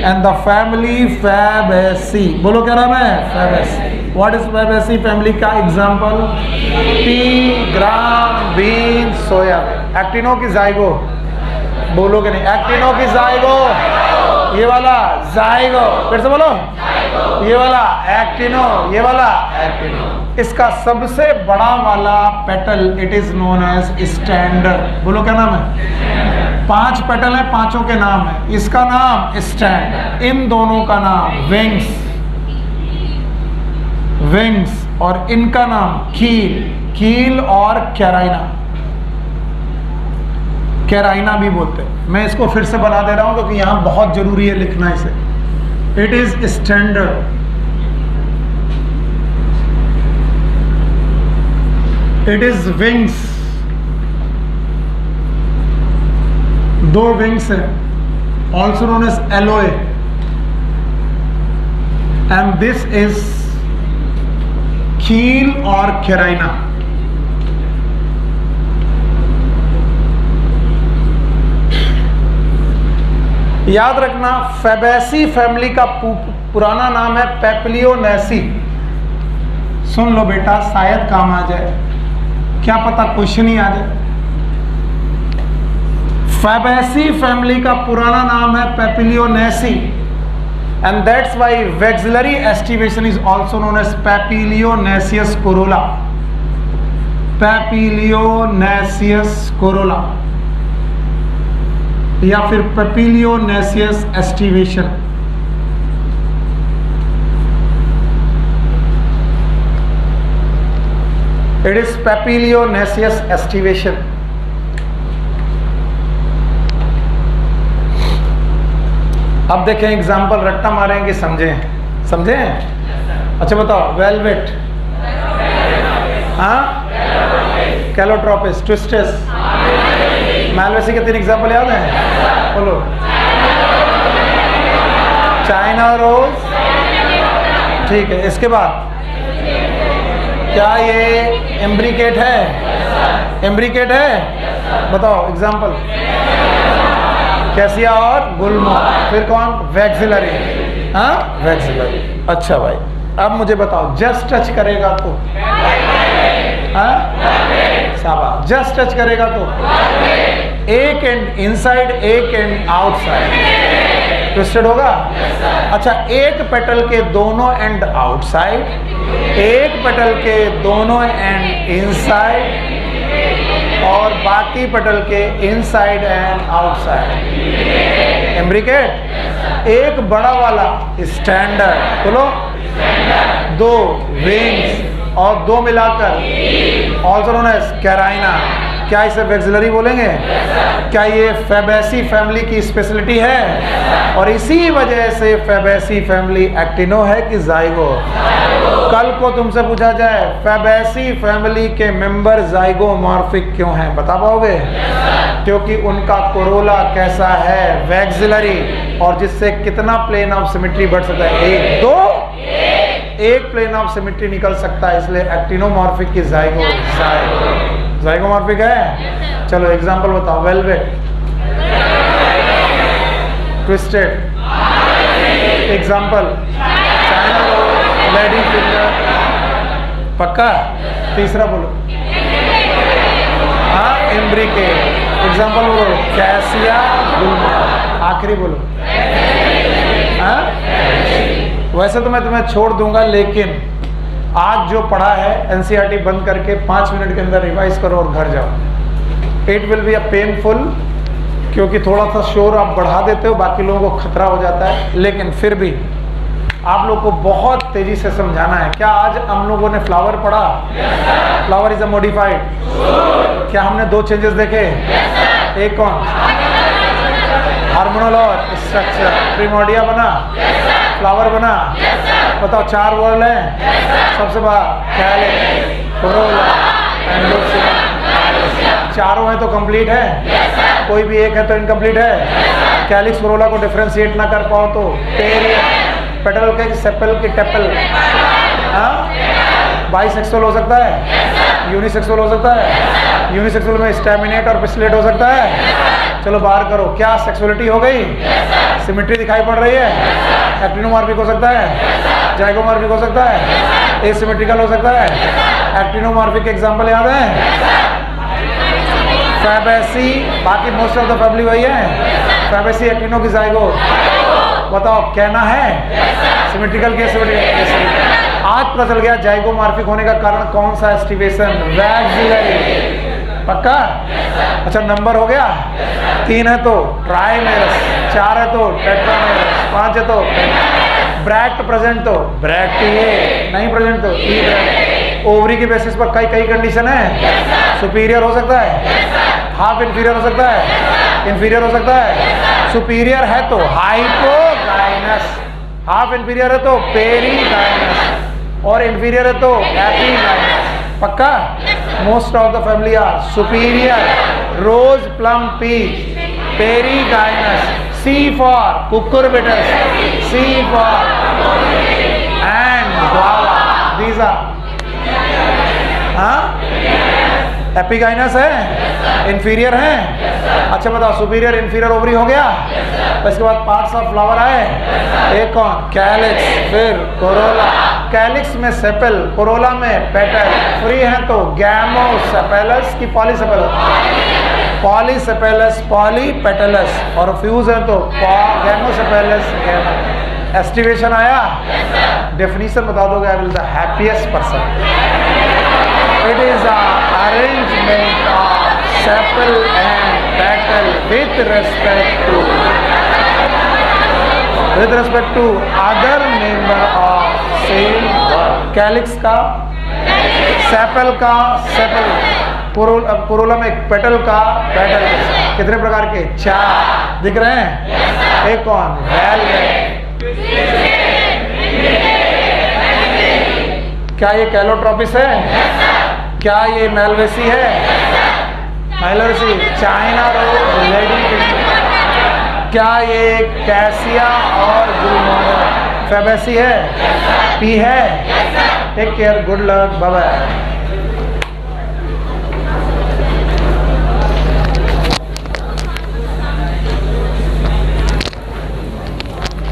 And the family Fabaceae. बोलो क्या नाम है? Fabaceae. What is Fabaceae family का example? Pea, gram, bean, soya. Actino की जाइगो, बोलोगे नहीं? एक्टिनो की जाइगो, ये वाला जाइगो, फिर से बोलो, ये वाला एक्टिनो, ये वाला एक्टिनो। इसका सबसे बड़ा वाला petal it is known as standard. बोलो क्या नाम है? 5 पेटल है, पांचों के नाम है। इसका नाम स्टैंडर्ड, इन दोनों का नाम विंग्स, विंग्स, और इनका नाम कील, कील और कैराइना, कैराइना भी बोलते हैं। मैं इसको फिर से बना दे रहा हूं क्योंकि यहां बहुत जरूरी है लिखना इसे। It is standard, it is wings, 2 wings है, also known as alae, and this is keel और कैराइना। याद रखना फैबेसी फैमिली का पुराना नाम है पेपलियोनेसी। सुन लो बेटा, शायद काम आ जाए, क्या पता क्वेश्चन ही आ जाए। फैबेसी फैमिली का पुराना नाम है Papilionaceae, and that's why vexillary aestivation is also known as papilionaceous corolla, papilionaceous corolla, या फिर papilionaceous aestivation. It is papilionaceous aestivation. अब देखें एग्जांपल, रट्टा मारेंगे, समझें, समझें? अच्छा बताओ, वेलवेट, हाँ, कैलोट्रोपिस, ट्विस्टेस, मैलवेसी के 3 एग्जांपल याद हैं? बोलो। चाइना रोज, ठीक है। इसके बाद क्या ये एम्ब्रिकेट है? एम्ब्रिकेट है, बताओ एग्जांपल। कैसिया और गुलमोहर। फिर कौन? वैक्सिलरी, हाँ, वैक्सिलरी। अच्छा भाई, अब मुझे बताओ, जस्ट टच करेगा तो शाबाश। जस्ट टच करेगा तो एक एंड इनसाइड, एक एंड आउटसाइड, ट्विस्टेड होगा। अच्छा, एक पेटल के दोनों एंड आउटसाइड, एक पेटल के दोनों एंड इनसाइड, और बाकी पेटल के इनसाइड एंड आउटसाइड। इम्ब्रिकेट, एक बड़ा वाला स्टैंडर्ड, बोलो, दो विंग्स और दो मिलाकर ऑल्सो नोन एज कैराइना। क्या इसे वैक्सिलरी बोलेंगे? क्या ये फैबेसी फैमिली की स्पेशलिटी है? और इसी वजह से फैबेसी फैमिली एक्टिनो है कि जाइगो? कल को तुमसे पूछा जाए फैबेसी फैमिली के मेंबर जाइगोमॉर्फिक क्यों हैं, बता पाओगे? क्योंकि उनका कोरोला कैसा है? वैक्सिलरी। और जिससे कितना प्लेन ऑफ सिमेट्री बढ़ सकता है? एक, दो, एक प्लेन ऑफ सिमेट्री निकल सकता है, इसलिए एक्टिनोमॉर्फिक की जाइगोमॉर्फिक है। चलो एग्जांपल बताओ। Velvet, twisted, example China roll, lady finger, पक्का? तीसरा बोलो। हाँ, इम्ब्रिकेट, एग्जांपल बोलो। कैसिया, गुलमोहर, आखिरी बोलो। हाँ, वैसे तो मैं तुम्हें छोड़ दूंगा, लेकिन आज जो पढ़ा है एनसीईआरटी बंद करके 5 मिनट के अंदर रिवाइज करो और घर जाओ। It will be a painful, क्योंकि थोड़ा सा शोर आप बढ़ा देते हो, बाकी लोगों को खतरा हो जाता है, लेकिन फिर भी आप लोग को बहुत तेजी से समझाना है। क्या आज हम लोगों ने फ्लावर पढ़ा? Flower is a modified. क्या हमने 2 चेंजेस देखे? एक कौन? हार्मोनल और स्ट्रक्चर। प्रिमोर्डिया बना, फ्लावर बना। बताओ 4 वर्ड हैं सबसे बाहर, कैलिक्स, कोरोला, एंडोसियम। चारों हैं तो कंप्लीट है, कोई भी एक है तो इनकम्प्लीट है। कैलिक्स कोरोला को डिफरेंशिएट ना कर पाओ तो पेटल के सेपल की टेपल। बाइसेक्सुअल हो सकता है, यूनिसेक्सुअल हो सकता है। यूनिसेक्सुअल में स्टैमिनेट और पिस्लेट हो सकता है। चलो बाहर करो, क्या सेक्सुअलिटी हो गई? सिमेट्री दिखाई पड़ रही है। एक्टिनोमॉर्फिक हो सकता है, जाइगोमॉर्फिक हो सकता है, एसिमेट्रिकल हो सकता है। एक्टिनोमॉर्फिक एग्जांपल याद है? फैबेसी, बाकी मोस्ट ऑफ द फैमिली वही है। फैबेसी, एक्टिनो की जाइगो। बताओ कहना है सिमेट्रिकल के सिमेट्रिकल। आज पता चल गया जाइगोमॉर्फिक होने का कारण कौन सा? Aestivation, vexillary. पक्का? अच्छा, नंबर हो गया। 3 है तो ट्राइमेरस, 4 है तो टेट्रामेरस, 5 है तो ब्रैक्ट प्रेजेंट तो ब्रैक्टिए, नहीं प्रेजेंट तो ई ब्रैक्ट। ओवरी की बेसिस पर कई कंडीशन है। सुपीरियर हो सकता है, हाफ इंफीरियर हो सकता है, इंफीरियर हो सकता है। सुपीरियर है तो हाइपोगाइनस, हाफ इंफीरियर है तो पेरीगाइनस, और इंफीरियर है तो एपीगाइनस। पक्का? Most of the family are superior, rose, plum, peach, perigynous. C for cucurbitous, C for and guava. These are epigynous है, इंफीरियर है। अच्छा बताओ, सुपीरियर इंफीरियर ओवरी हो गया। इसके बाद पार्ट्स ऑफ फ्लावर आए। एक कौन? कैलिक्स, फिर कोरोला। कैलिक्स में सेपल, कोरोला में पेटल। फ्री है तो गैमोसेपेलस की पॉलीसेपेलस, पॉलीसेपेलस, पॉलीपेटलस। और फ्यूज है तो गैमोसेपेलस, गैमो। एस्टिवेशन आया? डेफिनेशन बता दोगे? I will the happiest person. It is an arrangement of sepal and petal with respect to other member of same work. Calyx का, सेपल का सेपल, कोरोला में पेटल का पेटल। कितने प्रकार के? 4 दिख रहे हैं। एक कौन? वेलवेट। क्या ये कैलोट्रोपिस है? क्या ये मेलवेसी है? Malvaceae. China rose, lady finger. क्या ये कैसिया और गुलमोहर? फैबेसी है, पी है। Take care, good luck, bye bye.